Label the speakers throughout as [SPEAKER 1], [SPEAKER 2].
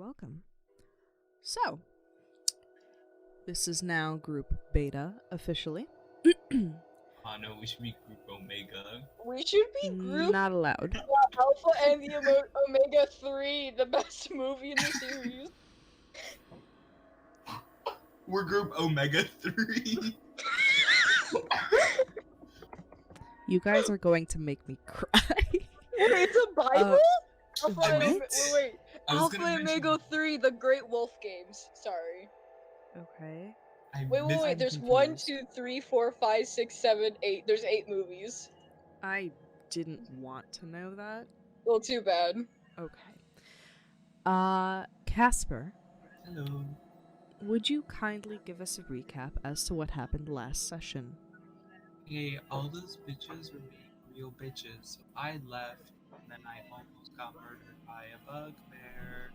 [SPEAKER 1] welcome. So, this is now Group Beta officially.
[SPEAKER 2] No, we should be Group Omega.
[SPEAKER 3] We should be Group
[SPEAKER 1] Not allowed.
[SPEAKER 3] Alpha and the Omega 3, the best movie in the series.
[SPEAKER 2] We're Group Omega 3.
[SPEAKER 1] You guys are going to make me cry.
[SPEAKER 3] Wait, it's a Bible? Alpha and wait. Alpha and Omega 3, the Great Wolf Games. Sorry.
[SPEAKER 1] Okay.
[SPEAKER 3] Wait. There's 1, 2, 3, 4, 5, 6, 7, 8. There's 8 movies.
[SPEAKER 1] I didn't want to know that.
[SPEAKER 3] Well, too bad.
[SPEAKER 1] Okay. Kacper.
[SPEAKER 2] Hello.
[SPEAKER 1] Would you kindly give us a recap as to what happened last session?
[SPEAKER 2] Hey, all those bitches were being real bitches. So I left, and then I almost got murdered by a bugbear.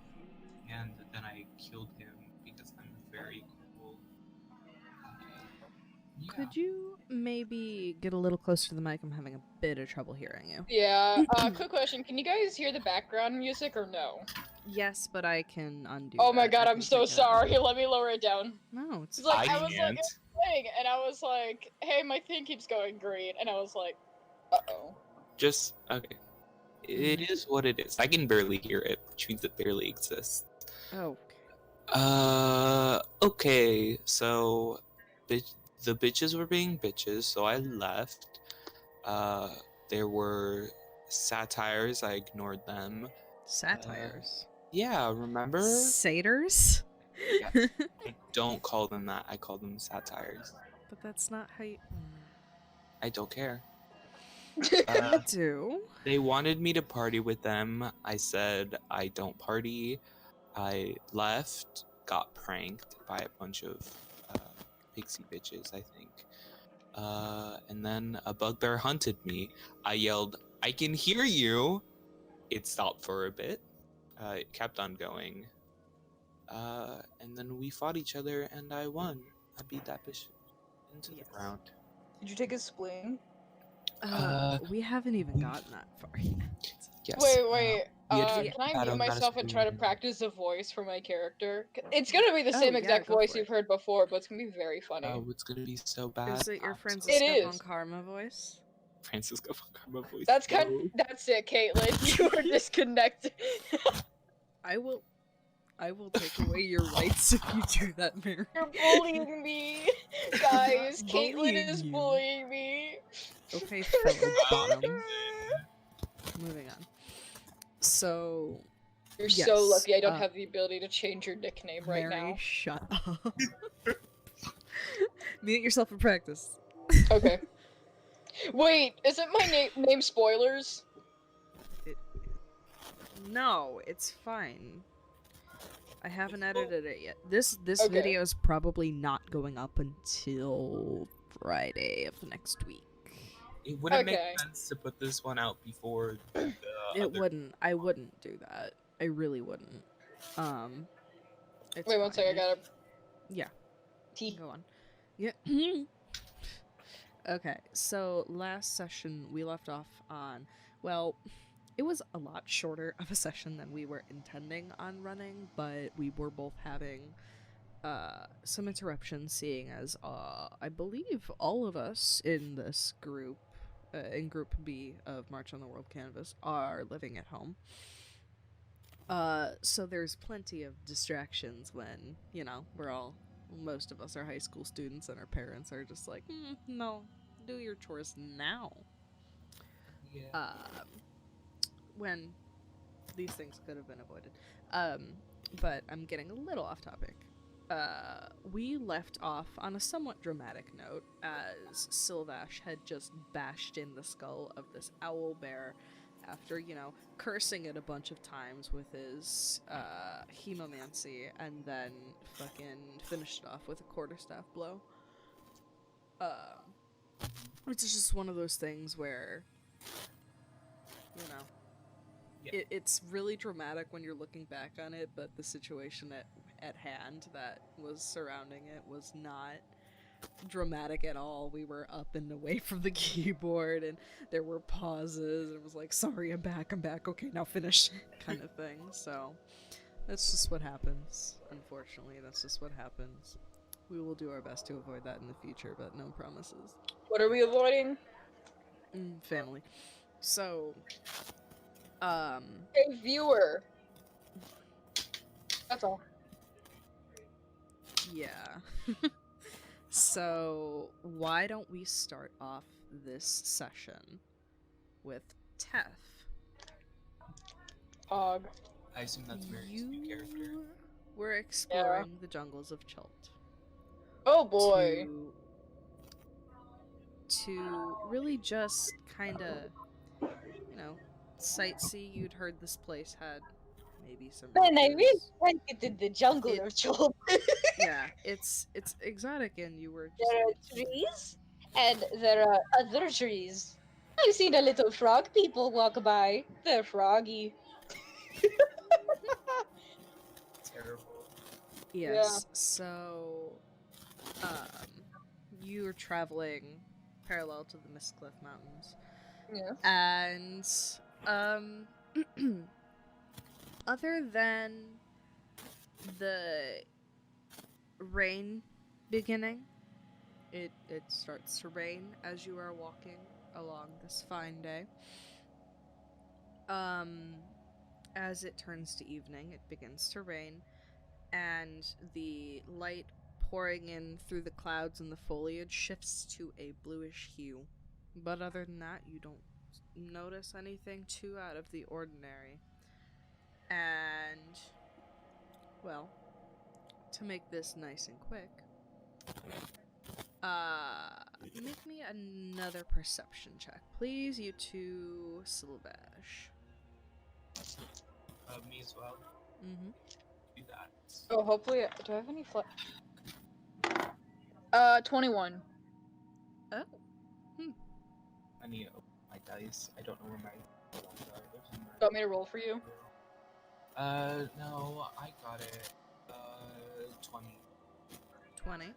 [SPEAKER 2] And then I killed him because I'm very cool. Yeah.
[SPEAKER 1] Could you maybe get a little closer to the mic? I'm having a bit of trouble hearing you.
[SPEAKER 3] Yeah, quick question. Can you guys hear the background music or no?
[SPEAKER 1] Yes, but I can undo
[SPEAKER 3] Oh my
[SPEAKER 1] that.
[SPEAKER 3] god,
[SPEAKER 1] I
[SPEAKER 3] I'm
[SPEAKER 1] can
[SPEAKER 3] so
[SPEAKER 1] take it out.
[SPEAKER 3] sorry. Let me lower it down.
[SPEAKER 1] No, it's
[SPEAKER 3] It's like,
[SPEAKER 2] I
[SPEAKER 3] I was
[SPEAKER 2] can't.
[SPEAKER 3] like, playing, and I was like, hey, my thing keeps going green, and I was like, uh-oh.
[SPEAKER 2] Just, okay. It is what it is. I can barely hear it, which means it barely exists.
[SPEAKER 1] Oh.
[SPEAKER 2] Okay, so the bitches were being bitches, so I left. There were satires, I ignored them.
[SPEAKER 1] Satires.
[SPEAKER 2] Yeah, remember?
[SPEAKER 1] Satyrs?
[SPEAKER 2] Yes. I don't call them that, I call them satires.
[SPEAKER 1] But that's not how you...
[SPEAKER 2] I don't care.
[SPEAKER 1] I do.
[SPEAKER 2] They wanted me to party with them. I said I don't party. I left, got pranked by a bunch of pixie bitches, I think. And then a bugbear hunted me. I yelled, "I can hear you!" It stopped for a bit. It kept on going. And then we fought each other and I won. I beat that bitch into the ground.
[SPEAKER 3] Did you take a spleen?
[SPEAKER 1] We haven't even gotten that far yet.
[SPEAKER 2] Yes.
[SPEAKER 3] Wait. Can I mute myself and try to practice a voice for my character? It's gonna be the same exact voice you've heard before, but it's gonna be very funny.
[SPEAKER 2] Oh, it's gonna be so bad.
[SPEAKER 1] Is it your Francisco
[SPEAKER 3] It is.
[SPEAKER 1] von Karma voice?
[SPEAKER 2] Francisco von Karma voice?
[SPEAKER 3] That's that's it, Caitlin. You are disconnected.
[SPEAKER 1] I will take away your rights if you do that, Mary.
[SPEAKER 3] You're bullying me, guys. Caitlin
[SPEAKER 1] bullying
[SPEAKER 3] is
[SPEAKER 1] you.
[SPEAKER 3] bullying me.
[SPEAKER 1] Okay, fellow bottom. Moving on. So...
[SPEAKER 3] You're
[SPEAKER 1] yes,
[SPEAKER 3] so lucky I don't have the ability to change your nickname right
[SPEAKER 1] Mary,
[SPEAKER 3] now.
[SPEAKER 1] shut up. Mute yourself for practice.
[SPEAKER 3] Okay. Wait, isn't my name spoilers?
[SPEAKER 1] No, it's fine. I haven't edited it yet. This
[SPEAKER 3] Okay.
[SPEAKER 1] video is probably not going up until Friday of next week.
[SPEAKER 2] It wouldn't
[SPEAKER 3] Okay.
[SPEAKER 2] make sense to put this one out before the
[SPEAKER 1] It wouldn't. I wouldn't do that. I really wouldn't. It's
[SPEAKER 3] Wait, one
[SPEAKER 1] fine.
[SPEAKER 3] second, I gotta...
[SPEAKER 1] Yeah.
[SPEAKER 3] Tea.
[SPEAKER 1] Go on. Yeah. Okay, so last session we left off on, well, it was a lot shorter of a session than we were intending on running, but we were both having some interruptions, seeing as I believe all of us in this group, in Group B of March on the World Canvas, are living at home. So there's plenty of distractions when, you know, most of us are high school students and our parents are just like, no, do your chores now.
[SPEAKER 2] Yeah.
[SPEAKER 1] When these things could have been avoided. But I'm getting a little off topic. We left off on a somewhat dramatic note as Syl-Vash had just bashed in the skull of this owlbear after, you know, cursing it a bunch of times with his hemomancy, and then fucking finished it off with a quarterstaff blow. Which is just one of those things where, you know, it's really dramatic when you're looking back on it, but the situation at hand that was surrounding it was not dramatic at all. We were up and away from the keyboard, and there were pauses, and it was like, sorry, I'm back, okay, now finish, kind of thing. So That's just what happens. Unfortunately, that's just what happens. We will do our best to avoid that in the future, but no promises.
[SPEAKER 3] What are we avoiding?
[SPEAKER 1] Family. So,
[SPEAKER 3] Hey, viewer. That's all.
[SPEAKER 1] yeah. So, why don't we start off this session with Tef?
[SPEAKER 3] Pog.
[SPEAKER 2] I assume that's Mary's new character.
[SPEAKER 1] We're exploring the jungles of Chult.
[SPEAKER 3] Oh boy.
[SPEAKER 1] To really just kind of, you know, sightsee. You'd heard this place had maybe some.
[SPEAKER 3] Man, I really like it in the jungle of Chult.
[SPEAKER 1] Yeah, it's exotic, and you were.
[SPEAKER 3] There are trees, and there are other trees. I've seen a little frog people walk by. They're froggy.
[SPEAKER 2] Terrible.
[SPEAKER 1] Yes. Yeah. So, you were traveling parallel to the Mistcliff Mountains.
[SPEAKER 3] Yes.
[SPEAKER 1] And, other than the rain beginning, it starts to rain as you are walking along this fine day. As it turns to evening, it begins to rain, and the light pouring in through the clouds and the foliage shifts to a bluish hue. But other than that, you don't notice anything too out of the ordinary. And, well, to make this nice and quick, make me another perception check, please, you two, Syl-Vash.
[SPEAKER 2] Me as well.
[SPEAKER 1] Mm-hmm.
[SPEAKER 2] Do that.
[SPEAKER 3] Oh, hopefully, do I have any 21.
[SPEAKER 1] Oh.
[SPEAKER 2] I need to open my dice. I don't know where my ones are.
[SPEAKER 3] Do you want me to roll for you?
[SPEAKER 2] No, I got it. 20.
[SPEAKER 1] 20.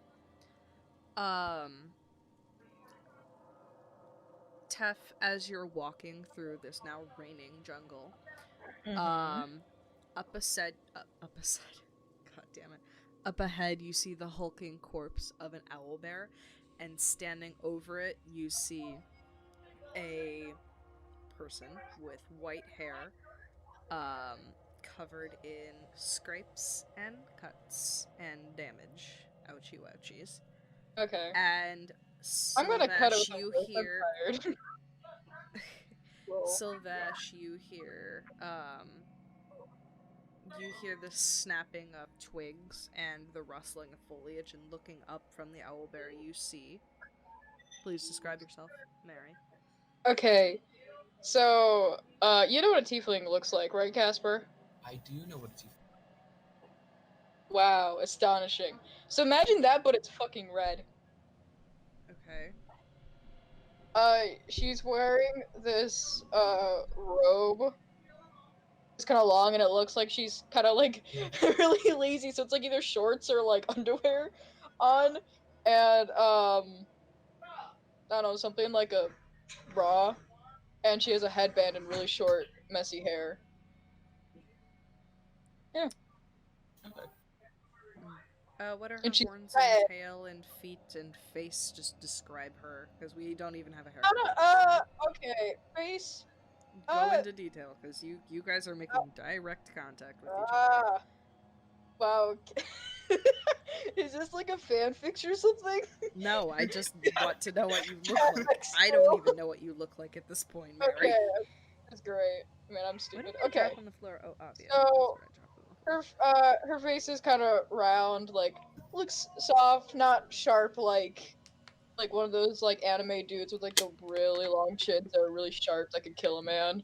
[SPEAKER 1] Tef, as you're walking through this now raining jungle, up ahead you see the hulking corpse of an owlbear, and standing over it you see a person with white hair, covered in scrapes and cuts and damage. Ouchie wouchies.
[SPEAKER 3] Okay.
[SPEAKER 1] And
[SPEAKER 3] I'm gonna cut it.
[SPEAKER 1] You hear. Syl-Vash, you hear the snapping of twigs and the rustling of foliage, and looking up from the owlbear you see. Please describe yourself, Mary.
[SPEAKER 3] Okay. So, you know what a tiefling looks like, right, Kacper?
[SPEAKER 2] I do know what a tiefling.
[SPEAKER 3] Wow, astonishing. So imagine that, but it's fucking red.
[SPEAKER 1] Okay.
[SPEAKER 3] She's wearing this, robe. It's kind of long, and it looks like she's kind of, like, really lazy, so it's, like, either shorts or, like, underwear on, and, I don't know, something like a bra, and she has a headband and really short, messy hair. Yeah.
[SPEAKER 1] Okay. What are her horns and tail and feet and face? Just describe her, because we don't even have a haircut.
[SPEAKER 3] Okay, face.
[SPEAKER 1] Go into detail, because you guys are making direct contact with each other.
[SPEAKER 3] Wow. Is this like a fanfic or something?
[SPEAKER 1] No, I just want to know what you look like. I don't even know what you look like at this point, Mary.
[SPEAKER 3] Okay, that's great. Man, I'm stupid.
[SPEAKER 1] What did I drop on the floor? Oh, obvious.
[SPEAKER 3] So, her face is kind of round, like, looks soft, not sharp, like one of those, like, anime dudes with, like, the really long chins that are really sharp that could kill a man.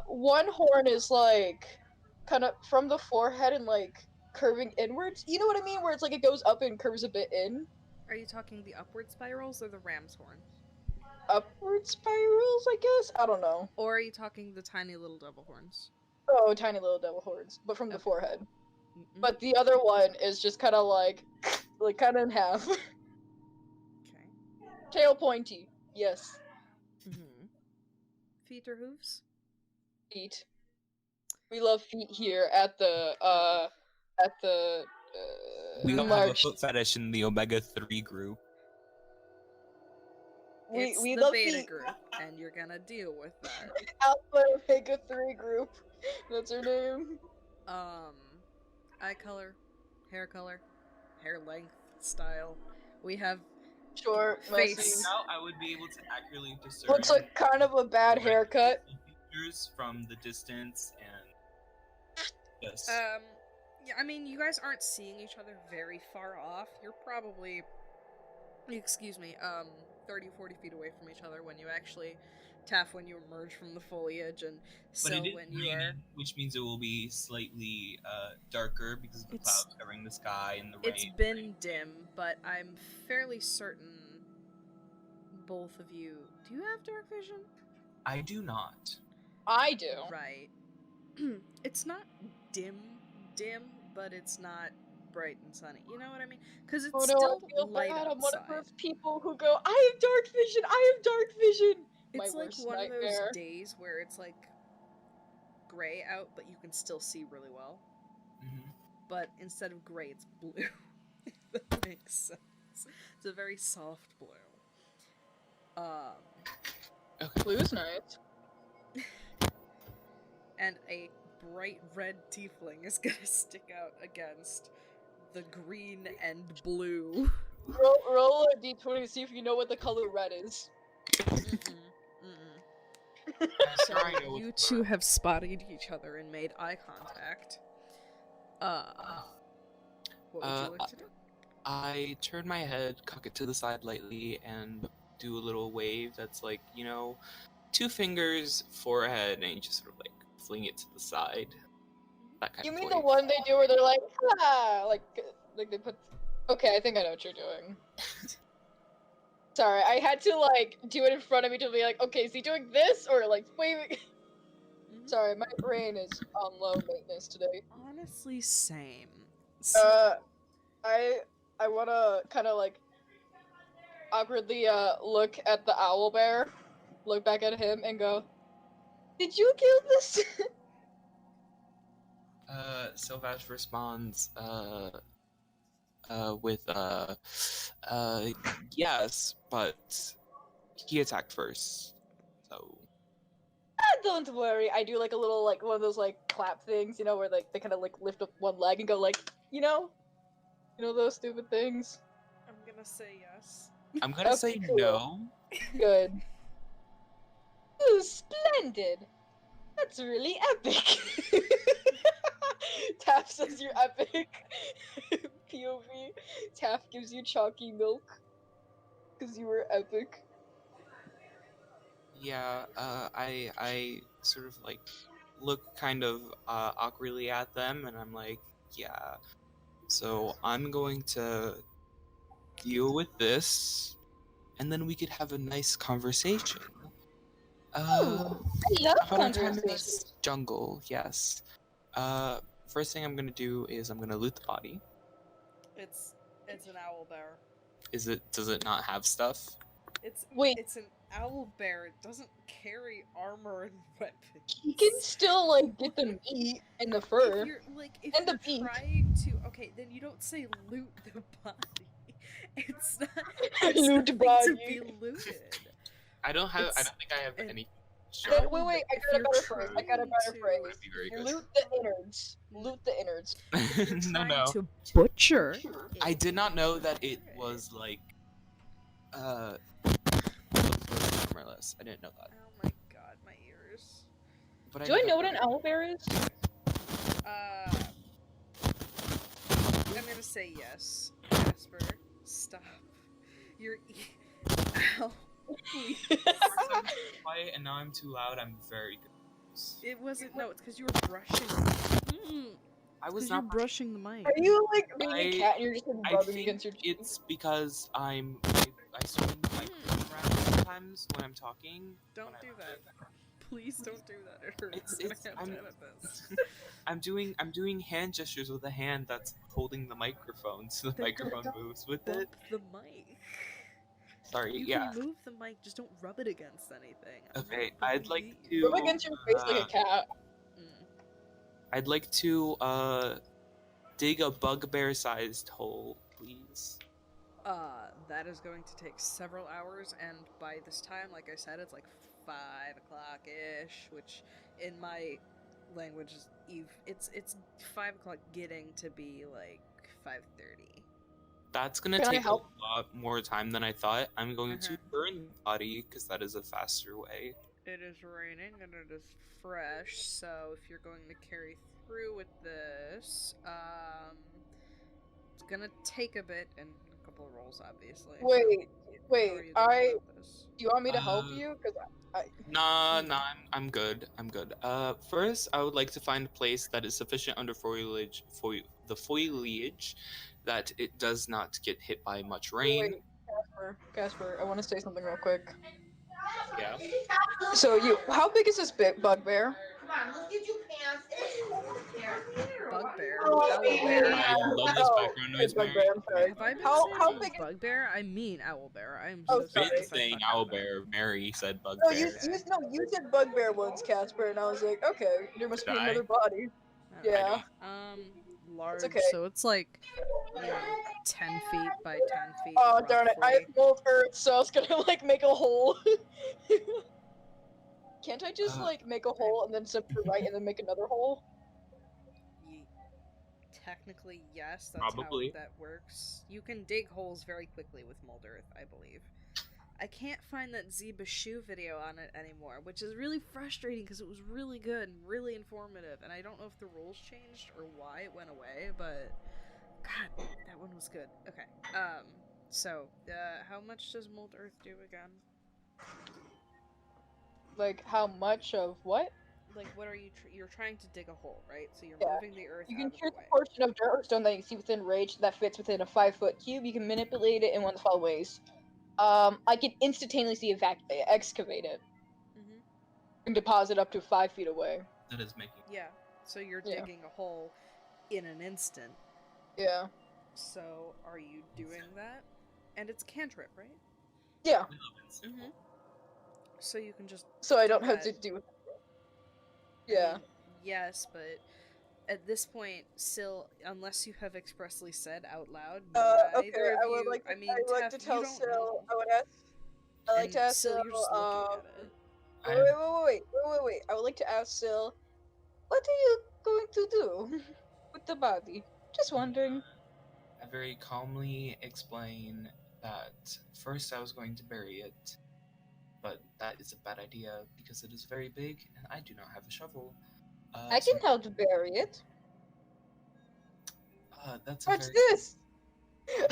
[SPEAKER 3] One horn is, like, kind of from the forehead and, like, curving inwards. You know what I mean? Where it's, like, it goes up and curves a bit in.
[SPEAKER 1] Are you talking the upward spirals or the ram's horn?
[SPEAKER 3] Upward spirals, I guess? I don't know.
[SPEAKER 1] Or are you talking the tiny little devil horns?
[SPEAKER 3] Oh, tiny little devil horns, but from the forehead. Mm-mm. But the other one is just kind of like kind of in half. Okay. Tail pointy, yes.
[SPEAKER 1] Mm-hmm. Feet or hooves?
[SPEAKER 3] Feet. We love feet here at the
[SPEAKER 2] We don't have a
[SPEAKER 3] March.
[SPEAKER 2] foot fetish in the Omega 3 group.
[SPEAKER 1] It's
[SPEAKER 3] we
[SPEAKER 1] the
[SPEAKER 3] love
[SPEAKER 1] beta
[SPEAKER 3] feet.
[SPEAKER 1] group, and you're gonna deal with that.
[SPEAKER 3] Alpha Omega 3 group. That's her name.
[SPEAKER 1] Eye color, hair length, style. We have
[SPEAKER 3] Short,
[SPEAKER 1] Face.
[SPEAKER 3] messy.
[SPEAKER 2] Now I would be able to accurately discern
[SPEAKER 3] Looks like kind of a bad haircut.
[SPEAKER 2] features from the distance and yes.
[SPEAKER 1] Yeah, I mean, you guys aren't seeing each other very far off. You're probably, 30, 40 feet away from each other when you actually when you emerge from the foliage, and
[SPEAKER 2] But it is
[SPEAKER 1] when you
[SPEAKER 2] raining,
[SPEAKER 1] are.
[SPEAKER 2] which means it will be slightly darker because of the clouds covering the sky and the rain.
[SPEAKER 1] It's been dim, but I'm fairly certain both of you. Do you have dark vision?
[SPEAKER 2] I do not.
[SPEAKER 3] I do.
[SPEAKER 1] Right. It's not dim, but it's not bright and sunny. You know what I mean? Because it's
[SPEAKER 3] Oh no,
[SPEAKER 1] still
[SPEAKER 3] I feel
[SPEAKER 1] light
[SPEAKER 3] bad.
[SPEAKER 1] outside.
[SPEAKER 3] I'm one of those people who go, I have dark vision, I have dark vision!
[SPEAKER 1] It's
[SPEAKER 3] My
[SPEAKER 1] like
[SPEAKER 3] worst
[SPEAKER 1] one
[SPEAKER 3] nightmare.
[SPEAKER 1] of those days where it's like gray out, but you can still see really well.
[SPEAKER 2] Mm-hmm.
[SPEAKER 1] But instead of gray, it's blue. If that makes sense. It's a very soft blue.
[SPEAKER 2] Okay.
[SPEAKER 3] Blue's nice.
[SPEAKER 1] And a bright red tiefling is gonna stick out against the green and blue.
[SPEAKER 3] Roll a d20 to see if you know what the color red is.
[SPEAKER 1] So you two have spotted each other and made eye contact. What would you like to do?
[SPEAKER 2] I turn my head, cock it to the side lightly, and do a little wave that's like, 2 fingers, forehead, and you just sort of like fling it to the side. That kind
[SPEAKER 3] You
[SPEAKER 2] of
[SPEAKER 3] mean
[SPEAKER 2] wave.
[SPEAKER 3] the one they do where they're like, ah, like they put. Okay, I think I know what you're doing. Sorry, I had to like do it in front of me to be like, okay, is he doing this or like waving? Sorry, my brain is on low maintenance today.
[SPEAKER 1] Honestly, same.
[SPEAKER 3] I wanna kind of like awkwardly look at the owlbear, look back at him, and go, "Did you kill this?"
[SPEAKER 2] Syl-Vash responds, with, yes, but he attacked first, so...
[SPEAKER 3] Don't worry. I do like a little like one of those like clap things, you know, where like they kind of like lift up one leg and go like, you know those stupid things.
[SPEAKER 1] I'm gonna say yes.
[SPEAKER 2] I'm gonna say
[SPEAKER 3] cool.
[SPEAKER 2] no.
[SPEAKER 3] Good. Ooh, splendid. That's really epic. Taff says you're epic. POV. Taff gives you chalky milk. Because you were epic.
[SPEAKER 2] Yeah, I sort of like look kind of awkwardly at them, and I'm like, yeah. So I'm going to deal with this, and then we could have a nice conversation.
[SPEAKER 3] I love
[SPEAKER 2] About our time in
[SPEAKER 3] conversation.
[SPEAKER 2] this jungle, yes. First thing I'm gonna do is I'm gonna loot the body.
[SPEAKER 1] It's an owlbear.
[SPEAKER 2] Does it not have stuff?
[SPEAKER 1] It's an owlbear. It doesn't carry armor and weapons.
[SPEAKER 3] You can still like get the meat and the fur.
[SPEAKER 1] If you're
[SPEAKER 3] And the beak.
[SPEAKER 1] trying to, okay, then you don't say loot the body. It's not. It's
[SPEAKER 3] Loot
[SPEAKER 1] nothing
[SPEAKER 3] body.
[SPEAKER 1] to be looted.
[SPEAKER 2] I don't think I have
[SPEAKER 1] an-
[SPEAKER 2] any.
[SPEAKER 3] Wait, wait, I
[SPEAKER 1] If
[SPEAKER 3] got a
[SPEAKER 1] you're
[SPEAKER 3] better phrase. I got a
[SPEAKER 1] trying
[SPEAKER 3] better
[SPEAKER 1] to-
[SPEAKER 3] phrase.
[SPEAKER 2] That'd be very good.
[SPEAKER 3] Loot the innards. Loot the innards.
[SPEAKER 1] If you're
[SPEAKER 2] No,
[SPEAKER 1] trying
[SPEAKER 2] no.
[SPEAKER 1] to butcher.
[SPEAKER 2] I did not know that it was like, armorless. I didn't know that.
[SPEAKER 1] Oh my god, my ears.
[SPEAKER 2] But
[SPEAKER 3] Do I know what an owlbear is?
[SPEAKER 1] I'm gonna say yes. Kacper, stop. You're. Ow. Please.
[SPEAKER 2] Quiet, and now I'm too loud. I'm very confused.
[SPEAKER 1] It wasn't. No, it's because you were brushing.
[SPEAKER 2] I was
[SPEAKER 1] You're
[SPEAKER 2] not.
[SPEAKER 1] brushing the mic.
[SPEAKER 3] Are you like being a
[SPEAKER 2] I-
[SPEAKER 3] cat and you're just like,
[SPEAKER 2] I
[SPEAKER 3] rubbing
[SPEAKER 2] think
[SPEAKER 3] against your cheek?
[SPEAKER 2] it's because I swing the microphone around sometimes when I'm talking.
[SPEAKER 1] Don't
[SPEAKER 2] when
[SPEAKER 1] do
[SPEAKER 2] I'm-
[SPEAKER 1] that. Please don't do that. It hurts.
[SPEAKER 2] It's- I'm doing hand gestures with a hand that's holding the microphone, so the
[SPEAKER 1] Then
[SPEAKER 2] microphone
[SPEAKER 1] don't
[SPEAKER 2] moves with
[SPEAKER 1] Bump
[SPEAKER 2] it.
[SPEAKER 1] the mic.
[SPEAKER 2] Sorry,
[SPEAKER 1] You
[SPEAKER 2] yeah.
[SPEAKER 1] can move the mic, just don't rub it against anything.
[SPEAKER 2] Okay,
[SPEAKER 1] I
[SPEAKER 2] I'd like
[SPEAKER 1] believe-
[SPEAKER 2] to.
[SPEAKER 3] Rub against your face like a cat.
[SPEAKER 2] I'd like to dig a bugbear-sized hole, please.
[SPEAKER 1] That is going to take several hours, and by this time, like I said, it's like 5 o'clock-ish, which in my language is it's 5 o'clock getting to be like 5:30.
[SPEAKER 2] That's gonna
[SPEAKER 3] Can I
[SPEAKER 2] take a
[SPEAKER 3] help?
[SPEAKER 2] lot more time than I thought. I'm going to
[SPEAKER 1] Uh-huh.
[SPEAKER 2] burn the body because that is a faster way.
[SPEAKER 1] It is raining and it is fresh, so if you're going to carry through with this, it's gonna take a bit and a couple of rolls, obviously. So
[SPEAKER 3] Wait,
[SPEAKER 1] how are you doing about this?
[SPEAKER 3] do you want me to help
[SPEAKER 2] Uh,
[SPEAKER 3] you? Because I
[SPEAKER 2] Nah, I'm good. I'm good. First, I would like to find a place that is sufficient under foliage for the foliage that it does not get hit by much rain.
[SPEAKER 3] wait, Casper, I want to say something real quick.
[SPEAKER 2] Yeah.
[SPEAKER 3] So how big is this bugbear?
[SPEAKER 1] Bugbear, owlbear.
[SPEAKER 2] I love this
[SPEAKER 3] Oh,
[SPEAKER 2] background noise,
[SPEAKER 3] bugbear.
[SPEAKER 2] Mary.
[SPEAKER 3] I'm sorry.
[SPEAKER 1] Have I been
[SPEAKER 3] How
[SPEAKER 1] saying
[SPEAKER 3] big?
[SPEAKER 1] bugbear? I mean owlbear. I am
[SPEAKER 3] Oh,
[SPEAKER 1] so
[SPEAKER 3] sorry.
[SPEAKER 1] sorry.
[SPEAKER 2] Been
[SPEAKER 1] if I
[SPEAKER 2] saying
[SPEAKER 1] fucked that up.
[SPEAKER 2] owlbear. Mary said
[SPEAKER 3] No,
[SPEAKER 2] bugbear.
[SPEAKER 3] you said bugbear once, Casper, and I was like, okay, there must
[SPEAKER 2] Did
[SPEAKER 3] be
[SPEAKER 2] I?
[SPEAKER 3] another body.
[SPEAKER 1] I don't
[SPEAKER 3] Yeah.
[SPEAKER 1] know.
[SPEAKER 3] It's
[SPEAKER 1] Large.
[SPEAKER 3] okay.
[SPEAKER 1] So it's like, 10 feet by 10 feet.
[SPEAKER 3] Oh darn it! I have
[SPEAKER 1] roughly.
[SPEAKER 3] mold earth, so I was gonna like make a hole. Can't I just
[SPEAKER 2] Uh,
[SPEAKER 3] like make a hole and then zip to the right and then make another hole?
[SPEAKER 1] Technically, yes, that's how
[SPEAKER 2] Probably.
[SPEAKER 1] that works. You can dig holes very quickly with mold earth, I believe. I can't find that Zeba Shoe video on it anymore, which is really frustrating because it was really good and really informative, and I don't know if the rules changed or why it went away, but God, that one was good. Okay, so, how much does mold earth do again?
[SPEAKER 3] Like how much of what?
[SPEAKER 1] Like, what are you, you're trying to dig a hole, right? So you're
[SPEAKER 3] Yeah.
[SPEAKER 1] moving the earth
[SPEAKER 3] You
[SPEAKER 1] out
[SPEAKER 3] can
[SPEAKER 1] of the
[SPEAKER 3] choose
[SPEAKER 1] way.
[SPEAKER 3] a portion of dirt or stone that you see within range that fits within a 5-foot cube. You can manipulate it in one of the following ways. I can instantaneously excavate it
[SPEAKER 1] Mm-hmm.
[SPEAKER 3] and deposit up to 5 feet away.
[SPEAKER 2] That is making.
[SPEAKER 1] Yeah, so you're
[SPEAKER 3] Yeah.
[SPEAKER 1] digging a hole in an instant.
[SPEAKER 3] Yeah.
[SPEAKER 1] So, are you doing that? And it's a cantrip, right?
[SPEAKER 3] Yeah.
[SPEAKER 1] Mm-hmm. So you can just
[SPEAKER 3] So I
[SPEAKER 1] do
[SPEAKER 3] don't have
[SPEAKER 1] that.
[SPEAKER 3] to do.
[SPEAKER 1] I
[SPEAKER 3] Yeah.
[SPEAKER 1] mean, yes, but at this point, Syl, unless you have expressly said out loud,
[SPEAKER 3] Okay.
[SPEAKER 1] neither of
[SPEAKER 3] I would
[SPEAKER 1] you.
[SPEAKER 3] like to.
[SPEAKER 1] I mean,
[SPEAKER 3] I would like
[SPEAKER 1] Tef,
[SPEAKER 3] to
[SPEAKER 1] you
[SPEAKER 3] tell
[SPEAKER 1] don't know.
[SPEAKER 3] Syl. I would ask. I like
[SPEAKER 1] And
[SPEAKER 3] to ask
[SPEAKER 1] Syl,
[SPEAKER 3] Syl.
[SPEAKER 1] you're just looking at it.
[SPEAKER 3] Wait. I would like to ask Syl. What are you going to do with the body? Just wondering.
[SPEAKER 2] I very calmly explain that first I was going to bury it, but that is a bad idea because it is very big and I do not have a shovel.
[SPEAKER 3] I
[SPEAKER 2] So
[SPEAKER 3] can help bury it.
[SPEAKER 2] that's a
[SPEAKER 3] What's
[SPEAKER 2] very.
[SPEAKER 3] this?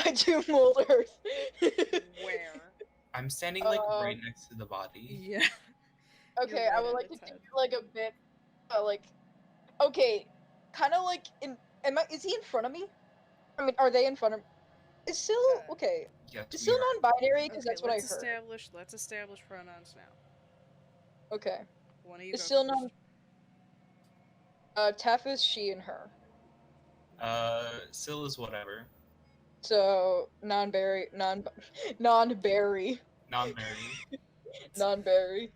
[SPEAKER 3] I do mold earth.
[SPEAKER 1] Where?
[SPEAKER 2] I'm standing like
[SPEAKER 3] Um,
[SPEAKER 2] right next to the body.
[SPEAKER 1] Yeah.
[SPEAKER 3] Okay,
[SPEAKER 1] You're
[SPEAKER 3] I
[SPEAKER 1] right
[SPEAKER 3] would
[SPEAKER 1] at
[SPEAKER 3] like to
[SPEAKER 1] its
[SPEAKER 3] do
[SPEAKER 1] head.
[SPEAKER 3] like a bit, like, okay, kind of like in. Is he in front of me? I mean, are they in front of? Is Syl okay?
[SPEAKER 2] Yes,
[SPEAKER 3] Is
[SPEAKER 2] we
[SPEAKER 3] Syl
[SPEAKER 2] are.
[SPEAKER 3] non-binary? Because
[SPEAKER 1] Okay,
[SPEAKER 3] that's what I heard.
[SPEAKER 1] let's establish pronouns now.
[SPEAKER 3] Okay.
[SPEAKER 1] One of you
[SPEAKER 3] Is
[SPEAKER 1] go
[SPEAKER 3] Syl
[SPEAKER 1] first.
[SPEAKER 3] Tef is she and her.
[SPEAKER 2] Syl is whatever.
[SPEAKER 3] So non-berry, non-berry,
[SPEAKER 2] Non-berry.
[SPEAKER 3] non-berry,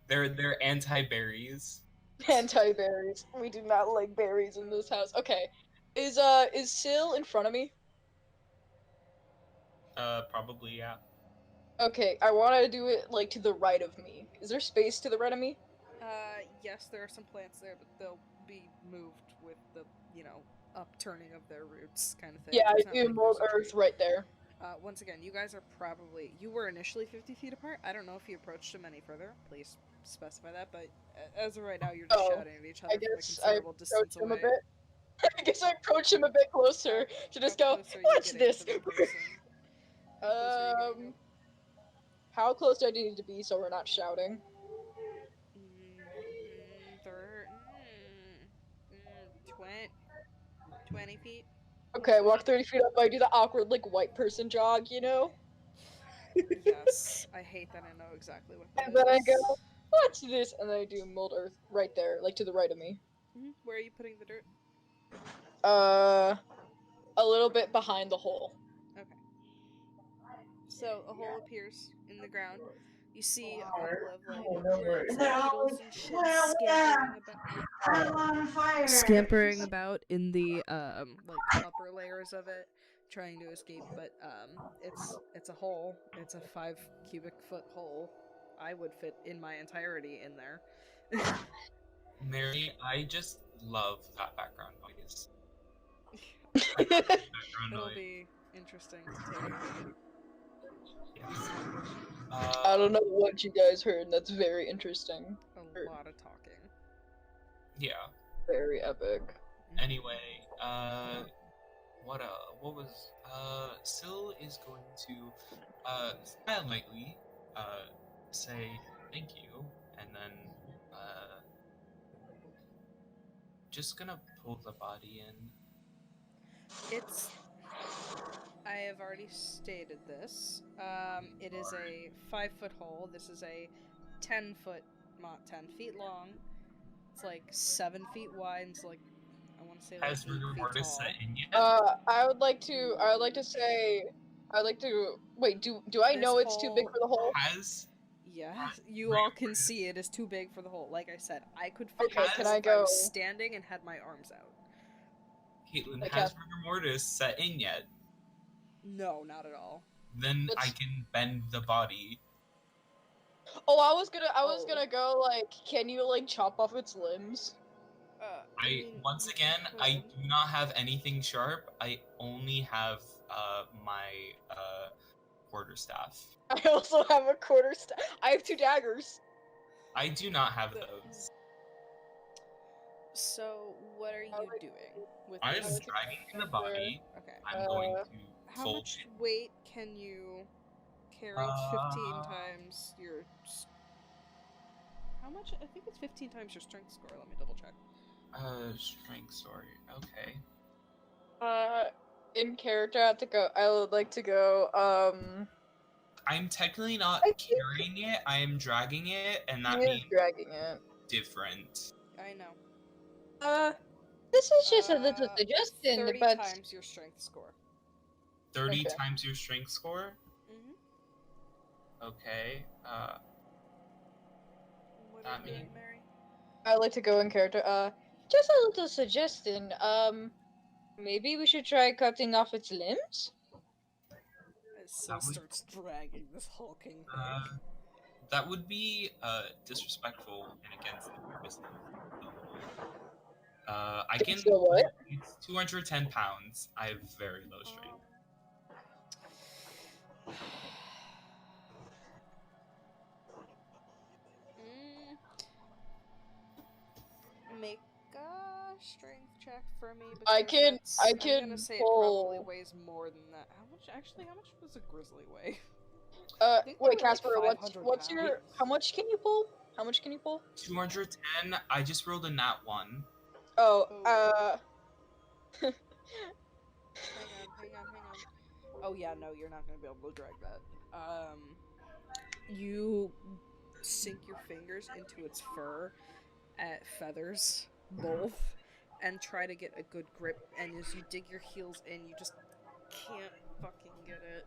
[SPEAKER 2] They're anti-berries.
[SPEAKER 3] anti-berries. We do not like berries in this house. Okay. Is Syl in front of me?
[SPEAKER 2] Probably yeah.
[SPEAKER 3] Okay, I want to do it like to the right of me. Is there space to the right of me?
[SPEAKER 1] Yes, there are some plants there, but they'll be moved with the, upturning of their roots kind of thing.
[SPEAKER 3] Yeah, I
[SPEAKER 1] It's not
[SPEAKER 3] do
[SPEAKER 1] like
[SPEAKER 3] mold
[SPEAKER 1] there's a
[SPEAKER 3] earth
[SPEAKER 1] tree.
[SPEAKER 3] right there.
[SPEAKER 1] Once again, you guys are probably, you were initially 50 feet apart. I don't know if you approached them any further. Please specify that, but as of right now, you're just
[SPEAKER 3] Oh,
[SPEAKER 1] shouting at each other
[SPEAKER 3] I
[SPEAKER 1] from a
[SPEAKER 3] guess I
[SPEAKER 1] considerable distance
[SPEAKER 3] approach him a
[SPEAKER 1] away.
[SPEAKER 3] bit. I guess I approach him a bit closer to just
[SPEAKER 1] How
[SPEAKER 3] go,
[SPEAKER 1] close are you
[SPEAKER 3] what's
[SPEAKER 1] getting
[SPEAKER 3] this?
[SPEAKER 1] to the person? How close are you getting?
[SPEAKER 3] How close do I need to be so we're not shouting?
[SPEAKER 1] 20 feet?
[SPEAKER 3] Okay, walk 30 feet up. I do the awkward, like, white person jog, you know?
[SPEAKER 1] Yes, I hate that I know exactly what that
[SPEAKER 3] And then I
[SPEAKER 1] is.
[SPEAKER 3] go, what's this? And then I do mold earth right there, like to the right of me.
[SPEAKER 1] Where are you putting the dirt?
[SPEAKER 3] A little bit behind the hole.
[SPEAKER 1] Okay. So a hole appears in the ground. You see a couple of like birds and beetles and shit scampering about in the like upper layers of it, trying to escape. But it's a hole. It's a 5 cubic foot hole. I would fit in my entirety in there.
[SPEAKER 2] Mary, I just love that background noise.
[SPEAKER 1] It'll be interesting to take in.
[SPEAKER 2] Yes.
[SPEAKER 3] I don't know what you guys heard. That's very interesting.
[SPEAKER 1] A lot of talking.
[SPEAKER 2] Yeah.
[SPEAKER 3] Very epic.
[SPEAKER 2] Anyway, what was Syl is going to smile lightly, say thank you, and then just gonna pull the body in.
[SPEAKER 1] I have already stated this. It is a 5-foot hole. This is a 10-foot, not 10 feet long. It's like 7 feet wide. It's like, I want to say like 8 feet tall.
[SPEAKER 3] I would like to wait, do I know it's too big for the hole?
[SPEAKER 1] Yeah, you all can see it is too big for the hole. Like I said, I could fit
[SPEAKER 3] okay, can I go
[SPEAKER 1] standing and had my arms out.
[SPEAKER 2] Caitlin, has rigor mortis set in yet?
[SPEAKER 1] No, not at all.
[SPEAKER 2] Then I can bend the body.
[SPEAKER 3] Oh, I was gonna go like, can you like chop off its limbs?
[SPEAKER 2] Once again, I do not have anything sharp. I only have my quarterstaff.
[SPEAKER 3] I also have a quarterstaff. I have 2 daggers.
[SPEAKER 2] I do not have those.
[SPEAKER 1] So, what are you doing with
[SPEAKER 2] I'm dragging in the body.
[SPEAKER 1] Okay.
[SPEAKER 2] I'm going to
[SPEAKER 1] how much weight can you carry 15 times your... How much? I think it's 15 times your strength score. Let me double check.
[SPEAKER 2] Strength score. Okay.
[SPEAKER 3] In character, I would like to go,
[SPEAKER 2] I'm technically not carrying it, I am dragging it, and that means
[SPEAKER 3] dragging it.
[SPEAKER 2] Different.
[SPEAKER 1] I know.
[SPEAKER 3] This is just a little suggestion,
[SPEAKER 1] 30
[SPEAKER 3] but...
[SPEAKER 1] times your strength score.
[SPEAKER 2] 30 times your strength score?
[SPEAKER 1] Mm-hmm.
[SPEAKER 2] Okay,
[SPEAKER 1] What are you doing, Mary?
[SPEAKER 3] I like to go in character, just a little suggestion, maybe we should try cutting off its limbs?
[SPEAKER 1] Syl starts dragging this hulking thing.
[SPEAKER 2] That would be, disrespectful and against the purpose of I can...
[SPEAKER 3] So what?
[SPEAKER 2] It's 210 pounds. I have very low strength.
[SPEAKER 1] Make a strength check for me.
[SPEAKER 3] I can
[SPEAKER 1] I'm gonna say
[SPEAKER 3] pull...
[SPEAKER 1] it probably weighs more than that. How much does a grizzly weigh?
[SPEAKER 3] Wait, Kacper,
[SPEAKER 1] like
[SPEAKER 3] what's your... How much can you pull?
[SPEAKER 2] 210. I just rolled a nat 1.
[SPEAKER 3] Oh,
[SPEAKER 1] Hang on. Oh yeah, no, you're not gonna be able to drag that. You sink your fingers into its fur, at feathers, both, and try to get a good grip, and as you dig your heels in, you just can't fucking get it.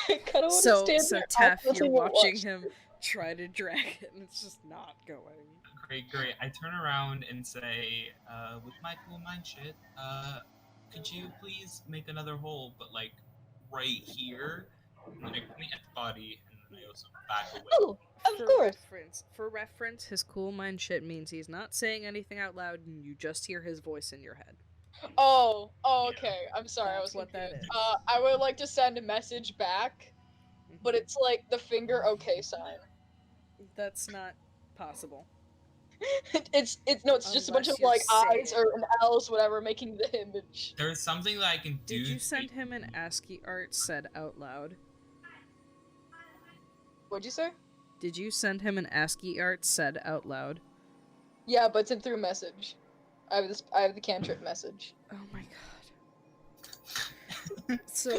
[SPEAKER 3] I kinda wanna
[SPEAKER 1] so
[SPEAKER 3] stand
[SPEAKER 1] Tef, you're watching him try to drag it, and it's just not going.
[SPEAKER 2] Great. I turn around and say, with my cool mind shit, could you please make another hole, but like, right here? And then I point at the body, and then I also back away.
[SPEAKER 3] Oh, of course!
[SPEAKER 1] For reference, his cool mind shit means he's not saying anything out loud, and you just hear his voice in your head.
[SPEAKER 3] Oh, okay. I'm sorry, I was
[SPEAKER 1] what
[SPEAKER 3] confused.
[SPEAKER 1] that is.
[SPEAKER 3] I would like to send a message back, but it's like the finger okay sign.
[SPEAKER 1] That's not possible.
[SPEAKER 3] It's just a bunch of like eyes or an L's, whatever, making the image.
[SPEAKER 2] There's something that I can do.
[SPEAKER 1] Did you send him an ASCII art said out loud?
[SPEAKER 3] What'd you say?
[SPEAKER 1] Did you send him an ASCII art said out loud?
[SPEAKER 3] Yeah, but it's through message. I have the cantrip message.
[SPEAKER 1] Oh my god. So,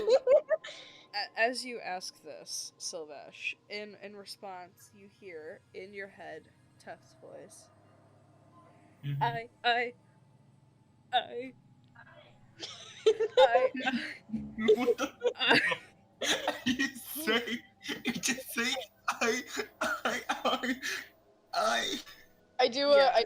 [SPEAKER 1] as you ask this, Syl-Vash, in response, you hear in your head Tef's voice.
[SPEAKER 2] Mm-hmm. What the fuck are you saying?
[SPEAKER 4] You're just saying I.
[SPEAKER 3] I do
[SPEAKER 1] Yeah,
[SPEAKER 3] a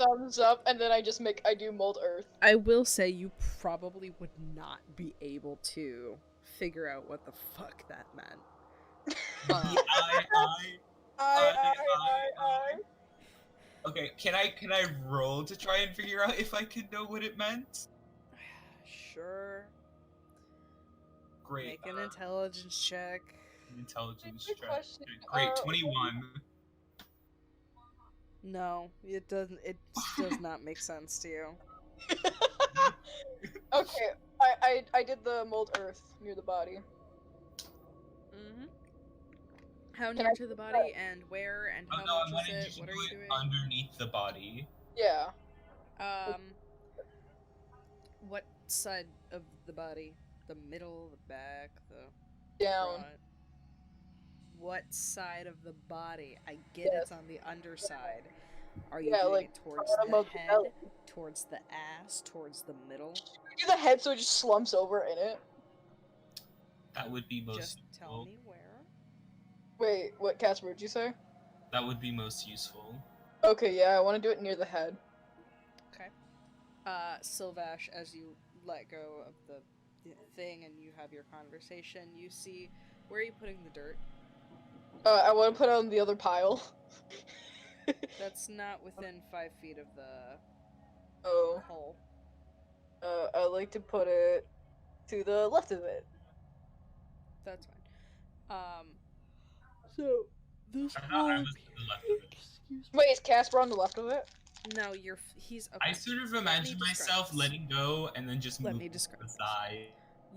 [SPEAKER 3] thumbs up, and then I do mold earth.
[SPEAKER 1] I will say you probably would not be able to figure out what the fuck that meant.
[SPEAKER 4] I. Okay, can I roll to try and figure out if I could know what it meant?
[SPEAKER 1] Sure.
[SPEAKER 4] Great.
[SPEAKER 1] Make an intelligence check.
[SPEAKER 4] Intelligence
[SPEAKER 3] Good
[SPEAKER 4] check.
[SPEAKER 3] question.
[SPEAKER 4] Great, 21.
[SPEAKER 1] No, it doesn't. It does not make sense to you.
[SPEAKER 3] Okay, I did the mold earth near the body.
[SPEAKER 1] Mm-hmm. How
[SPEAKER 3] Can
[SPEAKER 1] near
[SPEAKER 3] I
[SPEAKER 1] to the
[SPEAKER 3] do
[SPEAKER 1] body and where and how
[SPEAKER 4] No,
[SPEAKER 1] much
[SPEAKER 4] I'm
[SPEAKER 1] is
[SPEAKER 4] wanting
[SPEAKER 1] it?
[SPEAKER 4] you to
[SPEAKER 1] What
[SPEAKER 4] do
[SPEAKER 1] are you
[SPEAKER 4] it
[SPEAKER 1] doing?
[SPEAKER 4] underneath the body.
[SPEAKER 3] Yeah.
[SPEAKER 1] What side of the body? The middle, the back, the
[SPEAKER 3] Down.
[SPEAKER 1] front? What side of the body? I get
[SPEAKER 3] Yes.
[SPEAKER 1] it's on the underside. Are you
[SPEAKER 3] Yeah,
[SPEAKER 1] doing
[SPEAKER 3] like,
[SPEAKER 1] it towards
[SPEAKER 3] bottom
[SPEAKER 1] the
[SPEAKER 3] of the
[SPEAKER 1] head,
[SPEAKER 3] belly.
[SPEAKER 1] towards the ass, towards the middle?
[SPEAKER 3] Do the head so it just slumps over in it.
[SPEAKER 4] That would be most
[SPEAKER 1] Just
[SPEAKER 4] useful.
[SPEAKER 1] tell me where.
[SPEAKER 3] Wait, what, Casper, did you say?
[SPEAKER 4] That would be most useful.
[SPEAKER 3] Okay, yeah, I want to do it near the head.
[SPEAKER 1] Okay. Syl-Vash, as you let go of the thing and you have your conversation, you see, where are you putting the dirt?
[SPEAKER 3] I want to put it on the other pile.
[SPEAKER 1] That's not within 5 feet of the
[SPEAKER 3] Oh.
[SPEAKER 1] hole.
[SPEAKER 3] I like to put it to the left of it.
[SPEAKER 1] That's fine. So this
[SPEAKER 4] I thought
[SPEAKER 1] hole.
[SPEAKER 4] I was to the left of it.
[SPEAKER 1] Excuse me.
[SPEAKER 3] Wait, is Casper on the left of it?
[SPEAKER 1] No, he's. Okay.
[SPEAKER 4] I sort of imagine myself letting go and then just moving to the side.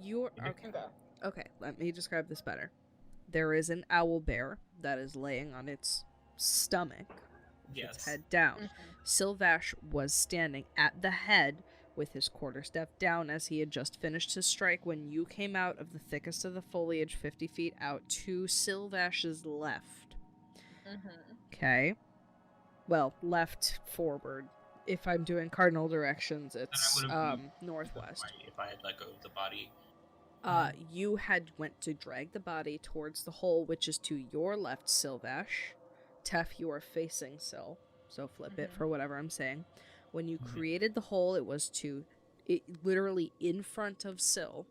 [SPEAKER 1] You're okay.
[SPEAKER 3] Okay.
[SPEAKER 1] Okay, let me describe this better. There is an owlbear that is laying on its stomach,
[SPEAKER 4] Yes.
[SPEAKER 1] its head down. Syl-Vash was standing at the head with his quarterstaff down as he had just finished his strike when you came out of the thickest of the foliage 50 feet out to Syl-Vash's left. Okay? Well, left forward. If I'm doing cardinal directions, it's northwest.
[SPEAKER 4] If I had let go of the body.
[SPEAKER 1] You had went to drag the body towards the hole, which is to your left, Syl-Vash. Tef, you are facing Syl, so flip it for whatever I'm saying. When you created the hole, it was literally in front of Syl,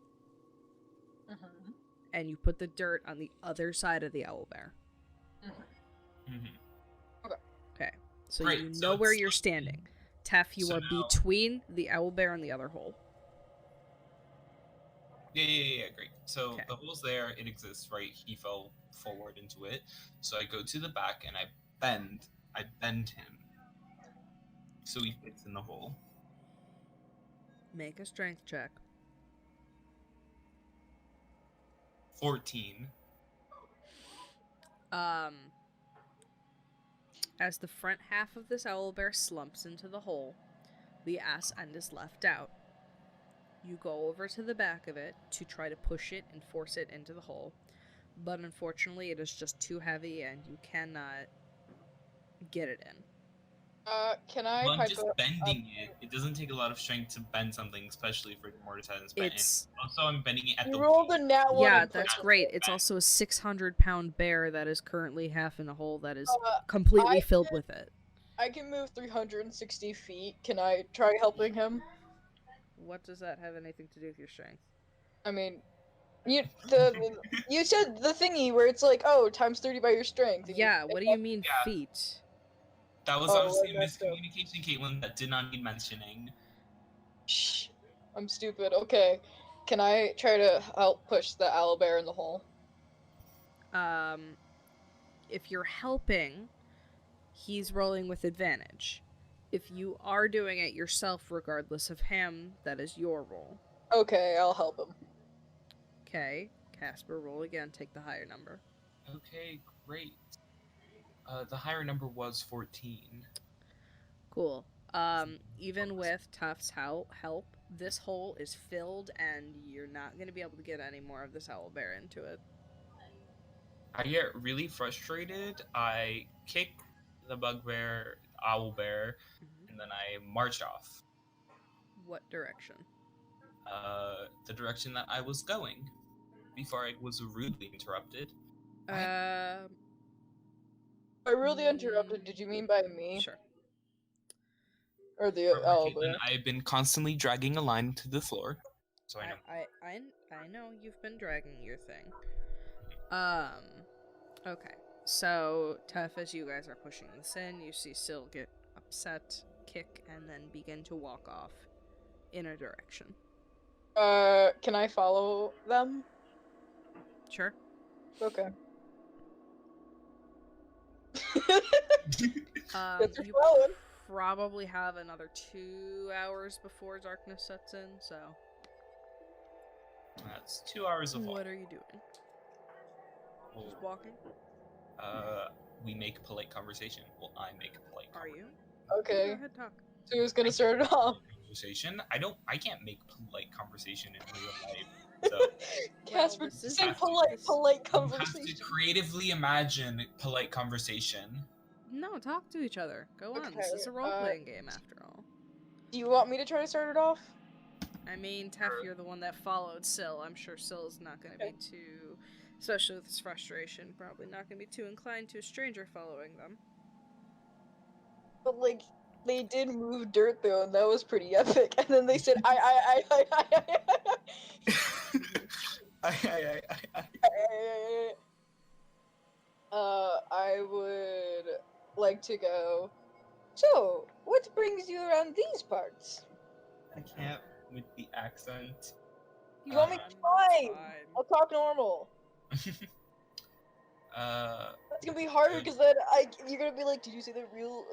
[SPEAKER 1] and you put the dirt on the other side of the owlbear. Okay, so
[SPEAKER 4] Great,
[SPEAKER 1] you
[SPEAKER 4] so
[SPEAKER 1] know where
[SPEAKER 4] it's
[SPEAKER 1] you're standing. Tef, you
[SPEAKER 4] So
[SPEAKER 1] are
[SPEAKER 4] now-
[SPEAKER 1] between the owlbear and the other hole.
[SPEAKER 4] Yeah, great. So
[SPEAKER 1] Okay.
[SPEAKER 4] the hole's there, it exists, right? He fell forward into it. So I go to the back and I bend him. So he fits in the hole.
[SPEAKER 1] Make a strength check.
[SPEAKER 4] 14.
[SPEAKER 1] As the front half of this owlbear slumps into the hole, the ass end is left out. You go over to the back of it to try to push it and force it into the hole, but unfortunately it is just too heavy and you cannot get it in.
[SPEAKER 3] Can I
[SPEAKER 4] Well, I'm
[SPEAKER 3] pipe
[SPEAKER 4] just
[SPEAKER 3] up?
[SPEAKER 4] bending it. It doesn't take a lot of strength to bend something, especially for Mortishead's bent.
[SPEAKER 1] It's
[SPEAKER 4] Also, I'm bending it at
[SPEAKER 3] You
[SPEAKER 4] the
[SPEAKER 3] rolled a
[SPEAKER 4] weight.
[SPEAKER 3] nat one.
[SPEAKER 1] yeah,
[SPEAKER 3] and
[SPEAKER 1] that's
[SPEAKER 3] pushed
[SPEAKER 1] great.
[SPEAKER 3] it.
[SPEAKER 1] It's also a 600-pound bear that is currently half in a hole that is
[SPEAKER 3] Uh,
[SPEAKER 1] completely
[SPEAKER 3] I
[SPEAKER 1] filled with it.
[SPEAKER 3] I can move 360 feet. Can I try helping him?
[SPEAKER 1] What does that have anything to do with your strength?
[SPEAKER 3] I mean, you said the thingy where it's like, oh, times 30 by your strength. and
[SPEAKER 1] Yeah, what do you mean feet?
[SPEAKER 4] That was
[SPEAKER 3] Oh,
[SPEAKER 4] obviously a
[SPEAKER 3] I messed up.
[SPEAKER 4] miscommunication, Caitlin, that did not need mentioning.
[SPEAKER 3] Shh, I'm stupid. Okay, can I try to help push the owlbear in the hole?
[SPEAKER 1] If you're helping, he's rolling with advantage. If you are doing it yourself, regardless of him, that is your roll.
[SPEAKER 3] Okay, I'll help him.
[SPEAKER 1] Okay, Casper, roll again. Take the higher number.
[SPEAKER 4] Okay, great. The higher number was 14.
[SPEAKER 1] Cool. Even with Tuft's help, this hole is filled, and you're not going to be able to get any more of this owlbear into it.
[SPEAKER 4] I get really frustrated. I kick the bugbear, owlbear, and then I march off.
[SPEAKER 1] What direction?
[SPEAKER 4] The direction that I was going before I was rudely interrupted.
[SPEAKER 3] I really interrupted. Did you mean by me?
[SPEAKER 1] Sure.
[SPEAKER 3] Or the
[SPEAKER 4] Remember, Caitlin,
[SPEAKER 3] owlbear?
[SPEAKER 4] I have been constantly dragging a line to the floor, so I know.
[SPEAKER 1] I know you've been dragging your thing. Okay. So, tough as you guys are pushing this in, you see Syl get upset, kick, and then begin to walk off in a direction.
[SPEAKER 3] Can I follow them?
[SPEAKER 1] Sure.
[SPEAKER 3] Okay.
[SPEAKER 1] You
[SPEAKER 3] following.
[SPEAKER 1] probably have another 2 hours before darkness sets in, so.
[SPEAKER 4] That's 2 hours of
[SPEAKER 1] What
[SPEAKER 4] walk.
[SPEAKER 1] are you doing?
[SPEAKER 4] Well,
[SPEAKER 1] Just walking?
[SPEAKER 4] we make polite conversation. Well, I make polite
[SPEAKER 1] Are you?
[SPEAKER 3] Okay.
[SPEAKER 1] Go ahead, talk.
[SPEAKER 3] So who's gonna start it off?
[SPEAKER 4] Conversation. I can't make polite conversation in real life. So
[SPEAKER 3] Casper,
[SPEAKER 1] this is-
[SPEAKER 3] say
[SPEAKER 4] this-
[SPEAKER 3] polite
[SPEAKER 4] you have
[SPEAKER 3] conversation.
[SPEAKER 4] to creatively imagine polite conversation.
[SPEAKER 1] No, talk to each other. Go on. This is a
[SPEAKER 3] Okay,
[SPEAKER 1] role-playing game, after all.
[SPEAKER 3] Do you want me to try to start it off?
[SPEAKER 1] I mean, Tef, you're the one that followed Syl. I'm sure Syl's not going to
[SPEAKER 3] Okay.
[SPEAKER 1] be too, especially with his frustration, probably not going to be too inclined to a stranger following them.
[SPEAKER 3] But like, they did move dirt though, and that was pretty epic. And then they said, I. I would like to go. So, what brings you around these parts?
[SPEAKER 4] I can't with the accent.
[SPEAKER 3] You want me to
[SPEAKER 1] That's
[SPEAKER 3] fine? I'll talk normal. It's gonna be harder because then you're gonna be like, did you say the real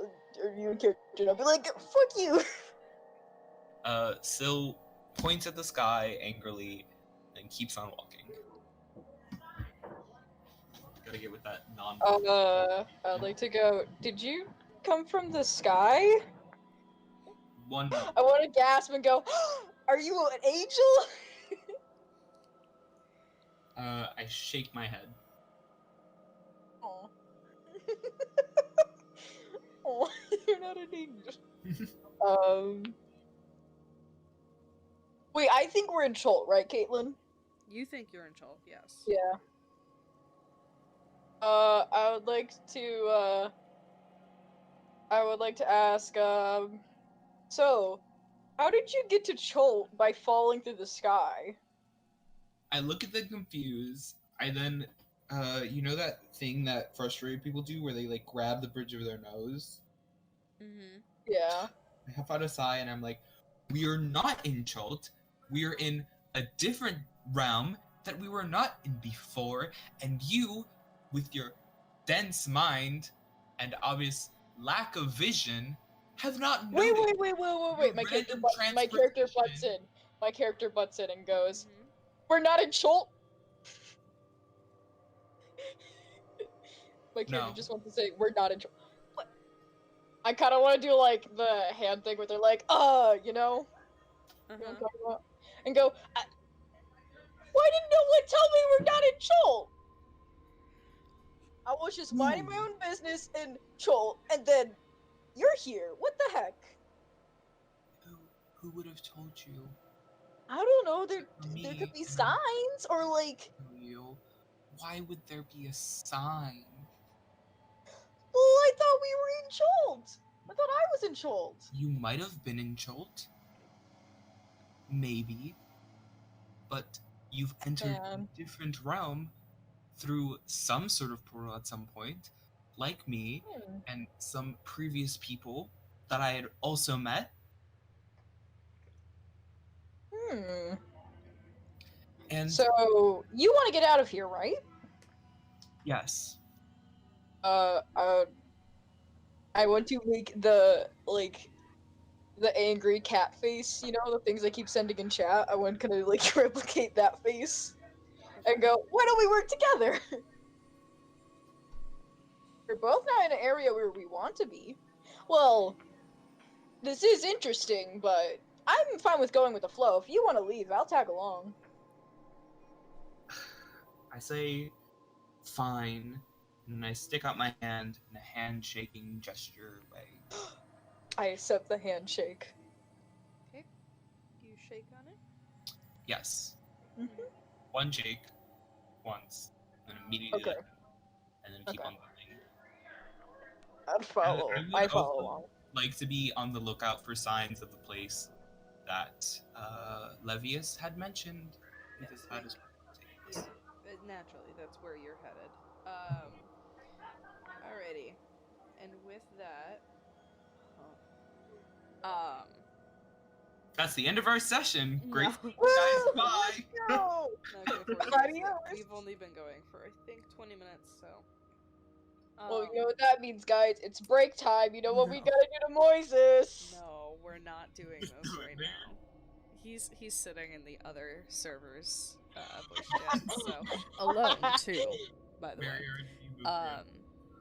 [SPEAKER 3] or you in character? And I'll be like, fuck you.
[SPEAKER 4] Syl points at the sky angrily and keeps on walking. Gotta get with that non.
[SPEAKER 3] I'd like to go. Did you come from the sky?
[SPEAKER 4] One.
[SPEAKER 3] I want to gasp and go, are you an angel?
[SPEAKER 4] I shake my head.
[SPEAKER 3] Aw. Aw, you're not an angel. Wait, I think we're in Cholt, right, Caitlin?
[SPEAKER 1] You think you're in Chult, yes.
[SPEAKER 3] Yeah. I would like to ask, so, how did you get to Cholt by falling through the sky?
[SPEAKER 4] I look at them confused. I then, you know that thing that frustrated people do where they like grab the bridge of their nose?
[SPEAKER 1] Mm-hmm.
[SPEAKER 3] Yeah.
[SPEAKER 4] I huff out a sigh and I'm like, we are not in Cholt. We are in a different realm that we were not in before, and you, with your dense mind and obvious lack of vision, have not
[SPEAKER 3] Wait,
[SPEAKER 4] noticed.
[SPEAKER 3] wait. My character,
[SPEAKER 4] random
[SPEAKER 3] my character butts in. My character butts in and goes, "We're not in Cholt." My character
[SPEAKER 4] No.
[SPEAKER 3] just wants to say, "We're not in Cholt." What? I kind of want to do like the hand thing where they're like, you know, you know what I'm talking about, and go, "Why didn't no one tell me we're not in Cholt?" I was just minding my own business in Cholt, and then you're here. What the heck?
[SPEAKER 4] Who would have told you?
[SPEAKER 3] I don't know. There
[SPEAKER 4] Me
[SPEAKER 3] could be
[SPEAKER 4] and
[SPEAKER 3] signs or like.
[SPEAKER 4] you. Why would there be a sign?
[SPEAKER 3] Well, I thought we were in Cholt. I thought I was in Cholt.
[SPEAKER 4] You might have been in Cholt. Maybe. But you've entered a different realm through some sort of portal at some point, like me and some previous people that I had also met. And
[SPEAKER 3] so you want to get out of here, right?
[SPEAKER 4] Yes.
[SPEAKER 3] I want to make the angry cat face, you know, the things I keep sending in chat. I want to like replicate that face and go, why don't we work together? We're both now in an area where we want to be. Well, this is interesting, but I'm fine with going with the flow. If you want to leave, I'll tag along.
[SPEAKER 4] I say, fine, and I stick out my hand in a handshaking gesture way.
[SPEAKER 3] I accept the handshake.
[SPEAKER 1] Okay. You shake on it?
[SPEAKER 4] Yes.
[SPEAKER 3] Mm-hmm.
[SPEAKER 4] One shake, once, and immediately.
[SPEAKER 3] Okay.
[SPEAKER 4] and then keep
[SPEAKER 3] Okay.
[SPEAKER 4] on going.
[SPEAKER 3] I'd follow.
[SPEAKER 4] I would
[SPEAKER 3] I follow
[SPEAKER 4] also
[SPEAKER 3] along.
[SPEAKER 4] like to be on the lookout for signs of the place that Levius had mentioned, because that is where we'll take this.
[SPEAKER 1] Naturally, that's where you're headed. Alrighty. And with that,
[SPEAKER 4] That's the end of our session. Great,
[SPEAKER 1] No.
[SPEAKER 4] guys.
[SPEAKER 3] Woo!
[SPEAKER 4] Bye.
[SPEAKER 3] Go!
[SPEAKER 1] Not gonna force
[SPEAKER 3] Adios.
[SPEAKER 1] it. We've only been going for I think 20 minutes, so.
[SPEAKER 3] Well, you know what that means, guys. It's break time. You know what we
[SPEAKER 4] No.
[SPEAKER 3] gotta do to Moises?
[SPEAKER 1] No, we're not doing this
[SPEAKER 4] Do it,
[SPEAKER 1] right
[SPEAKER 4] man.
[SPEAKER 1] now. He's sitting in the other server's voice chat, so alone too, by the way.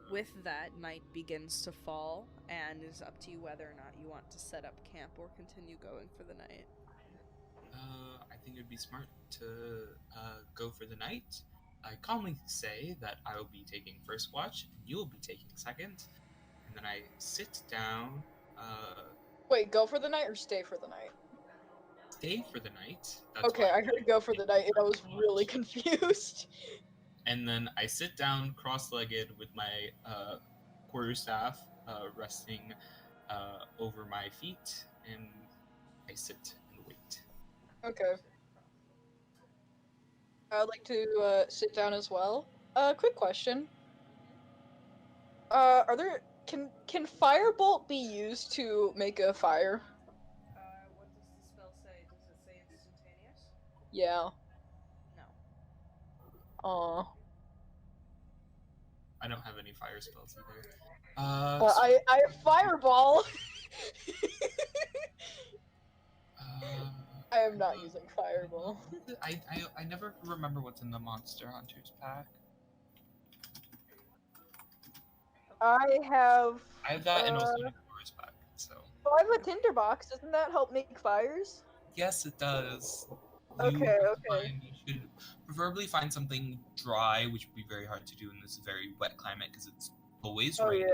[SPEAKER 1] With that, night begins to fall, and it is up to you whether or not you want to set up camp or continue going for the night.
[SPEAKER 4] I think it'd be smart to go for the night. I calmly say that I will be taking first watch, and you will be taking second, and then I sit down,
[SPEAKER 3] Wait, go for the night or stay for the night?
[SPEAKER 4] stay for the night. That's
[SPEAKER 3] Okay,
[SPEAKER 4] why
[SPEAKER 3] I heard go for the night, and I was really confused.
[SPEAKER 4] And then I sit down cross-legged with my quarterstaff resting over my feet, and I sit and wait.
[SPEAKER 3] Okay. I'd like to sit down as well. Quick question. Are there can firebolt be used to make a fire?
[SPEAKER 1] What does the spell say? Does it say instantaneous?
[SPEAKER 3] Yeah.
[SPEAKER 1] No.
[SPEAKER 3] Aw.
[SPEAKER 4] I don't have any fire spells either.
[SPEAKER 3] I have fireball. I am not using fireball.
[SPEAKER 4] I never remember what's in the Monster Hunters pack.
[SPEAKER 3] I have
[SPEAKER 4] I have that and also an Explorer's pack. So
[SPEAKER 3] I have a tinderbox. Doesn't that help make fires?
[SPEAKER 4] yes, it does.
[SPEAKER 3] Okay,
[SPEAKER 4] You
[SPEAKER 3] okay.
[SPEAKER 4] should preferably find something dry, which would be very hard to do in this very wet climate because it's always
[SPEAKER 3] Oh
[SPEAKER 4] raining.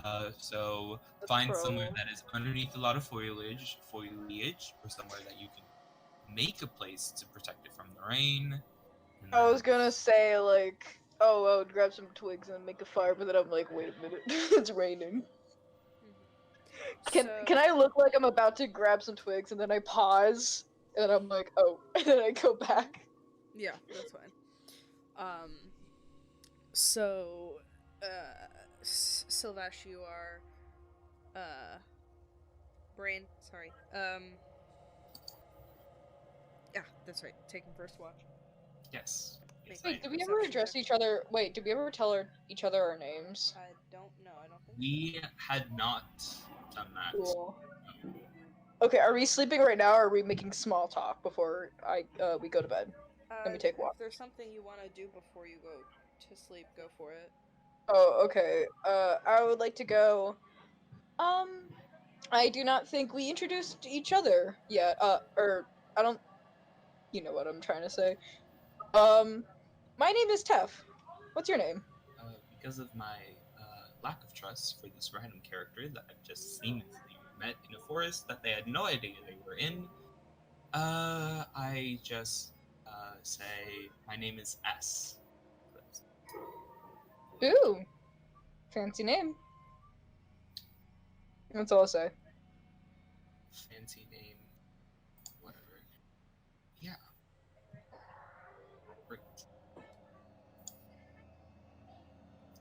[SPEAKER 3] yeah.
[SPEAKER 4] So
[SPEAKER 3] That's
[SPEAKER 4] find
[SPEAKER 3] pro.
[SPEAKER 4] somewhere that is underneath a lot of foliage, or somewhere that you can make a place to protect it from the rain. And
[SPEAKER 3] I was
[SPEAKER 4] then-
[SPEAKER 3] gonna say like, oh, I would grab some twigs and make a fire, but then I'm like, wait a minute, it's raining. Can I look like I'm about to grab some twigs and then I pause and then I'm like, oh, and then I go back?
[SPEAKER 1] Yeah, that's fine. Syl-Vash, you are, yeah, that's right, taking first watch.
[SPEAKER 4] yes. Yes,
[SPEAKER 3] Wait, did we ever
[SPEAKER 1] Perception
[SPEAKER 3] address
[SPEAKER 1] check.
[SPEAKER 3] each other? Wait, did we ever tell each other our names?
[SPEAKER 1] I don't know, I don't think
[SPEAKER 4] We had not done that.
[SPEAKER 3] Cool. Okay, are we sleeping right now, or are we making small talk before we go to bed? Let me take one.
[SPEAKER 1] If there's something you want to do before you go to sleep, go for it.
[SPEAKER 3] Oh, okay. I would like to go. I do not think we introduced each other yet. Or I don't. You know what I'm trying to say. My name is Tef. What's your name?
[SPEAKER 4] Because of my lack of trust for this random character that I've just seamlessly met in a forest that they had no idea they were in, I just say my name is S.
[SPEAKER 3] Ooh, fancy name. That's all I'll say.
[SPEAKER 4] Fancy name, whatever. Yeah. Great.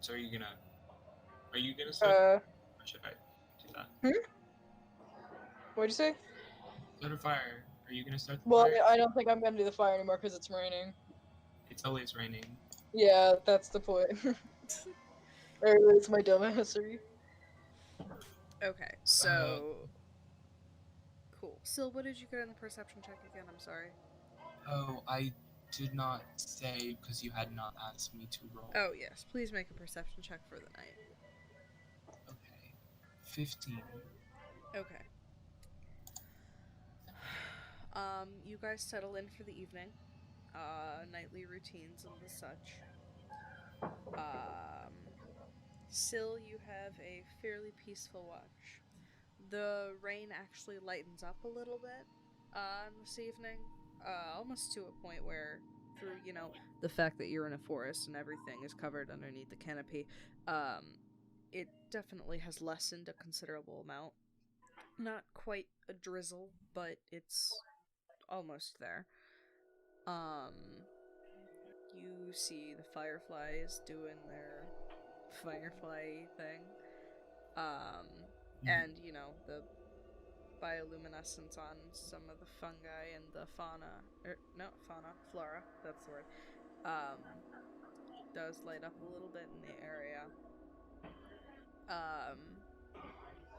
[SPEAKER 4] So are you gonna start? Or should I do that?
[SPEAKER 3] What'd you say?
[SPEAKER 4] Start a fire. Are you gonna start the
[SPEAKER 3] Well,
[SPEAKER 4] fire?
[SPEAKER 3] I don't think I'm gonna do the fire anymore because it's raining.
[SPEAKER 4] It's always raining.
[SPEAKER 3] Yeah, that's the point. There is my dumbassery.
[SPEAKER 1] Okay, so cool. Syl, what did you get in the perception check again? I'm sorry.
[SPEAKER 4] Oh, I did not say because you had not asked me to roll.
[SPEAKER 1] Oh yes, please make a perception check for the night.
[SPEAKER 4] Okay. 15.
[SPEAKER 1] Okay. You guys settle in for the evening. Nightly routines and the such. Syl, you have a fairly peaceful watch. The rain actually lightens up a little bit this evening, almost to a point where through, you know, the fact that you're in a forest and everything is covered underneath the canopy, it definitely has lessened a considerable amount. Not quite a drizzle, but it's almost there. You see the fireflies doing their firefly thing. And, you know, the bioluminescence on some of the fungi and the flora, that's the word, does light up a little bit in the area.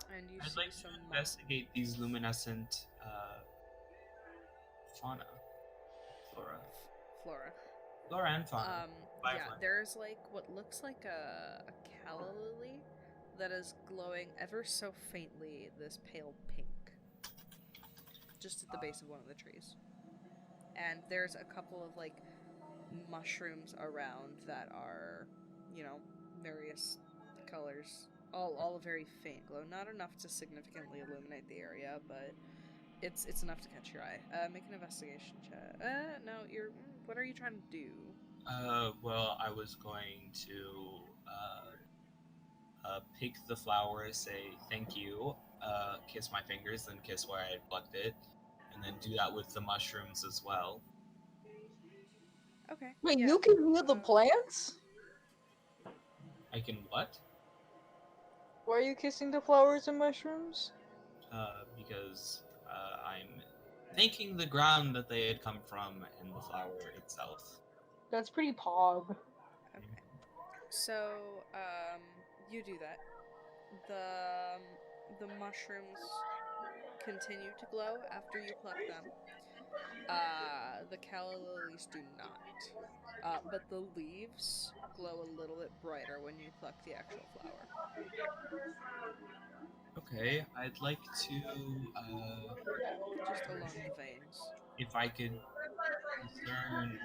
[SPEAKER 1] And you
[SPEAKER 4] I'd
[SPEAKER 1] see
[SPEAKER 4] like
[SPEAKER 1] some
[SPEAKER 4] to investigate these luminescent fauna, flora, flora and fauna.
[SPEAKER 1] Yeah,
[SPEAKER 4] Firefly.
[SPEAKER 1] there's like what looks like a calla lily that is glowing ever so faintly this pale pink, just at the base of one of the trees. And there's a couple of like mushrooms around that are, you know, various colors, all a very faint glow. Not enough to significantly illuminate the area, but it's enough to catch your eye. Make an investigation check. No, you're. What are you trying to do?
[SPEAKER 4] Well, I was going to pick the flower, say thank you, kiss my fingers, then kiss where I had plucked it, and then do that with the mushrooms as well.
[SPEAKER 1] Okay.
[SPEAKER 3] Wait,
[SPEAKER 1] yeah.
[SPEAKER 3] you can heal the plants?
[SPEAKER 4] I can what?
[SPEAKER 3] Why are you kissing the flowers and mushrooms?
[SPEAKER 4] Because I'm thanking the ground that they had come from and the flower itself.
[SPEAKER 3] That's pretty pog.
[SPEAKER 1] Okay. So, you do that. The mushrooms continue to glow after you pluck them. The calla lilies do not. But the leaves glow a little bit brighter when you pluck the actual flower.
[SPEAKER 4] Okay, I'd like to,
[SPEAKER 1] Just along the veins.
[SPEAKER 4] if I could discern,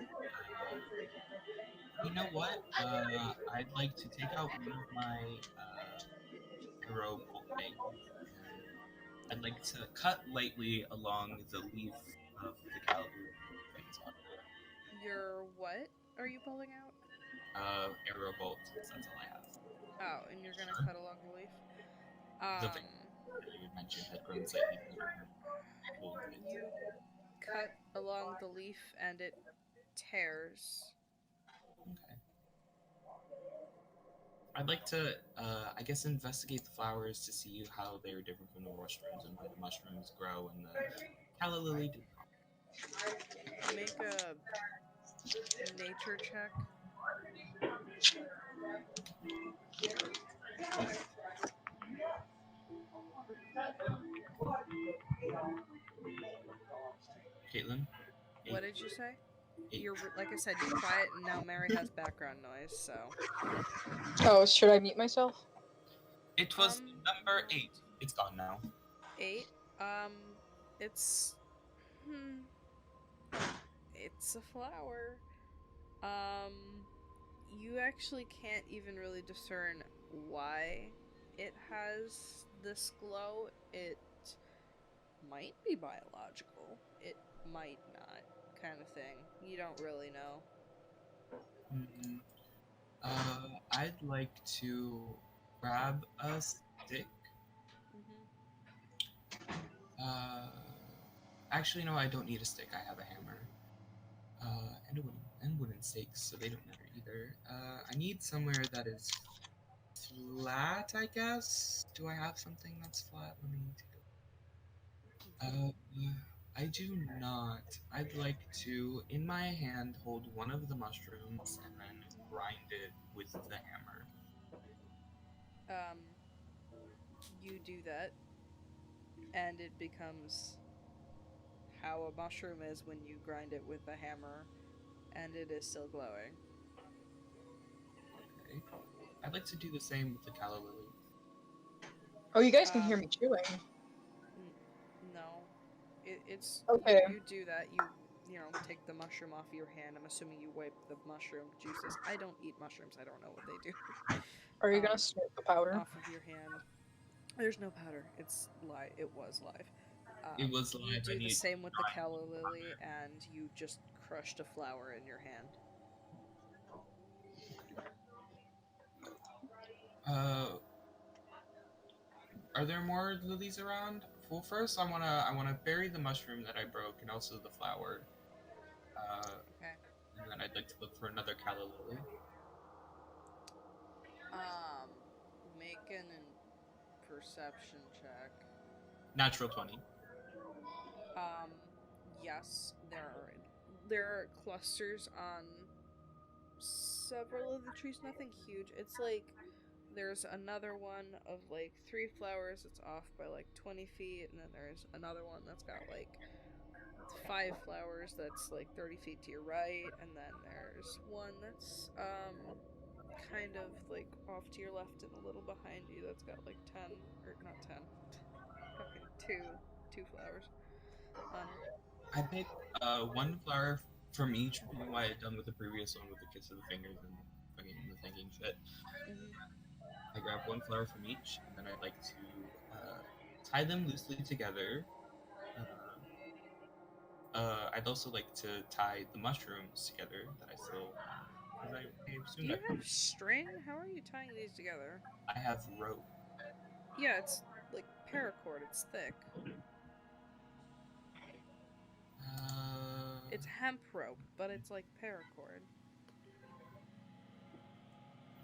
[SPEAKER 4] you know what? I'd like to take out one of my arrow bolting, and I'd like to cut lightly along the leaf of the calla veins on it.
[SPEAKER 1] Your what are you pulling out?
[SPEAKER 4] Arrow bolt, since that's all I have.
[SPEAKER 1] Oh, and you're gonna cut along the leaf?
[SPEAKER 4] The vein that you had mentioned had grown slightly bigger.
[SPEAKER 1] You cut along the leaf and it tears.
[SPEAKER 4] Okay. I'd like to, I guess, investigate the flowers to see how they are different from the mushrooms and why the mushrooms grow and the calla lily do not.
[SPEAKER 1] Make a nature check.
[SPEAKER 4] Caitlin?
[SPEAKER 1] What did you say?
[SPEAKER 4] 8.
[SPEAKER 1] You're like I said, you're quiet, and now Mary has background noise. So
[SPEAKER 3] Oh, should I mute myself?
[SPEAKER 4] It was number 8. It's gone now.
[SPEAKER 1] 8. It's it's a flower. You actually can't even really discern why it has this glow. It might be biological. It might not, kind of thing. You don't really know.
[SPEAKER 4] Mm, I'd like to grab a stick. Actually, no, I don't need a stick. I have a hammer. And wooden stakes, so they don't matter either. I need somewhere that is flat, I guess. Do I have something that's flat? Let me take a look. I do not. I'd like to, in my hand, hold one of the mushrooms and then grind it with the hammer.
[SPEAKER 1] You do that, and it becomes how a mushroom is when you grind it with a hammer, and it is still glowing.
[SPEAKER 4] Okay. I'd like to do the same with the calla lily.
[SPEAKER 3] Oh, you guys can hear me chewing.
[SPEAKER 1] No. It's...
[SPEAKER 3] Okay.
[SPEAKER 1] You do that, you know, take the mushroom off your hand. I'm assuming you wipe the mushroom juices. I don't eat mushrooms, I don't know what they do.
[SPEAKER 3] Are you gonna snort the powder?
[SPEAKER 1] Off of your hand. There's no powder. It's live. It was live.
[SPEAKER 4] It was live.
[SPEAKER 1] You do the same with the calla lily, and you just crushed a flower in your hand.
[SPEAKER 4] Are there more lilies around? Well, first I wanna bury the mushroom that I broke and also the flower.
[SPEAKER 1] Okay.
[SPEAKER 4] And then I'd like to look for another calla lily.
[SPEAKER 1] Make an perception check.
[SPEAKER 4] Natural 20.
[SPEAKER 1] Yes, there are clusters on several of the trees. Nothing huge. It's like there's another one of like 3 flowers that's off by like 20 feet, and then there's another one that's got like 5 flowers that's like 30 feet to your right, and then there's one that's kind of like off to your left and a little behind you that's got like 10, or not 10, fucking two flowers on it.
[SPEAKER 4] I picked one flower from each, what I had done with the previous one with the kiss of the fingers and fucking the thinking shit. I grab one flower from each, and then I'd like to tie them loosely together. I'd also like to tie the mushrooms together that I still have. Because I
[SPEAKER 1] Do
[SPEAKER 4] assumed
[SPEAKER 1] you have string? How are you tying these together?
[SPEAKER 4] I have rope.
[SPEAKER 1] Yeah, it's like paracord. It's thick. It's hemp rope, but it's like paracord.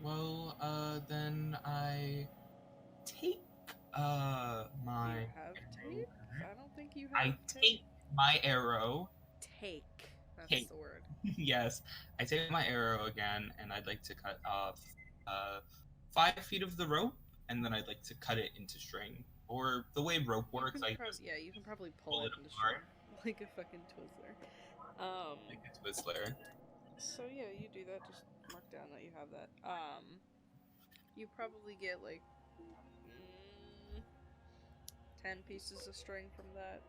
[SPEAKER 4] Well, then I take my.
[SPEAKER 1] Do you have tape? I don't think you have
[SPEAKER 4] I
[SPEAKER 1] tape.
[SPEAKER 4] take my arrow.
[SPEAKER 1] Take. That's
[SPEAKER 4] Take.
[SPEAKER 1] the word.
[SPEAKER 4] Yes, I take my arrow again, and I'd like to cut off 5 feet of the rope, and then I'd like to cut it into string. Or the way rope works,
[SPEAKER 1] You can probably pull it into
[SPEAKER 4] apart.
[SPEAKER 1] string. Like a fucking Twizzler.
[SPEAKER 4] Like a Twizzler.
[SPEAKER 1] So yeah, you do that. Just mark down that you have that. You probably get like 10 pieces of string from that.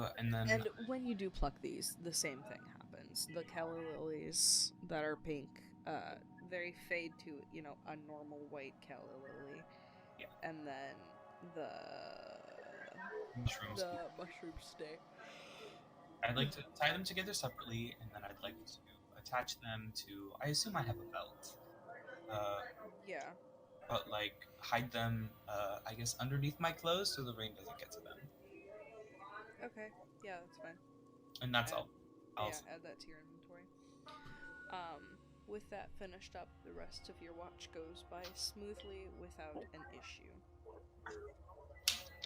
[SPEAKER 1] And when you do pluck these, the same thing happens. The calla lilies that are pink, they fade to, a normal white calla lily.
[SPEAKER 4] Yeah.
[SPEAKER 1] And then the mushrooms stay.
[SPEAKER 4] I'd like to tie them together separately, and then I'd like to attach them to. I assume I have a belt.
[SPEAKER 1] Yeah.
[SPEAKER 4] But like hide them, I guess, underneath my clothes so the rain doesn't get to them.
[SPEAKER 1] Okay. Yeah, that's fine.
[SPEAKER 4] And that's all.
[SPEAKER 1] Add that to your inventory. With that finished up, the rest of your watch goes by smoothly without an issue.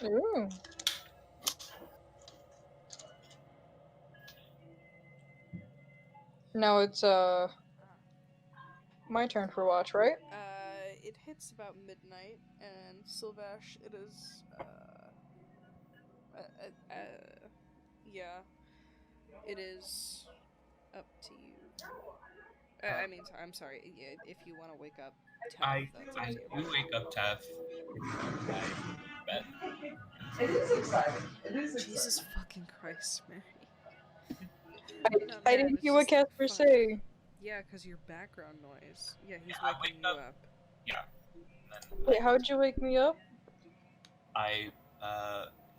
[SPEAKER 3] Ooh. Now it's my turn for watch, right?
[SPEAKER 1] It hits about midnight, and Syl-Vash, it is yeah, it is up to you. I'm sorry. Yeah, if you want to wake up Tef, that's up to you.
[SPEAKER 4] do wake up Tef.
[SPEAKER 3] It is exciting.
[SPEAKER 1] Jesus fucking Christ, Mary.
[SPEAKER 3] I didn't hear what Kacper say.
[SPEAKER 1] Yeah, because your background noise. Yeah, he's
[SPEAKER 4] I
[SPEAKER 1] waking
[SPEAKER 4] wake
[SPEAKER 1] you
[SPEAKER 4] up.
[SPEAKER 1] up.
[SPEAKER 4] Yeah.
[SPEAKER 3] Wait, how'd you wake me up?
[SPEAKER 4] I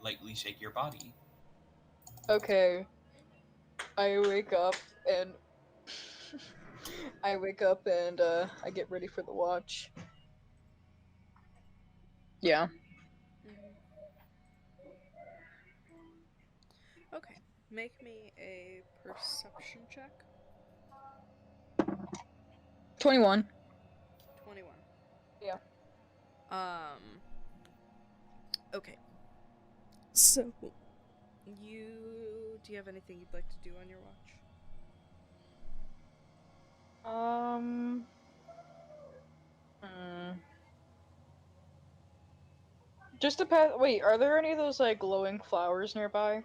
[SPEAKER 4] lightly shake your body.
[SPEAKER 3] Okay. I wake up and I get ready for the watch. Yeah.
[SPEAKER 1] Okay, make me a perception check.
[SPEAKER 3] 21.
[SPEAKER 1] 21.
[SPEAKER 3] Yeah.
[SPEAKER 1] Okay. So, do you have anything you'd like to do on your watch?
[SPEAKER 3] Just to pass. Wait, are there any of those like glowing flowers nearby?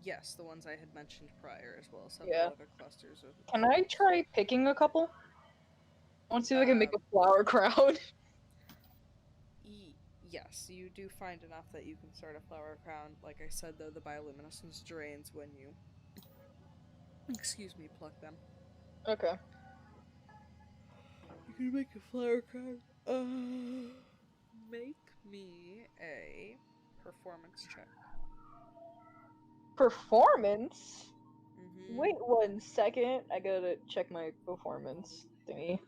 [SPEAKER 1] Yes, the ones I had mentioned prior, as well as some
[SPEAKER 3] Yeah.
[SPEAKER 1] other clusters of.
[SPEAKER 3] Can I try picking a couple? I want to see if I can make a flower crown.
[SPEAKER 1] Yes, you do find enough that you can start a flower crown. Like I said, though, the bioluminescence drains when you, pluck them.
[SPEAKER 3] Okay.
[SPEAKER 1] You can make a flower crown. Make me a performance check.
[SPEAKER 3] Performance?
[SPEAKER 1] Mm-hmm.
[SPEAKER 3] Wait 1 second. I gotta check my performance thingy.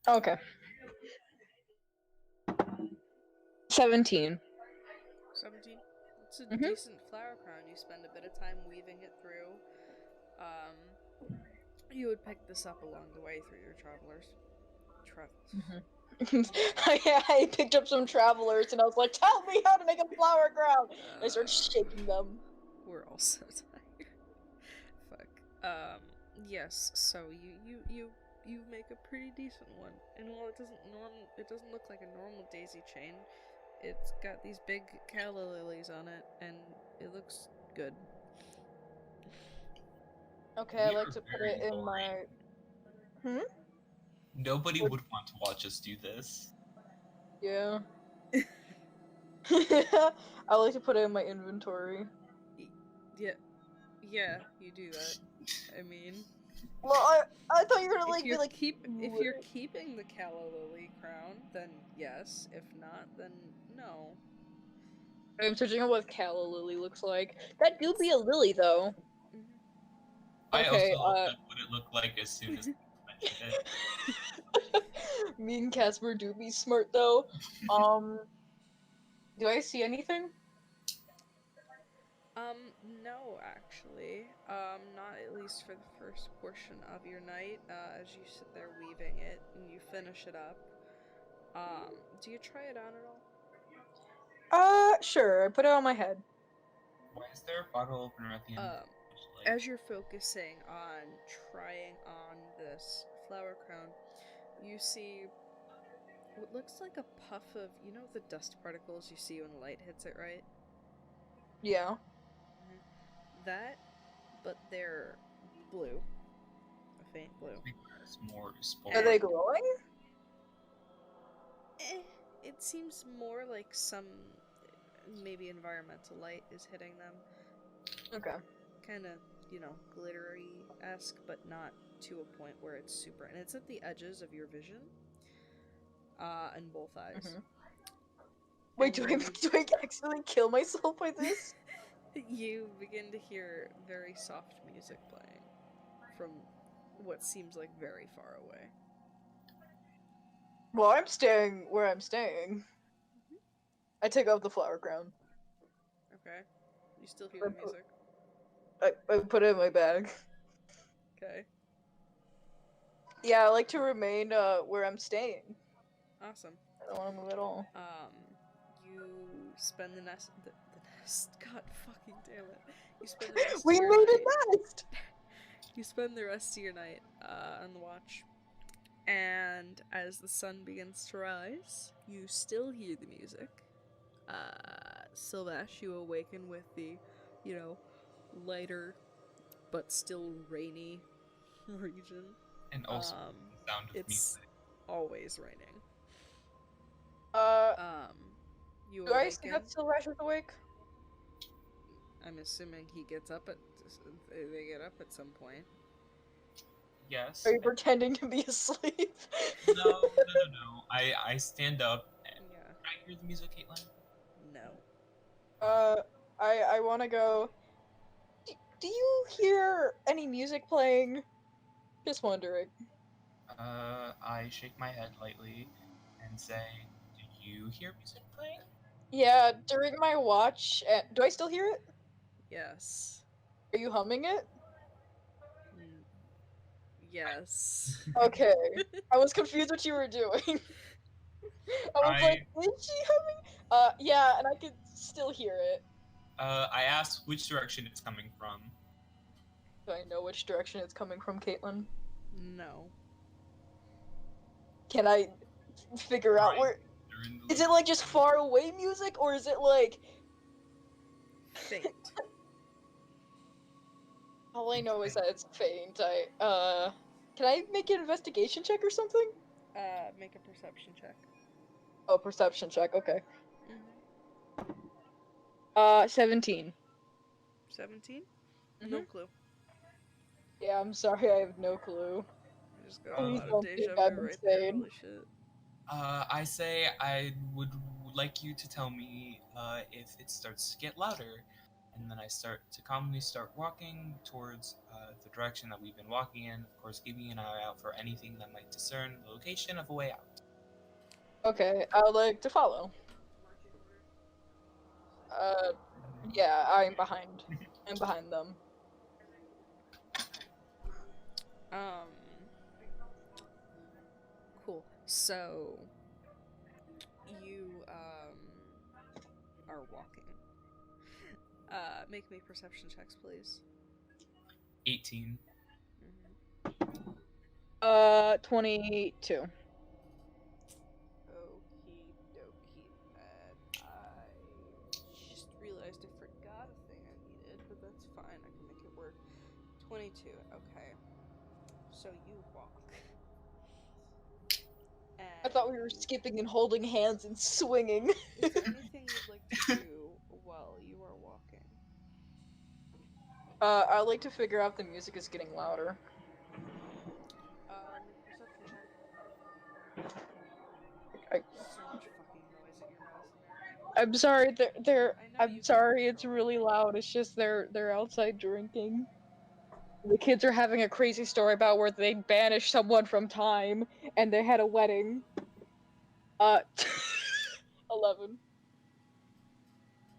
[SPEAKER 3] Okay. 17.
[SPEAKER 1] 17. It's a
[SPEAKER 3] Mhm.
[SPEAKER 1] decent flower crown. You spend a bit of time weaving it through. You would pick this up along the way through your travels.
[SPEAKER 3] I picked up some travelers and I was like, tell me how to make a flower crown! And I started shaking them.
[SPEAKER 1] We're all so tired. Fuck. Yes. So you make a pretty decent one, and while it doesn't look like a normal daisy chain. It's got these big calla lilies on it, and it looks good.
[SPEAKER 3] Okay, I
[SPEAKER 4] We
[SPEAKER 3] like
[SPEAKER 4] are
[SPEAKER 3] to put
[SPEAKER 4] very
[SPEAKER 3] it in my.
[SPEAKER 4] Nobody
[SPEAKER 3] What-
[SPEAKER 4] would want to watch us do this.
[SPEAKER 3] Yeah. I like to put it in my inventory.
[SPEAKER 1] Yeah, you do that. I mean,
[SPEAKER 3] Well, I thought you were gonna be like.
[SPEAKER 1] if you're keeping the calla lily crown, then yes. If not, then no.
[SPEAKER 3] I'm searching on what calla lily looks like. That do be a lily though.
[SPEAKER 1] Mhm.
[SPEAKER 4] I
[SPEAKER 3] Okay,
[SPEAKER 4] also looked at what it looked like as soon as you mentioned it.
[SPEAKER 3] Me and Casper do be smart though. Do I see anything?
[SPEAKER 1] No, actually. Not at least for the first portion of your night, as you sit there weaving it and you finish it up. Do you try it on at all?
[SPEAKER 3] Sure. I put it on my head.
[SPEAKER 4] Why is there a bottle opener at the end?
[SPEAKER 1] As you're focusing on trying on this flower crown, you see what looks like a puff of, the dust particles you see when the light hits it, right?
[SPEAKER 3] Yeah.
[SPEAKER 1] That, but they're blue. A faint blue.
[SPEAKER 4] It's more
[SPEAKER 3] Are they glowing?
[SPEAKER 1] It seems more like some maybe environmental light is hitting them.
[SPEAKER 3] Okay.
[SPEAKER 1] Kind of, glittery-esque, but not to a point where it's super. And it's at the edges of your vision. In both eyes.
[SPEAKER 3] Wait, do I accidentally kill myself by this?
[SPEAKER 1] You begin to hear very soft music playing from what seems like very far away.
[SPEAKER 3] Well, I'm staying where I'm staying. I take off the flower crown.
[SPEAKER 1] Okay. You still hear the music?
[SPEAKER 3] I put it in my bag.
[SPEAKER 1] Okay.
[SPEAKER 3] Yeah, I like to remain where I'm staying.
[SPEAKER 1] Awesome.
[SPEAKER 3] I don't want to move at all.
[SPEAKER 1] You spend the nest. The nest. God fucking damn it! You spend the rest.
[SPEAKER 3] We
[SPEAKER 1] of your
[SPEAKER 3] made
[SPEAKER 1] night,
[SPEAKER 3] a nest.
[SPEAKER 1] You spend the rest of your night on the watch, and as the sun begins to rise, you still hear the music. Syl-Vash, you awaken with the, lighter but still rainy region.
[SPEAKER 4] And also the sound of
[SPEAKER 1] it's
[SPEAKER 4] music.
[SPEAKER 1] always raining. You
[SPEAKER 3] Do I see
[SPEAKER 1] awaken.
[SPEAKER 3] that Syl-Vash is awake?
[SPEAKER 1] I'm assuming he gets up they get up at some point.
[SPEAKER 4] Yes.
[SPEAKER 3] Are you pretending to be asleep?
[SPEAKER 4] No. I stand up and
[SPEAKER 1] Yeah.
[SPEAKER 4] can I hear the music, Caitlin?
[SPEAKER 1] No.
[SPEAKER 3] I want to go. Do you hear any music playing? Just wondering.
[SPEAKER 4] I shake my head lightly and say, "Do you hear music playing?"
[SPEAKER 3] Yeah, during my watch. Do I still hear it?
[SPEAKER 1] Yes.
[SPEAKER 3] Are you humming it?
[SPEAKER 1] Yes.
[SPEAKER 3] Okay. I was confused what you were doing. I was like, is she humming? Yeah, and I could still hear it.
[SPEAKER 4] I asked which direction it's coming from.
[SPEAKER 3] Do I know which direction it's coming from, Caitlin?
[SPEAKER 1] No.
[SPEAKER 3] Can I figure out where? Is it like just far away music, or is it like
[SPEAKER 1] faint?
[SPEAKER 3] All I know is that it's faint. Can I make an investigation check or something?
[SPEAKER 1] Make a perception check.
[SPEAKER 3] Oh, perception check. Okay. 17.
[SPEAKER 1] 17? No clue.
[SPEAKER 3] Yeah, I'm sorry, I have no clue.
[SPEAKER 1] I just got
[SPEAKER 3] Please
[SPEAKER 1] a lot
[SPEAKER 3] don't
[SPEAKER 1] of deja
[SPEAKER 3] think I'm
[SPEAKER 1] vu right there.
[SPEAKER 3] insane.
[SPEAKER 1] Holy shit.
[SPEAKER 4] I say I would like you to tell me if it starts to get louder, and then I start to calmly start walking towards the direction that we've been walking in. Of course, keeping an eye out for anything that might discern the location of a way out.
[SPEAKER 3] Okay, I would like to follow. Yeah, I'm behind. I'm behind them.
[SPEAKER 1] Cool. So you are walking. Make me perception checks, please.
[SPEAKER 4] 18.
[SPEAKER 3] 22.
[SPEAKER 1] Okie dokie then. I just realized I forgot a thing I needed, but that's fine. I can make it work. 22. Okay. So you walk. And
[SPEAKER 3] I thought we were skipping and holding hands and swinging.
[SPEAKER 1] is there anything you'd like to do while you are walking?
[SPEAKER 3] I'd like to figure out if the music is getting louder.
[SPEAKER 1] Make a perception check.
[SPEAKER 3] I-
[SPEAKER 1] So much fucking noise at your house, Mary.
[SPEAKER 3] I'm sorry,
[SPEAKER 1] I know
[SPEAKER 3] I'm
[SPEAKER 1] you can
[SPEAKER 3] sorry, it's
[SPEAKER 1] control
[SPEAKER 3] really
[SPEAKER 1] it.
[SPEAKER 3] loud. It's just they're outside drinking. The kids are having a crazy story about where they banished someone from time and they had a wedding. 11.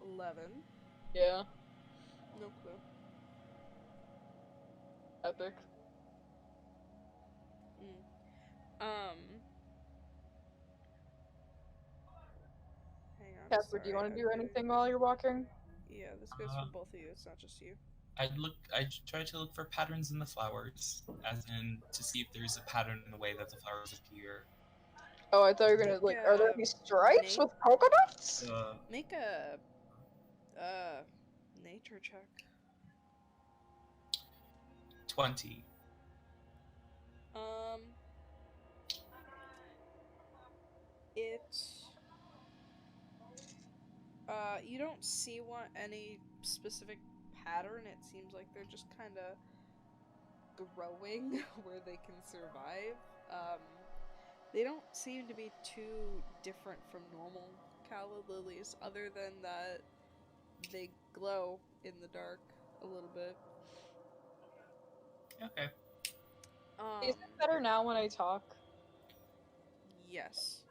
[SPEAKER 1] 11.
[SPEAKER 3] Yeah,
[SPEAKER 1] No clue.
[SPEAKER 3] epic.
[SPEAKER 1] Hang on.
[SPEAKER 3] Kacper, do you
[SPEAKER 1] Sorry,
[SPEAKER 3] want to
[SPEAKER 1] I'm
[SPEAKER 3] do
[SPEAKER 1] getting...
[SPEAKER 3] anything while you're walking?
[SPEAKER 1] Yeah, this goes for both of you. It's not just you.
[SPEAKER 4] I try to look for patterns in the flowers, as in to see if there's a pattern in the way that the flowers appear.
[SPEAKER 3] Oh, I thought you were gonna, like, are there any stripes with polka dots?
[SPEAKER 1] Make a nature check.
[SPEAKER 4] 20.
[SPEAKER 1] It you don't see any specific pattern. It seems like they're just kind of growing where they can survive. They don't seem to be too different from normal calla lilies, other than that they glow in the dark a little bit.
[SPEAKER 4] Okay.
[SPEAKER 3] Is it better now when I talk?
[SPEAKER 1] Yes.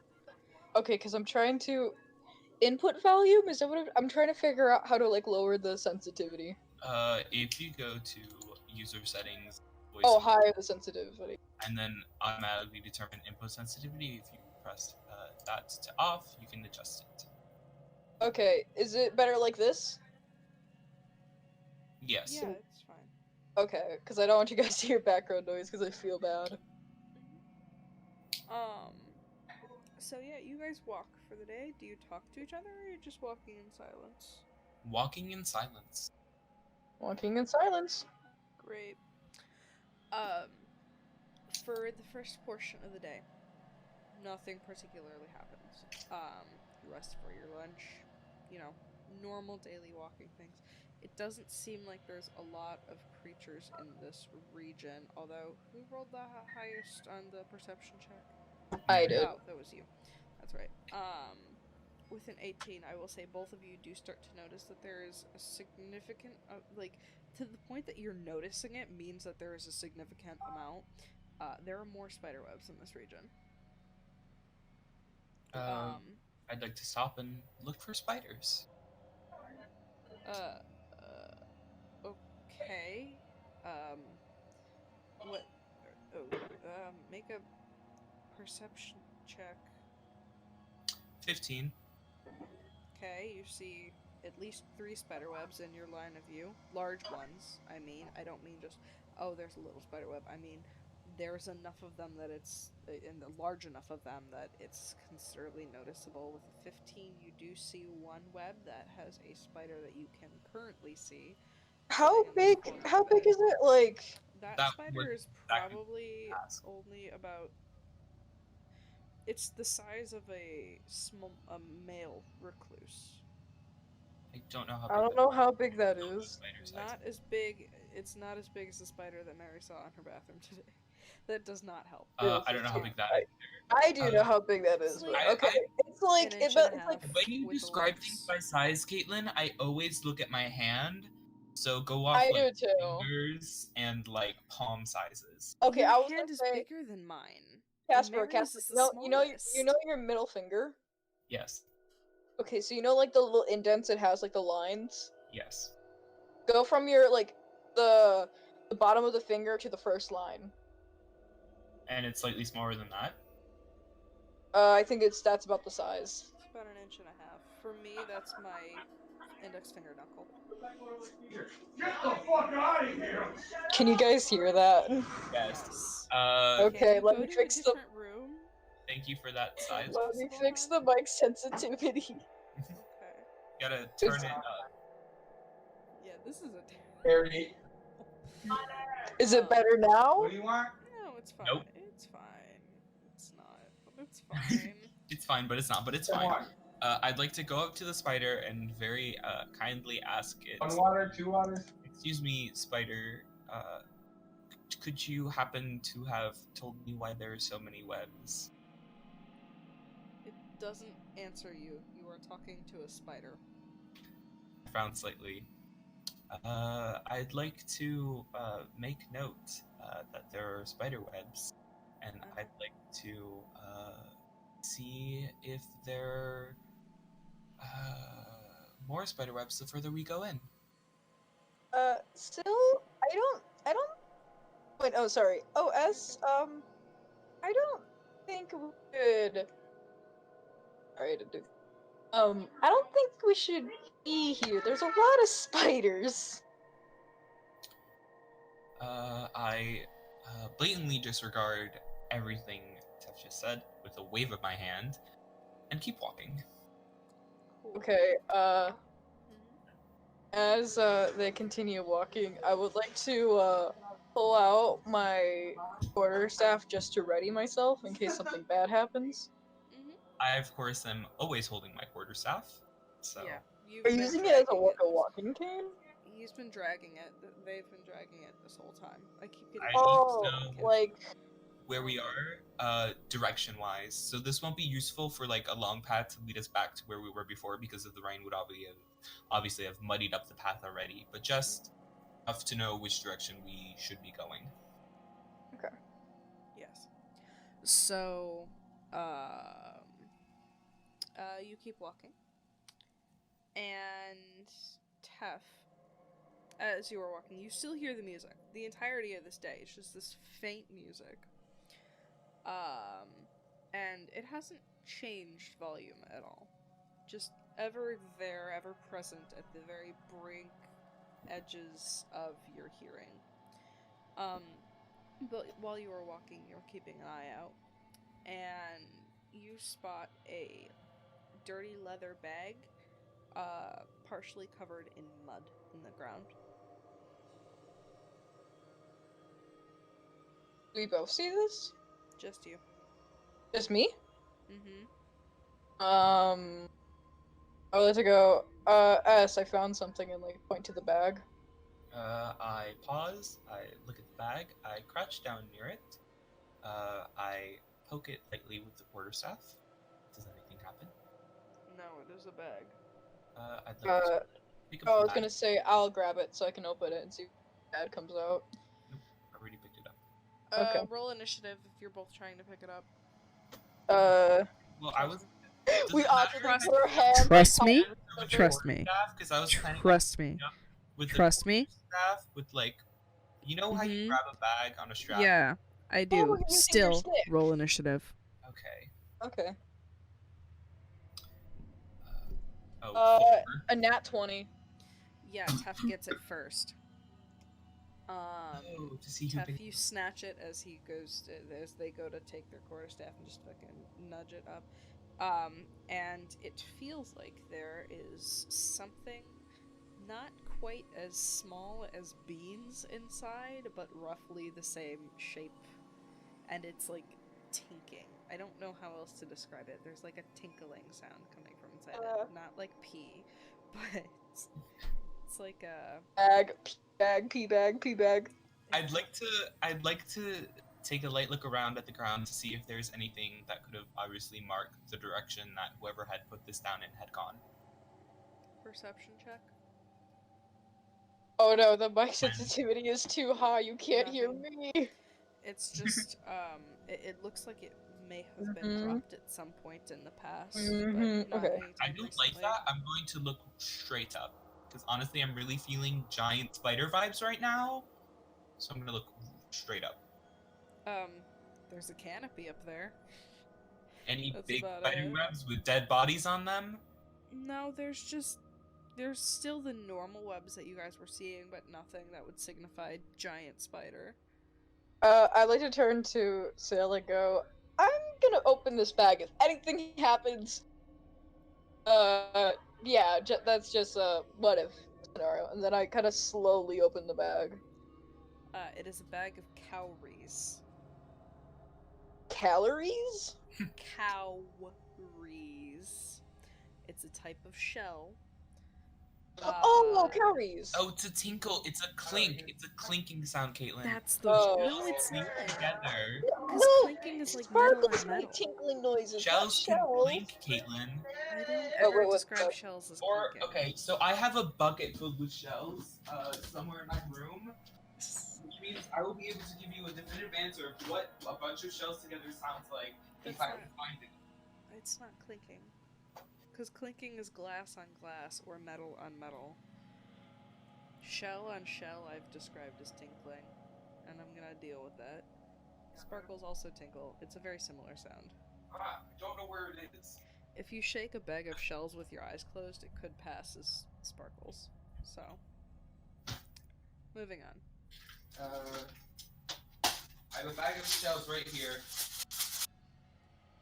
[SPEAKER 3] Okay, because I'm trying to input volume. Is that what I'm trying to figure out how to like lower the sensitivity?
[SPEAKER 4] If you go to user settings,
[SPEAKER 3] Oh, higher the sensitivity.
[SPEAKER 4] and then automatically determine input sensitivity. If you press that to off, you can adjust it.
[SPEAKER 3] Okay, is it better like this?
[SPEAKER 4] Yes.
[SPEAKER 1] Yeah, it's fine.
[SPEAKER 3] Okay, because I don't want you guys to hear background noise because I feel bad.
[SPEAKER 1] So yeah, you guys walk for the day. Do you talk to each other, or are you just walking in silence?
[SPEAKER 4] Walking in silence.
[SPEAKER 3] Walking in silence.
[SPEAKER 1] Great. For the first portion of the day, nothing particularly happens. You rest for your lunch, you know, normal daily walking things. It doesn't seem like there's a lot of creatures in this region, although who rolled the highest on the perception check?
[SPEAKER 3] I did.
[SPEAKER 1] Oh, that was you. That's right. With an 18, I will say both of you do start to notice that there is a significant, like, to the point that you're noticing it means that there is a significant amount. There are more spider webs in this region.
[SPEAKER 4] I'd like to stop and look for spiders.
[SPEAKER 1] Okay. What? Make a perception check.
[SPEAKER 4] 15.
[SPEAKER 1] Okay, you see at least 3 spider webs in your line of view. Large ones, I mean. I don't mean just, oh, there's a little spider web. I mean, there's enough of them that it's, and large enough of them that it's considerably noticeable. With a 15, you do see one web that has a spider that you can currently see.
[SPEAKER 3] How big? How big is it? Like
[SPEAKER 1] that
[SPEAKER 4] That
[SPEAKER 1] spider is probably only about. It's the size of a male recluse.
[SPEAKER 4] I don't know how.
[SPEAKER 3] I don't know how big that is.
[SPEAKER 1] Not as big. It's not as big as the spider that Mary saw in her bathroom today. That does not help.
[SPEAKER 4] I don't know how big that is.
[SPEAKER 3] I do know how big that is.
[SPEAKER 1] It's
[SPEAKER 3] But
[SPEAKER 1] like
[SPEAKER 3] okay, it's like
[SPEAKER 1] an inch
[SPEAKER 3] it's
[SPEAKER 1] and a
[SPEAKER 3] like
[SPEAKER 1] half.
[SPEAKER 4] When you
[SPEAKER 1] with the
[SPEAKER 4] describe
[SPEAKER 1] legs.
[SPEAKER 4] things by size, Caitlin, I always look at my hand. So go off
[SPEAKER 3] I
[SPEAKER 4] like
[SPEAKER 3] do too.
[SPEAKER 4] fingers and like palm sizes.
[SPEAKER 3] Okay,
[SPEAKER 1] Your
[SPEAKER 3] I was
[SPEAKER 1] hand
[SPEAKER 3] gonna
[SPEAKER 1] is
[SPEAKER 3] say
[SPEAKER 1] bigger than mine.
[SPEAKER 3] Casper.
[SPEAKER 1] Mary's
[SPEAKER 3] Casper,
[SPEAKER 1] is the
[SPEAKER 3] you know
[SPEAKER 1] smallest.
[SPEAKER 3] your middle finger.
[SPEAKER 4] Yes.
[SPEAKER 3] Okay, so you know like the little indents it has, like the lines.
[SPEAKER 4] Yes.
[SPEAKER 3] Go from your like the bottom of the finger to the first line.
[SPEAKER 4] And it's slightly smaller than that.
[SPEAKER 3] I think that's about the size.
[SPEAKER 1] It's about an inch and a half. For me, that's my index finger knuckle.
[SPEAKER 5] Get the fuck out of here!
[SPEAKER 3] Can you guys hear that?
[SPEAKER 4] Yes.
[SPEAKER 3] Okay,
[SPEAKER 1] Can you
[SPEAKER 3] let
[SPEAKER 1] go
[SPEAKER 3] me
[SPEAKER 1] to
[SPEAKER 3] fix
[SPEAKER 1] a
[SPEAKER 3] the
[SPEAKER 1] different room?
[SPEAKER 4] Thank you for that size.
[SPEAKER 3] let me fix the mic sensitivity.
[SPEAKER 1] Okay.
[SPEAKER 4] Gotta turn it up.
[SPEAKER 1] Yeah, this is a.
[SPEAKER 5] Harry,
[SPEAKER 3] Is it better now?
[SPEAKER 5] what do you want?
[SPEAKER 1] No, it's fine.
[SPEAKER 4] Nope.
[SPEAKER 1] It's fine. It's not. It's fine.
[SPEAKER 4] It's fine, but it's not. But it's
[SPEAKER 5] Then
[SPEAKER 4] fine.
[SPEAKER 5] what?
[SPEAKER 4] I'd like to go up to the spider and very kindly ask it.
[SPEAKER 5] 1 water, 2 waters?
[SPEAKER 4] Excuse me, spider. Could you happen to have told me why there are so many webs?
[SPEAKER 1] It doesn't answer you. You are talking to a spider.
[SPEAKER 4] I frowned slightly. I'd like to make note that there are spider webs, and I'd like to see if there are more spider webs the further we go in.
[SPEAKER 3] Still, I don't. Wait, oh, sorry. OS, I don't think we should. Alright, I don't think we should be here. There's a lot of spiders.
[SPEAKER 4] I blatantly disregard everything Tef just said with a wave of my hand and keep walking.
[SPEAKER 1] Cool.
[SPEAKER 3] Okay,
[SPEAKER 1] Mhm.
[SPEAKER 3] as they continue walking, I would like to pull out my quarterstaff just to ready myself in case something bad happens.
[SPEAKER 1] Mhm.
[SPEAKER 4] I, of course, am always holding my quarterstaff. So
[SPEAKER 1] Yeah.
[SPEAKER 3] Are you using it as a walking cane?
[SPEAKER 1] He's been dragging it. They've been dragging it this whole time. I keep getting.
[SPEAKER 4] I
[SPEAKER 3] Oh,
[SPEAKER 4] need to know
[SPEAKER 3] like
[SPEAKER 4] where we are, direction-wise. So this won't be useful for like a long path to lead us back to where we were before because of the rain would obviously have muddied up the path already. But just enough to know which direction we should be going.
[SPEAKER 1] Yes. So, you keep walking, and Tef, as you are walking, you still hear the music. The entirety of this day, it's just this faint music. And it hasn't changed volume at all. Just ever there, ever present at the very brink edges of your hearing. But while you are walking, you're keeping an eye out, and you spot a dirty leather bag, partially covered in mud in the ground.
[SPEAKER 3] do we both see this?
[SPEAKER 1] Just you.
[SPEAKER 3] Just me?
[SPEAKER 1] Mm-hmm.
[SPEAKER 3] I would like to go. I found something and like point to the bag.
[SPEAKER 4] I pause, I look at the bag, I crouch down near it, I poke it lightly with the quarterstaff. Does anything happen?
[SPEAKER 1] No, it is a bag.
[SPEAKER 4] I'd like to pick up
[SPEAKER 3] Oh, I
[SPEAKER 4] the
[SPEAKER 3] was
[SPEAKER 4] bag.
[SPEAKER 3] gonna say I'll grab it so I can open it and see if the bag comes out.
[SPEAKER 4] Nope, I already picked it up.
[SPEAKER 3] Okay.
[SPEAKER 1] Roll initiative if you're both trying to pick it up.
[SPEAKER 4] Well, I was.
[SPEAKER 3] We
[SPEAKER 4] Does it matter
[SPEAKER 3] awkwardly
[SPEAKER 4] if I
[SPEAKER 3] put our
[SPEAKER 4] pick up
[SPEAKER 3] hands.
[SPEAKER 1] Trust
[SPEAKER 3] on
[SPEAKER 1] me.
[SPEAKER 3] top of
[SPEAKER 4] with
[SPEAKER 3] the
[SPEAKER 4] the
[SPEAKER 1] Trust me.
[SPEAKER 4] quarterstaff? Because I was planning
[SPEAKER 1] Trust me.
[SPEAKER 4] with
[SPEAKER 1] Trust
[SPEAKER 4] the
[SPEAKER 1] me.
[SPEAKER 4] staff with like, you know how you
[SPEAKER 1] Mhm.
[SPEAKER 4] grab a bag on a strap?
[SPEAKER 1] Yeah, I
[SPEAKER 3] Oh,
[SPEAKER 1] do.
[SPEAKER 3] you're using your
[SPEAKER 1] Still,
[SPEAKER 3] stick.
[SPEAKER 1] roll initiative.
[SPEAKER 4] Okay.
[SPEAKER 3] Okay.
[SPEAKER 4] Oh, 4.
[SPEAKER 3] A nat 20.
[SPEAKER 1] Yeah, Tef gets it first.
[SPEAKER 4] Oh, to see who
[SPEAKER 1] Tef,
[SPEAKER 4] picked
[SPEAKER 1] you snatch it as he goes to, as they go to take their quarterstaff and just fucking nudge it up. And it feels like there is something not quite as small as beans inside, but roughly the same shape. And it's like tinking. I don't know how else to describe it. There's like a tinkling sound coming from inside it. Not like pee, but it's like a
[SPEAKER 3] Pee bag.
[SPEAKER 4] I'd like to take a light look around at the ground to see if there's anything that could have obviously marked the direction that whoever had put this down in had gone.
[SPEAKER 1] Perception check.
[SPEAKER 3] Oh no, the mic sensitivity is too high. You can't hear
[SPEAKER 1] Nothing.
[SPEAKER 3] me.
[SPEAKER 1] It's just, it looks like it may have been
[SPEAKER 3] Mhm.
[SPEAKER 1] dropped at some point in the past,
[SPEAKER 3] Mhm,
[SPEAKER 1] but not
[SPEAKER 3] okay.
[SPEAKER 1] anytime
[SPEAKER 4] I don't
[SPEAKER 1] recently.
[SPEAKER 4] like that. I'm going to look straight up. Because honestly, I'm really feeling giant spider vibes right now. So I'm going to look straight up.
[SPEAKER 1] There's a canopy up there.
[SPEAKER 4] Any
[SPEAKER 1] That's
[SPEAKER 4] big
[SPEAKER 1] about
[SPEAKER 4] spider
[SPEAKER 1] it.
[SPEAKER 4] webs with dead bodies on them?
[SPEAKER 1] No, there's still the normal webs that you guys were seeing, but nothing that would signify giant spider.
[SPEAKER 3] I'd like to turn to Syl and go, I'm gonna open this bag. If anything happens, yeah, that's just a what if scenario. And then I kind of slowly open the bag.
[SPEAKER 1] It is a bag of cowries.
[SPEAKER 3] Calories?
[SPEAKER 1] Cowries. It's a type of shell.
[SPEAKER 3] Oh, calories!
[SPEAKER 4] Oh, it's a tinkle. It's a clink. It's a clinking sound, Caitlin.
[SPEAKER 1] That's the
[SPEAKER 3] Oh.
[SPEAKER 1] no, it's
[SPEAKER 4] Clink
[SPEAKER 1] not.
[SPEAKER 4] together.
[SPEAKER 1] Because
[SPEAKER 3] No,
[SPEAKER 1] clinking is like metal
[SPEAKER 3] sparkles
[SPEAKER 1] on
[SPEAKER 3] make
[SPEAKER 1] metal.
[SPEAKER 3] tinkling noises.
[SPEAKER 4] Shells
[SPEAKER 3] not
[SPEAKER 4] can
[SPEAKER 3] shells.
[SPEAKER 4] clink, Caitlin.
[SPEAKER 1] I don't
[SPEAKER 3] Oh,
[SPEAKER 1] ever
[SPEAKER 3] wait, what
[SPEAKER 1] describe
[SPEAKER 3] the-
[SPEAKER 1] shells as
[SPEAKER 4] Or,
[SPEAKER 1] clinking.
[SPEAKER 4] okay, so I have a bucket filled with shells somewhere in my room, which means I will be able to give you a definitive answer of what a bunch of shells together sounds like if I
[SPEAKER 1] That's
[SPEAKER 4] can find it.
[SPEAKER 1] It's not clinking. Because clinking is glass on glass or metal on metal. Shell on shell I've described as tinkling. And I'm gonna deal with that. Sparkles also tinkle. It's a very similar sound.
[SPEAKER 4] I don't know where it is.
[SPEAKER 1] If you shake a bag of shells with your eyes closed, it could pass as sparkles. So, moving on.
[SPEAKER 4] I have a bag of shells right here.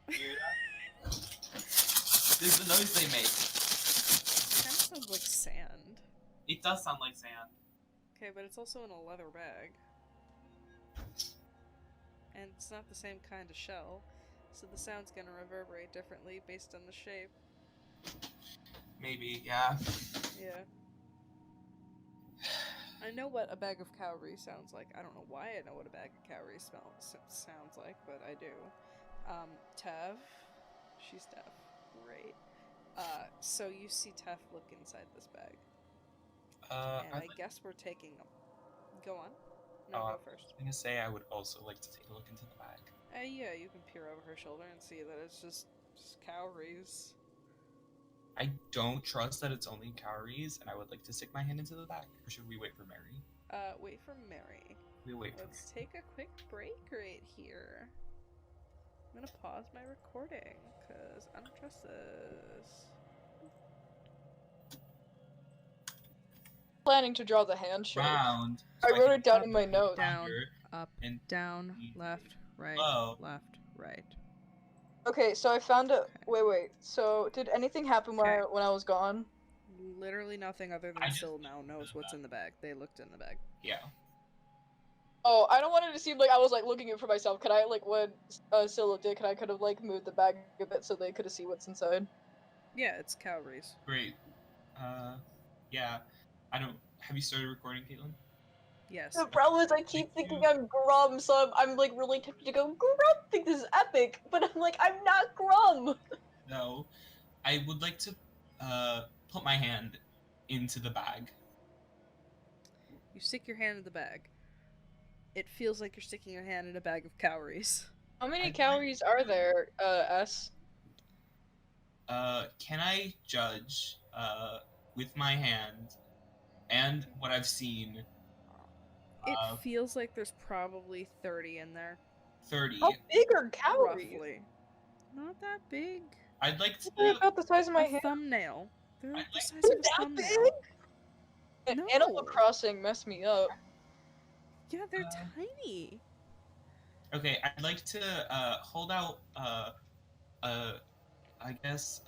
[SPEAKER 4] Hear that? This is the noise they make.
[SPEAKER 1] Kind of sounds like sand.
[SPEAKER 4] It does sound like sand.
[SPEAKER 1] Okay, but it's also in a leather bag. And it's not the same kind of shell, so the sound's gonna reverberate differently based on the shape.
[SPEAKER 4] Maybe, yeah.
[SPEAKER 1] Yeah. I know what a bag of cowries sounds like. I don't know why I know what a bag of cowries sounds like, but I do. Tev. She's Tev. Great. So you see Tev look inside this bag. And I guess we're taking them. Go on. No, go first.
[SPEAKER 4] I was gonna say I would also like to take a look into the bag.
[SPEAKER 1] Yeah, you can peer over her shoulder and see that it's just cowries.
[SPEAKER 4] I don't trust that it's only cowries, and I would like to stick my hand into the bag. Or should we wait for Mary?
[SPEAKER 1] Wait for Mary.
[SPEAKER 4] We'll wait for
[SPEAKER 1] Let's take a quick break right here. I'm gonna pause my recording, because I don't trust this.
[SPEAKER 3] Planning to draw the handshake.
[SPEAKER 4] Round.
[SPEAKER 3] I wrote it down in my notes.
[SPEAKER 1] Down, up,
[SPEAKER 4] and
[SPEAKER 1] down, left, right,
[SPEAKER 4] low.
[SPEAKER 1] left, right.
[SPEAKER 3] Okay, so I found a. Wait. So, did anything happen when
[SPEAKER 1] Okay.
[SPEAKER 3] when I was gone?
[SPEAKER 1] Literally nothing other than
[SPEAKER 4] I just
[SPEAKER 1] Syl now knows what's in the bag. They looked in the bag.
[SPEAKER 4] Yeah.
[SPEAKER 3] Oh, I don't want it to seem like I was like looking it for myself. Could I like when Syl looked it? Could I have like moved the bag a bit so they could have seen what's inside?
[SPEAKER 1] Yeah, it's cowries.
[SPEAKER 4] Great. Yeah. I don't. Have you started recording, Caitlin?
[SPEAKER 1] Yes.
[SPEAKER 3] The problem is I keep thinking I'm Grum, so I'm like really tempted to go, Grum think this is epic, but I'm like, I'm not Grum!
[SPEAKER 4] No. I would like to put my hand into the bag.
[SPEAKER 1] You stick your hand in the bag. It feels like you're sticking your hand in a bag of cowries.
[SPEAKER 3] How many calories are there, S?
[SPEAKER 4] Can I judge with my hand and what I've seen?
[SPEAKER 1] It feels like there's probably 30 in there.
[SPEAKER 4] 30.
[SPEAKER 3] How big are calories?
[SPEAKER 1] Roughly. Not that big.
[SPEAKER 4] I'd like to.
[SPEAKER 3] They're about the size of my
[SPEAKER 1] A
[SPEAKER 3] hand.
[SPEAKER 1] thumbnail. They're
[SPEAKER 4] I'd
[SPEAKER 1] the
[SPEAKER 4] like-
[SPEAKER 1] size
[SPEAKER 3] They're
[SPEAKER 1] of a
[SPEAKER 3] that
[SPEAKER 1] thumbnail.
[SPEAKER 3] big?
[SPEAKER 1] No.
[SPEAKER 3] Animal Crossing messed me up.
[SPEAKER 1] Yeah, they're tiny.
[SPEAKER 4] Okay, I'd like to hold out I guess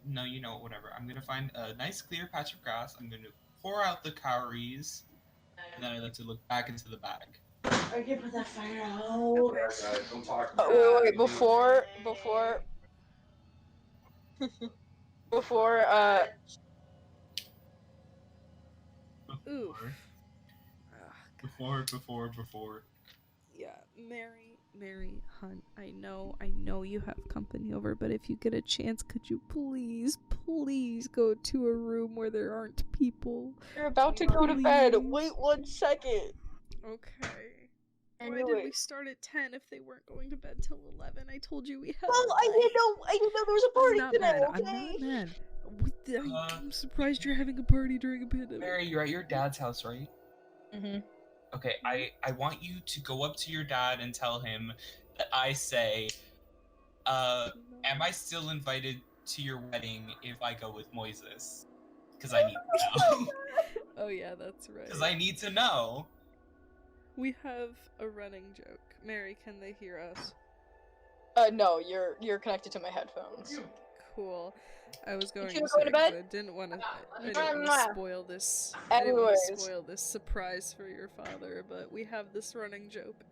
[SPEAKER 4] no, you know, whatever. I'm gonna find a nice clear patch of grass. I'm gonna pour out the cowries, and then I'd like to look back into the bag.
[SPEAKER 5] I can put that fire out.
[SPEAKER 1] Okay.
[SPEAKER 5] Guys, don't talk
[SPEAKER 3] Wait, before
[SPEAKER 1] Oof. Ugh,
[SPEAKER 4] Before.
[SPEAKER 1] Yeah, Mary, hun, I know you have company over, but if you get a chance, could you please go to a room where there aren't people?
[SPEAKER 3] You're about to go to bed.
[SPEAKER 1] Please.
[SPEAKER 3] Wait 1 second.
[SPEAKER 1] Okay.
[SPEAKER 3] I
[SPEAKER 1] Why
[SPEAKER 3] knew
[SPEAKER 1] did
[SPEAKER 3] it.
[SPEAKER 1] we start at 10 if they weren't going to bed till 11? I told you we had.
[SPEAKER 3] Well, I didn't know there was a
[SPEAKER 1] I'm
[SPEAKER 3] party
[SPEAKER 1] not
[SPEAKER 3] tonight.
[SPEAKER 1] mad.
[SPEAKER 3] Okay.
[SPEAKER 1] I'm not mad.
[SPEAKER 4] Uh,
[SPEAKER 1] I'm surprised you're having a party during a pandemic.
[SPEAKER 4] Mary, you're at your dad's house, right?
[SPEAKER 3] Mm-hmm.
[SPEAKER 4] Okay, I want you to go up to your dad and tell him that I say, am I still invited to your wedding if I go with Moises? Because I need to know.
[SPEAKER 1] Oh yeah, that's right.
[SPEAKER 4] Because I need to know.
[SPEAKER 1] We have a running joke. Mary, can they hear us?
[SPEAKER 3] No, you're connected to my headphones.
[SPEAKER 1] Cool. I was going
[SPEAKER 3] two
[SPEAKER 1] to
[SPEAKER 3] are
[SPEAKER 1] say
[SPEAKER 3] going to
[SPEAKER 1] 'cause
[SPEAKER 3] bed?
[SPEAKER 1] I didn't want to. I
[SPEAKER 3] Mwah.
[SPEAKER 1] didn't want to spoil this. I didn't want to
[SPEAKER 3] Anyways.
[SPEAKER 1] spoil this surprise for your father, but we have this running joke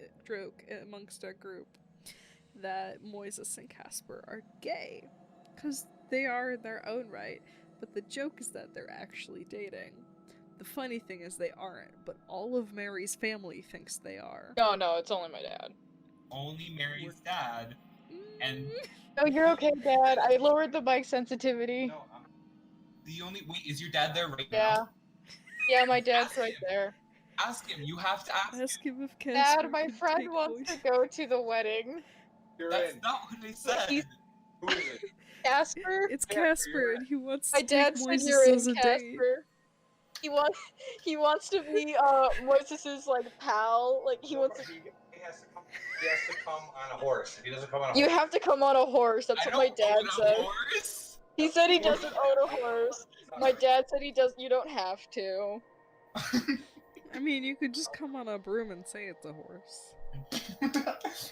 [SPEAKER 1] amongst our group that Moises and Kacper are gay, because they are in their own right. But the joke is that they're actually dating. The funny thing is they aren't, but all of Mary's family thinks they are.
[SPEAKER 3] No, it's only my dad.
[SPEAKER 4] Only Mary's dad. And
[SPEAKER 3] Oh, you're okay, Dad. I lowered the mic sensitivity.
[SPEAKER 4] the only wait, is your dad there right
[SPEAKER 3] Yeah.
[SPEAKER 4] now?
[SPEAKER 3] Yeah, my dad's
[SPEAKER 4] Ask
[SPEAKER 3] right
[SPEAKER 4] him.
[SPEAKER 3] there.
[SPEAKER 4] Ask him. You have to ask him.
[SPEAKER 1] Ask him if Kacper
[SPEAKER 3] Dad, my
[SPEAKER 1] can
[SPEAKER 3] friend
[SPEAKER 1] take
[SPEAKER 3] wants
[SPEAKER 1] voice.
[SPEAKER 3] to go to the wedding.
[SPEAKER 4] That's not what I said.
[SPEAKER 3] He's-
[SPEAKER 5] Who is it?
[SPEAKER 3] Casper?
[SPEAKER 1] It's Kacper, and he wants
[SPEAKER 3] My
[SPEAKER 1] to take
[SPEAKER 3] dad said
[SPEAKER 1] Moises
[SPEAKER 3] you're in,
[SPEAKER 1] as a date.
[SPEAKER 3] Casper. He wants to be Moises's like pal. Like he wants to.
[SPEAKER 5] He has to come on a horse. If he doesn't come on a
[SPEAKER 3] You
[SPEAKER 5] horse,
[SPEAKER 3] have to come on a horse. That's
[SPEAKER 4] I
[SPEAKER 3] what my
[SPEAKER 4] don't
[SPEAKER 3] dad
[SPEAKER 4] own a
[SPEAKER 3] said.
[SPEAKER 4] horse.
[SPEAKER 3] He said he doesn't own a horse. My dad said he does. You don't have to.
[SPEAKER 1] I mean, you could just come on a broom and say it's a horse.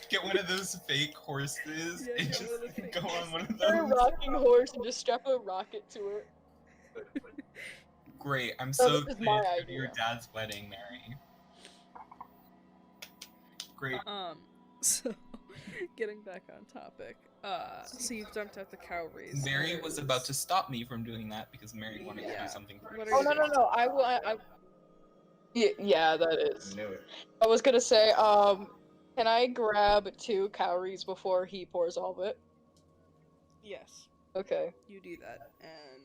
[SPEAKER 4] Get one of those fake horses
[SPEAKER 1] Yeah,
[SPEAKER 4] and
[SPEAKER 1] get
[SPEAKER 4] just
[SPEAKER 1] one of the fake
[SPEAKER 4] go on one of
[SPEAKER 3] Get a
[SPEAKER 4] those.
[SPEAKER 3] rocking horse and just strap a rocket to it.
[SPEAKER 4] Great. I'm
[SPEAKER 3] So
[SPEAKER 4] so
[SPEAKER 3] this is
[SPEAKER 4] excited
[SPEAKER 3] my
[SPEAKER 4] for your
[SPEAKER 3] idea.
[SPEAKER 4] dad's wedding, Mary. Great.
[SPEAKER 1] So, getting back on topic. So you've dumped out the cowries.
[SPEAKER 4] Mary was about to stop me from doing that because Mary wanted to
[SPEAKER 1] Yeah.
[SPEAKER 4] do something
[SPEAKER 1] What
[SPEAKER 4] first.
[SPEAKER 1] are
[SPEAKER 3] Oh
[SPEAKER 1] you
[SPEAKER 3] no! I will. Yeah, that is.
[SPEAKER 5] knew it.
[SPEAKER 3] I was gonna say, can I grab 2 cowries before he pours all of it?
[SPEAKER 1] Yes,
[SPEAKER 3] Okay.
[SPEAKER 1] you do that, and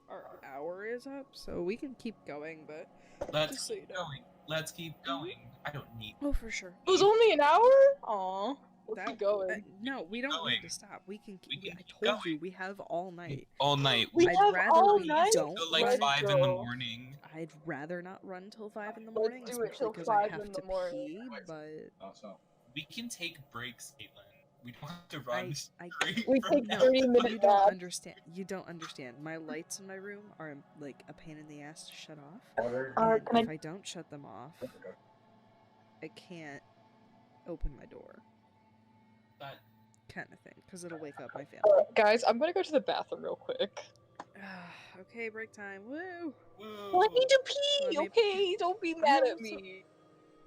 [SPEAKER 1] our hour is up, so we can keep going, but
[SPEAKER 4] Let's
[SPEAKER 1] just so you
[SPEAKER 4] keep
[SPEAKER 1] know.
[SPEAKER 4] going. Let's keep going. I don't need.
[SPEAKER 1] Oh, for sure.
[SPEAKER 3] It was only an hour? Aw. Let's keep going.
[SPEAKER 1] No, we don't
[SPEAKER 4] going.
[SPEAKER 1] need to stop. We can keep.
[SPEAKER 4] We can
[SPEAKER 1] I
[SPEAKER 4] keep
[SPEAKER 1] told you
[SPEAKER 4] going.
[SPEAKER 1] we have all night.
[SPEAKER 4] All night.
[SPEAKER 3] We
[SPEAKER 1] I'd
[SPEAKER 3] have
[SPEAKER 1] rather
[SPEAKER 3] all
[SPEAKER 1] we
[SPEAKER 3] night?
[SPEAKER 1] don't
[SPEAKER 4] Till like
[SPEAKER 3] Let's
[SPEAKER 4] 5 in the
[SPEAKER 3] go.
[SPEAKER 4] morning.
[SPEAKER 1] I'd rather not run till 5 in the
[SPEAKER 3] Let's
[SPEAKER 1] morning,
[SPEAKER 3] do it
[SPEAKER 1] especially
[SPEAKER 3] till
[SPEAKER 1] because I
[SPEAKER 3] 5
[SPEAKER 1] have
[SPEAKER 3] in
[SPEAKER 1] to
[SPEAKER 3] the morning.
[SPEAKER 1] pee. But
[SPEAKER 5] Oh, so.
[SPEAKER 4] We can take breaks, Caitlin. We don't have to run
[SPEAKER 1] I
[SPEAKER 4] straight
[SPEAKER 3] We
[SPEAKER 4] from
[SPEAKER 3] take
[SPEAKER 4] now
[SPEAKER 3] 30
[SPEAKER 4] to
[SPEAKER 3] minutes
[SPEAKER 1] you
[SPEAKER 3] back.
[SPEAKER 1] don't understand. You don't understand. My lights in my room are like a pain in the ass to shut off.
[SPEAKER 5] Water.
[SPEAKER 1] And
[SPEAKER 3] can I-
[SPEAKER 1] if I don't shut them off, I can't open my door,
[SPEAKER 4] That
[SPEAKER 1] kind of thing, because it'll wake up my family.
[SPEAKER 3] Guys, I'm gonna go to the bathroom real quick.
[SPEAKER 1] Okay, break time. Woo!
[SPEAKER 3] Well, I need to pee,
[SPEAKER 1] Let me-
[SPEAKER 3] okay? Don't be mad at
[SPEAKER 1] also-
[SPEAKER 3] me.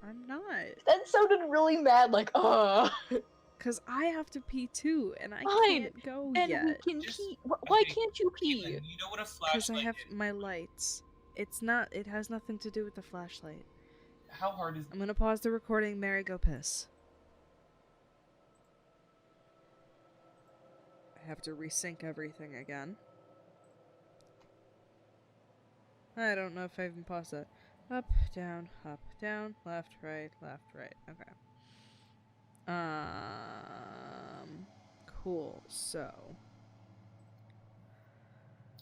[SPEAKER 1] I'm not,
[SPEAKER 3] That sounded really mad, like,
[SPEAKER 1] because I have to pee too, and I
[SPEAKER 3] Fine,
[SPEAKER 1] can't go
[SPEAKER 3] Then
[SPEAKER 1] yet.
[SPEAKER 3] we can
[SPEAKER 4] Just-
[SPEAKER 3] pee. Why
[SPEAKER 4] okay,
[SPEAKER 3] can't you pee?
[SPEAKER 4] Caitlin, you know what a
[SPEAKER 1] Because I
[SPEAKER 4] flashlight
[SPEAKER 1] have
[SPEAKER 4] is?
[SPEAKER 1] my lights. It's not. It has nothing to do with the flashlight.
[SPEAKER 4] How hard is
[SPEAKER 1] I'm gonna pause the recording. Mary, go piss. I have to resync everything again. I don't know if I even paused that. Up, down, left, right, okay. Cool, so.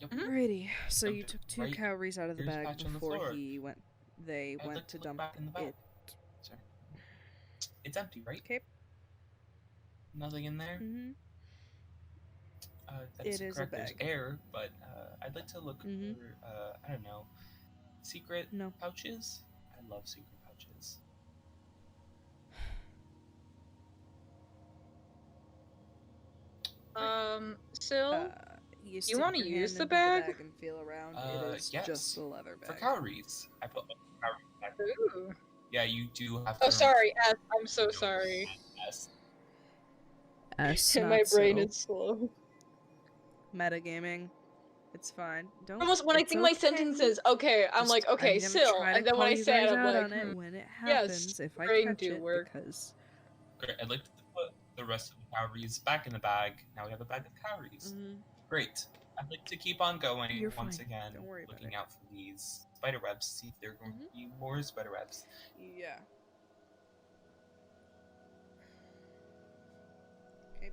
[SPEAKER 4] Yep.
[SPEAKER 1] Alrighty, so you
[SPEAKER 4] Dumped it
[SPEAKER 1] took 2
[SPEAKER 4] right
[SPEAKER 1] cowries out of the
[SPEAKER 4] here's
[SPEAKER 1] bag
[SPEAKER 4] patch on the
[SPEAKER 1] before
[SPEAKER 4] floor.
[SPEAKER 1] they
[SPEAKER 4] I'd
[SPEAKER 1] went
[SPEAKER 4] like
[SPEAKER 1] to
[SPEAKER 4] look
[SPEAKER 1] dump
[SPEAKER 4] back in the bag.
[SPEAKER 1] it.
[SPEAKER 4] Sorry. It's empty, right?
[SPEAKER 1] Okay.
[SPEAKER 4] Nothing in there.
[SPEAKER 1] Mm-hmm.
[SPEAKER 4] That is
[SPEAKER 1] It is a
[SPEAKER 4] correct. There's
[SPEAKER 1] bag.
[SPEAKER 4] air, but I'd like to look
[SPEAKER 1] Mhm.
[SPEAKER 4] for I don't know, secret
[SPEAKER 1] No.
[SPEAKER 4] pouches. I love secret pouches.
[SPEAKER 3] Syl?
[SPEAKER 1] You
[SPEAKER 3] you wanna
[SPEAKER 1] stick your
[SPEAKER 3] use
[SPEAKER 1] hand
[SPEAKER 3] the
[SPEAKER 1] into
[SPEAKER 3] bag?
[SPEAKER 1] and feel around. It is
[SPEAKER 4] Yes.
[SPEAKER 1] just a leather bag.
[SPEAKER 4] For calories, I put calories back.
[SPEAKER 3] Ooh.
[SPEAKER 4] Yeah, you do have to.
[SPEAKER 3] Oh, sorry, S. I'm so sorry.
[SPEAKER 4] Yes.
[SPEAKER 1] S,
[SPEAKER 3] My
[SPEAKER 1] not
[SPEAKER 3] brain
[SPEAKER 1] so.
[SPEAKER 3] is slow.
[SPEAKER 1] Metagaming. It's fine. Don't.
[SPEAKER 3] Almost when I
[SPEAKER 1] it's
[SPEAKER 3] think my
[SPEAKER 1] okay.
[SPEAKER 3] sentence is okay, I'm
[SPEAKER 1] Just-
[SPEAKER 3] like, okay,
[SPEAKER 1] I'm gonna
[SPEAKER 3] Syl,
[SPEAKER 1] try to
[SPEAKER 3] and then when
[SPEAKER 1] call
[SPEAKER 3] I
[SPEAKER 1] you
[SPEAKER 3] say it,
[SPEAKER 1] guys
[SPEAKER 3] I'm
[SPEAKER 1] out
[SPEAKER 3] like,
[SPEAKER 1] on it when it
[SPEAKER 3] yes,
[SPEAKER 1] happens, if I
[SPEAKER 3] brain
[SPEAKER 1] catch
[SPEAKER 3] do
[SPEAKER 1] it,
[SPEAKER 3] work.
[SPEAKER 1] because
[SPEAKER 4] Great. I'd like to put the rest of the calories back in the bag. Now we have a bag of calories. Great. I'd like to keep on going
[SPEAKER 1] You're
[SPEAKER 4] once
[SPEAKER 1] fine.
[SPEAKER 4] again,
[SPEAKER 1] Don't worry about
[SPEAKER 4] looking
[SPEAKER 1] it.
[SPEAKER 4] out for these spider webs, see if there are going to be more spider webs.
[SPEAKER 1] yeah. Okay.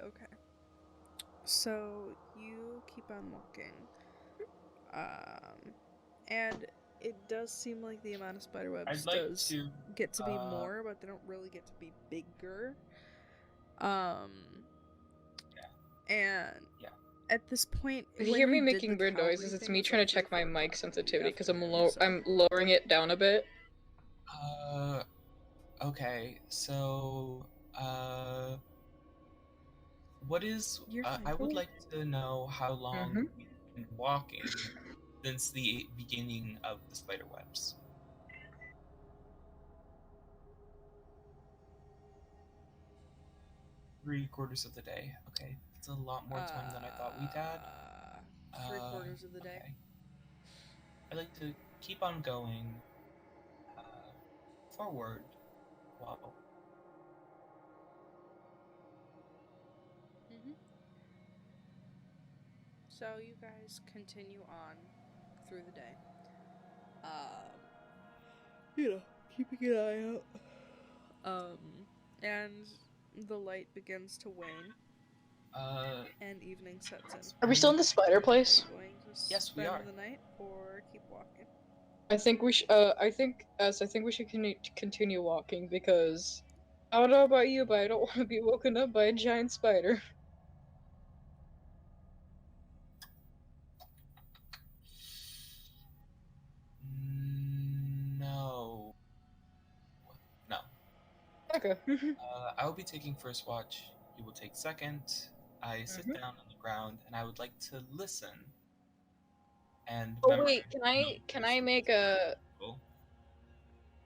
[SPEAKER 1] Okay. So you keep on walking, and it does seem like the amount of spider webs
[SPEAKER 4] I'd like
[SPEAKER 1] does
[SPEAKER 4] to
[SPEAKER 1] get to be more, but they don't really get to be bigger. And
[SPEAKER 4] Yeah.
[SPEAKER 1] at this point,
[SPEAKER 3] If you
[SPEAKER 1] when
[SPEAKER 3] hear me
[SPEAKER 1] did
[SPEAKER 3] making
[SPEAKER 1] the
[SPEAKER 3] weird
[SPEAKER 1] calorie
[SPEAKER 3] noises, it's
[SPEAKER 1] thing,
[SPEAKER 3] me
[SPEAKER 1] it's
[SPEAKER 3] trying
[SPEAKER 1] like
[SPEAKER 3] to check
[SPEAKER 1] 3
[SPEAKER 3] my
[SPEAKER 1] or 4
[SPEAKER 3] mic
[SPEAKER 1] o'clock in the
[SPEAKER 3] sensitivity because
[SPEAKER 1] afternoon, so-
[SPEAKER 3] I'm lowering it down a bit.
[SPEAKER 4] Okay, so, what is,
[SPEAKER 1] You're fine.
[SPEAKER 4] I would like to know how long
[SPEAKER 3] Mhm.
[SPEAKER 4] we've been walking since the beginning of the spider webs. 3/4 of the day. Okay, that's a lot more time than I thought we'd had.
[SPEAKER 1] 3/4 of the day.
[SPEAKER 4] Okay. I like to keep on going forward while
[SPEAKER 1] So you guys continue on through the day. Keeping an eye out. And the light begins to wane, and evening sets in.
[SPEAKER 3] Are we still in the spider
[SPEAKER 1] Are
[SPEAKER 3] place?
[SPEAKER 1] you going to
[SPEAKER 4] Yes, we
[SPEAKER 1] spend
[SPEAKER 4] are.
[SPEAKER 1] the night or keep walking?
[SPEAKER 3] I think we should. I think we should continue walking because I don't know about you, but I don't want to be woken up by a giant spider.
[SPEAKER 4] No. No.
[SPEAKER 3] Okay.
[SPEAKER 4] I will be taking first watch. You will take second. I sit
[SPEAKER 3] Mhm.
[SPEAKER 4] down on the ground and I would like to listen. And
[SPEAKER 3] Oh
[SPEAKER 4] memorize
[SPEAKER 3] wait, can I
[SPEAKER 4] numbers
[SPEAKER 3] make
[SPEAKER 4] of
[SPEAKER 3] a
[SPEAKER 4] people.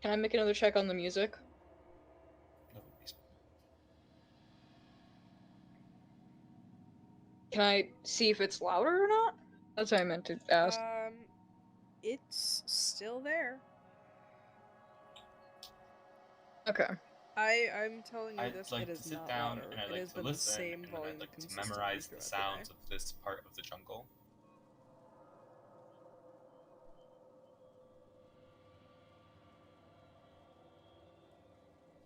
[SPEAKER 3] can I make another check on the music?
[SPEAKER 4] Nobody's-
[SPEAKER 3] Can I see if it's louder or not? That's what I meant to ask.
[SPEAKER 1] It's still there.
[SPEAKER 3] Okay.
[SPEAKER 1] I'm telling you
[SPEAKER 4] I'd
[SPEAKER 1] this,
[SPEAKER 4] like
[SPEAKER 1] it
[SPEAKER 4] to
[SPEAKER 1] is
[SPEAKER 4] sit
[SPEAKER 1] not
[SPEAKER 4] down
[SPEAKER 1] louder.
[SPEAKER 4] and I'd
[SPEAKER 1] It
[SPEAKER 4] like
[SPEAKER 1] has
[SPEAKER 4] to
[SPEAKER 1] been the
[SPEAKER 4] listen,
[SPEAKER 1] same
[SPEAKER 4] and then I'd
[SPEAKER 1] volume
[SPEAKER 4] like to
[SPEAKER 1] consistently
[SPEAKER 4] memorize the
[SPEAKER 1] throughout
[SPEAKER 4] sounds
[SPEAKER 1] the day.
[SPEAKER 4] of this part of the jungle.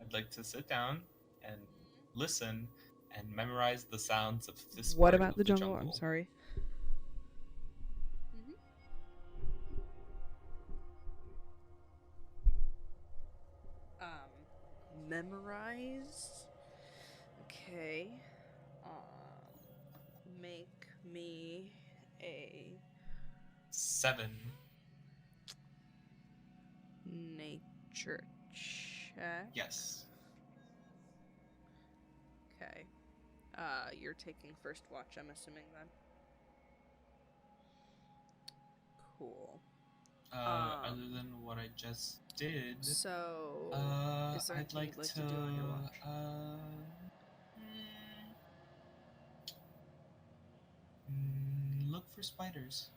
[SPEAKER 4] I'd like to sit down and listen and memorize the sounds of this
[SPEAKER 1] What
[SPEAKER 4] part
[SPEAKER 1] about
[SPEAKER 4] of
[SPEAKER 1] the jungle? I'm sorry. Memorize. Okay. Make me a
[SPEAKER 4] 7.
[SPEAKER 1] nature check.
[SPEAKER 4] Yes.
[SPEAKER 1] Okay. You're taking first watch, I'm assuming then. Cool.
[SPEAKER 4] Other than what I just did,
[SPEAKER 1] So, is there
[SPEAKER 4] I'd
[SPEAKER 1] anything
[SPEAKER 4] like
[SPEAKER 1] you'd like
[SPEAKER 4] to,
[SPEAKER 1] to do on your watch?
[SPEAKER 4] Look for spiders.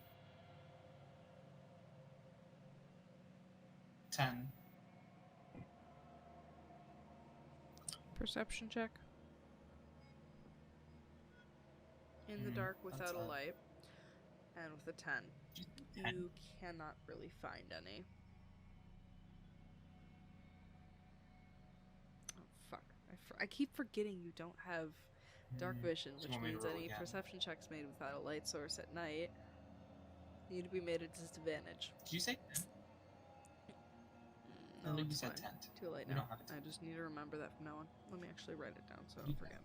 [SPEAKER 4] 10.
[SPEAKER 1] Perception check. In the dark
[SPEAKER 4] That's
[SPEAKER 1] without a light, and with a 10, you cannot really find any. Oh, fuck. I keep forgetting you don't have dark vision,
[SPEAKER 4] Do you
[SPEAKER 1] which
[SPEAKER 4] want me to
[SPEAKER 1] means
[SPEAKER 4] roll
[SPEAKER 1] any
[SPEAKER 4] again?
[SPEAKER 1] perception checks made without a light source at night need to be made at disadvantage.
[SPEAKER 4] Did you say 10?
[SPEAKER 1] No,
[SPEAKER 4] I think you
[SPEAKER 1] it's
[SPEAKER 4] said
[SPEAKER 1] fine.
[SPEAKER 4] 10.
[SPEAKER 1] Too late
[SPEAKER 4] We
[SPEAKER 1] now.
[SPEAKER 4] don't have a 10.
[SPEAKER 1] I just need to remember that from now on. Let me actually write it down so I
[SPEAKER 4] You
[SPEAKER 1] don't forget.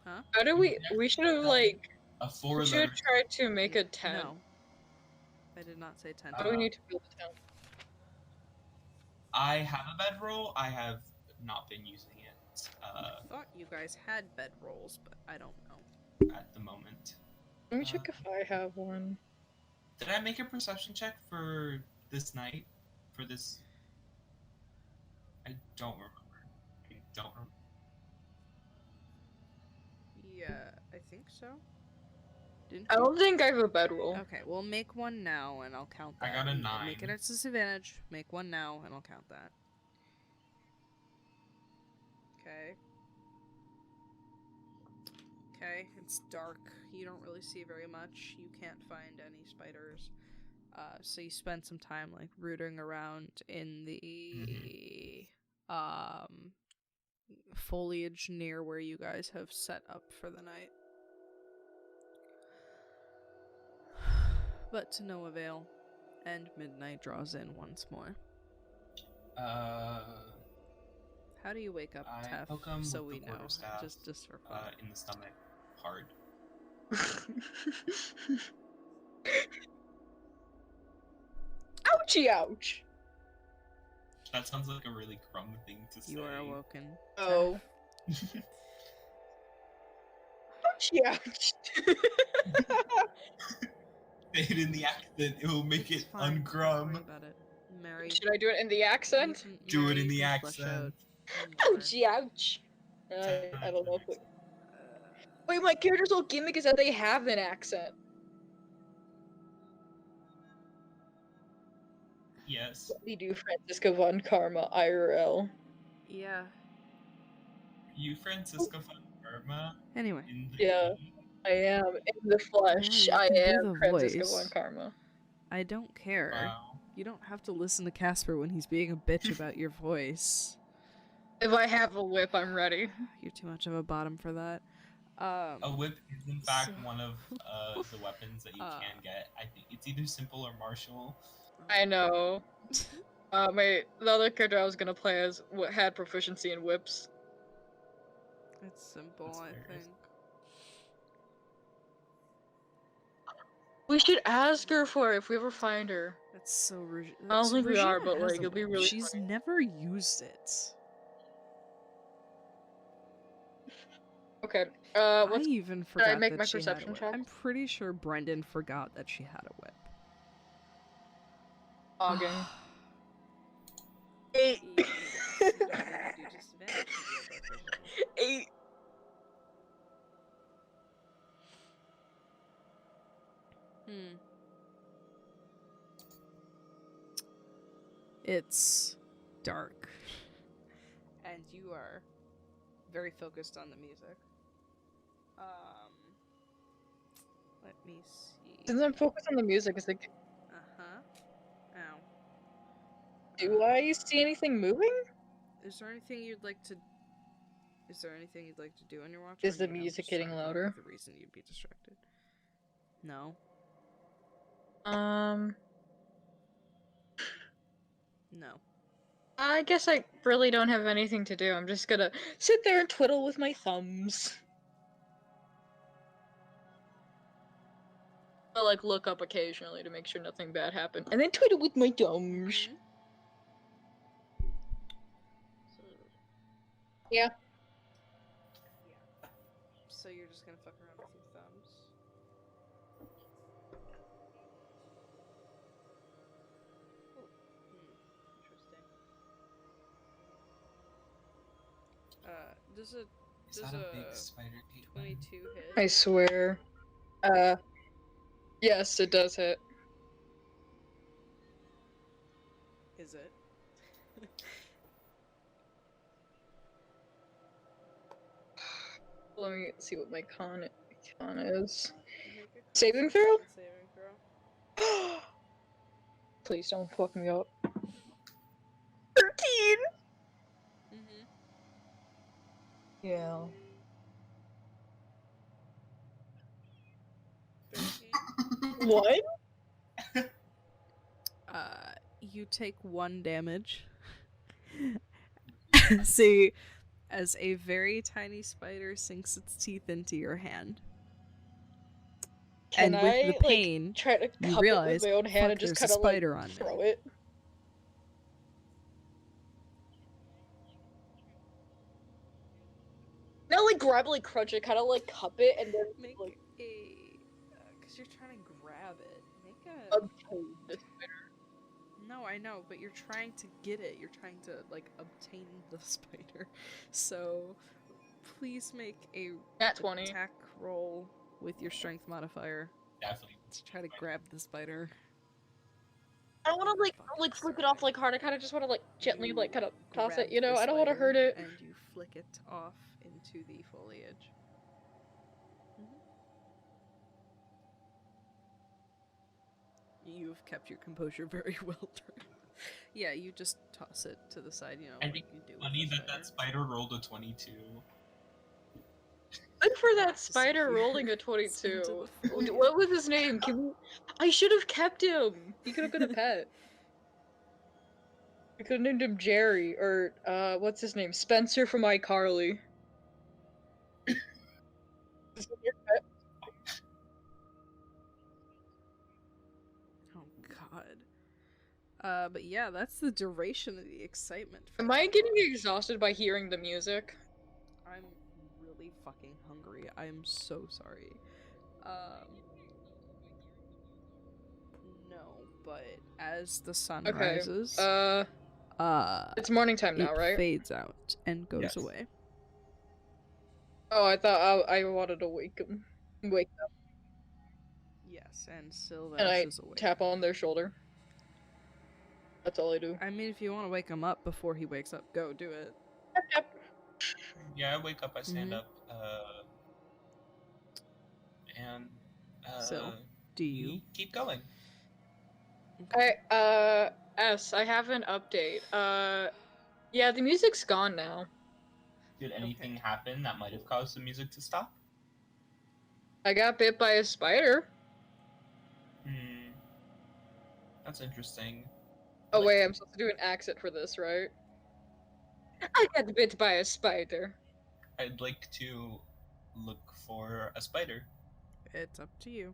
[SPEAKER 1] Huh?
[SPEAKER 3] How do we should have like
[SPEAKER 4] A
[SPEAKER 3] we
[SPEAKER 4] 4
[SPEAKER 3] should
[SPEAKER 4] letter.
[SPEAKER 3] have tried to make a 10.
[SPEAKER 1] No. I did not say 10.
[SPEAKER 3] How do we need to build a 10?
[SPEAKER 4] I have a bedroll. I have not been using it
[SPEAKER 1] I thought you guys had bedrolls, but I don't know.
[SPEAKER 4] at the moment.
[SPEAKER 3] Let me check if I have one.
[SPEAKER 4] Did I make a perception check for this night? For this? I don't remember. I don't remember.
[SPEAKER 1] Yeah. think so. Didn't
[SPEAKER 3] I
[SPEAKER 1] you?
[SPEAKER 3] don't think I have a bedroll.
[SPEAKER 1] Okay, well make one now and I'll count
[SPEAKER 4] I
[SPEAKER 1] that.
[SPEAKER 4] got a
[SPEAKER 1] And
[SPEAKER 4] 9.
[SPEAKER 1] Make it at disadvantage. Make one now and I'll count that. Okay. Okay, it's dark. You don't really see very much. You can't find any spiders. So you spend some time like rooting around in the foliage near where you guys have set up for the night. But to no avail, and midnight draws in once more. How do you wake up,
[SPEAKER 4] I
[SPEAKER 1] Tef?
[SPEAKER 4] poke him
[SPEAKER 1] So
[SPEAKER 4] with
[SPEAKER 1] we
[SPEAKER 4] the
[SPEAKER 1] know,
[SPEAKER 4] quarterstaff,
[SPEAKER 1] just for fun.
[SPEAKER 4] in the stomach, hard.
[SPEAKER 3] Ouchie ouch!
[SPEAKER 4] That sounds like a really crumb thing to say.
[SPEAKER 1] You are awoken.
[SPEAKER 3] Oh.
[SPEAKER 1] Tef.
[SPEAKER 3] Ouchie ouch!
[SPEAKER 4] Say it in the accent, it will make
[SPEAKER 1] It's
[SPEAKER 4] it
[SPEAKER 1] fine. Don't worry
[SPEAKER 4] uncrumb.
[SPEAKER 1] about it. Mary,
[SPEAKER 3] Should I do it in the accent?
[SPEAKER 4] Do it in
[SPEAKER 1] you
[SPEAKER 4] the
[SPEAKER 1] can flesh out
[SPEAKER 4] accent.
[SPEAKER 1] more.
[SPEAKER 3] Ouchie ouch! I don't know if we...
[SPEAKER 1] Uh,
[SPEAKER 3] Wait, my character's whole gimmick is that they have an accent.
[SPEAKER 4] Yes.
[SPEAKER 3] We do Francisco von Karma IRL.
[SPEAKER 1] yeah.
[SPEAKER 4] You, Francisco von Karma,
[SPEAKER 1] Anyway.
[SPEAKER 4] in the
[SPEAKER 3] Yeah. I am in the flesh.
[SPEAKER 1] Yeah, you
[SPEAKER 3] I
[SPEAKER 1] can do
[SPEAKER 3] am
[SPEAKER 1] the
[SPEAKER 3] Francisco
[SPEAKER 1] voice.
[SPEAKER 3] von Karma.
[SPEAKER 1] I don't care.
[SPEAKER 4] Wow.
[SPEAKER 1] You don't have to listen to Kacper when he's being a bitch about your voice.
[SPEAKER 3] If I have a whip, I'm ready.
[SPEAKER 1] You're too much of a bottom for that.
[SPEAKER 4] A whip is in fact
[SPEAKER 1] so-
[SPEAKER 4] one of the weapons that you can get. I think it's either simple or martial.
[SPEAKER 3] I know. The other character I was gonna play as had proficiency in whips.
[SPEAKER 1] It's simple,
[SPEAKER 4] That's
[SPEAKER 1] I
[SPEAKER 4] hilarious.
[SPEAKER 1] think.
[SPEAKER 3] We should ask her for it if we ever find her.
[SPEAKER 1] That's so
[SPEAKER 3] I don't think we are, but like it'll be really
[SPEAKER 1] She's
[SPEAKER 3] funny.
[SPEAKER 1] never used it.
[SPEAKER 3] Okay.
[SPEAKER 1] I
[SPEAKER 3] What's
[SPEAKER 1] even forgot
[SPEAKER 3] make
[SPEAKER 1] that
[SPEAKER 3] my
[SPEAKER 1] she had a
[SPEAKER 3] perception
[SPEAKER 1] whip.
[SPEAKER 3] check?
[SPEAKER 1] I'm pretty sure Brendan forgot that she had a whip.
[SPEAKER 3] logging? 8.
[SPEAKER 1] Yes, you don't need to do disadvantage, you have proficiency.
[SPEAKER 3] 8.
[SPEAKER 1] It's dark. And you are very focused on the music. Let me see.
[SPEAKER 3] Since I'm focused on the music, it's like,
[SPEAKER 1] Ow.
[SPEAKER 3] do I see anything moving?
[SPEAKER 1] Is there anything you'd like to do on your watch?
[SPEAKER 3] Is
[SPEAKER 1] or
[SPEAKER 3] the
[SPEAKER 1] I'm
[SPEAKER 3] music
[SPEAKER 1] just trying
[SPEAKER 3] getting
[SPEAKER 1] to think of
[SPEAKER 3] louder?
[SPEAKER 1] The reason you'd be distracted. No. No.
[SPEAKER 3] I guess I really don't have anything to do. I'm just gonna sit there and twiddle with my thumbs. I'll like look up occasionally to make sure nothing bad happened, and then twiddle with my thumbs. Yeah.
[SPEAKER 1] So you're just gonna fuck around with your thumbs? Interesting.
[SPEAKER 4] Is that a big spider gate?
[SPEAKER 1] 22 hit?
[SPEAKER 3] I swear. Yes, it does hit.
[SPEAKER 1] Is it?
[SPEAKER 3] Let me see what my con is.
[SPEAKER 1] Make a
[SPEAKER 3] Saving throw?
[SPEAKER 1] Constitution saving throw.
[SPEAKER 3] Please don't fuck me up. 13! Yeah.
[SPEAKER 1] 13.
[SPEAKER 3] What?
[SPEAKER 1] You take 1 damage. See, as a very tiny spider sinks its teeth into your hand.
[SPEAKER 3] Can
[SPEAKER 1] and with
[SPEAKER 3] I,
[SPEAKER 1] the pain,
[SPEAKER 3] like, try to
[SPEAKER 1] you
[SPEAKER 3] cup
[SPEAKER 1] realize,
[SPEAKER 3] it with my own hand
[SPEAKER 1] fuck,
[SPEAKER 3] and just
[SPEAKER 1] there's a
[SPEAKER 3] kind of like
[SPEAKER 1] spider on me.
[SPEAKER 3] throw it? Not like grab it, like crunch it, kind of like cup it and then
[SPEAKER 1] Make
[SPEAKER 3] like
[SPEAKER 1] a... because you're trying to grab it. Make a...
[SPEAKER 3] obtain the spider.
[SPEAKER 1] No, I know, but you're trying to get it. You're trying to, like, obtain the spider. So, please make a
[SPEAKER 3] Nat 20.
[SPEAKER 1] attack roll with your strength modifier
[SPEAKER 4] Definitely.
[SPEAKER 1] to try to grab the spider.
[SPEAKER 3] I don't want to
[SPEAKER 1] Fucking
[SPEAKER 3] like flip it
[SPEAKER 1] sorry.
[SPEAKER 3] off like hard. I kind of just want to like gently
[SPEAKER 1] You
[SPEAKER 3] like kind of toss
[SPEAKER 1] grab
[SPEAKER 3] it. You know,
[SPEAKER 1] the
[SPEAKER 3] I don't want to
[SPEAKER 1] spider
[SPEAKER 3] hurt it.
[SPEAKER 1] And you flick it off into the foliage. You've kept your composure very well during. Yeah, you just toss it to the side, you know,
[SPEAKER 4] I
[SPEAKER 1] like
[SPEAKER 4] think
[SPEAKER 1] you do.
[SPEAKER 4] funny
[SPEAKER 1] with the
[SPEAKER 4] that spider rolled a 22.
[SPEAKER 3] Good for that spider
[SPEAKER 1] Disappears
[SPEAKER 3] rolling a
[SPEAKER 1] into
[SPEAKER 3] 22.
[SPEAKER 1] the foliage.
[SPEAKER 3] What was his name? Can we... I should have kept him. He could have been a pet. We could have named him Jerry or what's his name? Spencer from iCarly. Is that your pet?
[SPEAKER 1] Oh god. But yeah, that's the duration of the excitement. For
[SPEAKER 3] Am I
[SPEAKER 1] that
[SPEAKER 3] getting
[SPEAKER 1] one.
[SPEAKER 3] exhausted by hearing the music?
[SPEAKER 1] I'm really fucking hungry. I am so sorry. No, but as the sun
[SPEAKER 3] Okay.
[SPEAKER 1] rises,
[SPEAKER 3] It's morning time now,
[SPEAKER 1] it
[SPEAKER 3] right?
[SPEAKER 1] fades out and goes
[SPEAKER 4] Yes.
[SPEAKER 1] away.
[SPEAKER 3] Oh, I thought I wanted to wake him. Wake up.
[SPEAKER 1] Yes, and
[SPEAKER 3] And
[SPEAKER 1] Syl-Vash
[SPEAKER 3] I
[SPEAKER 1] is awake.
[SPEAKER 3] tap on their shoulder. That's all I do.
[SPEAKER 1] I mean, if you want to wake him up before he wakes up, go do it.
[SPEAKER 3] Tap, tap.
[SPEAKER 4] Yeah, I wake up, I stand
[SPEAKER 1] Mhm.
[SPEAKER 4] up, and
[SPEAKER 1] Syl, do
[SPEAKER 4] we
[SPEAKER 1] you?
[SPEAKER 4] keep going.
[SPEAKER 3] S, I have an update. Yeah, the music's gone now.
[SPEAKER 4] Did anything
[SPEAKER 1] Okay.
[SPEAKER 4] happen that might have caused the music to stop?
[SPEAKER 3] I got bit by a spider.
[SPEAKER 4] Hmm. That's interesting.
[SPEAKER 3] Oh
[SPEAKER 4] Like-
[SPEAKER 3] wait, I'm supposed to do an accent for this, right? I got bit by a spider.
[SPEAKER 4] I'd like to look for a spider.
[SPEAKER 1] It's up to you.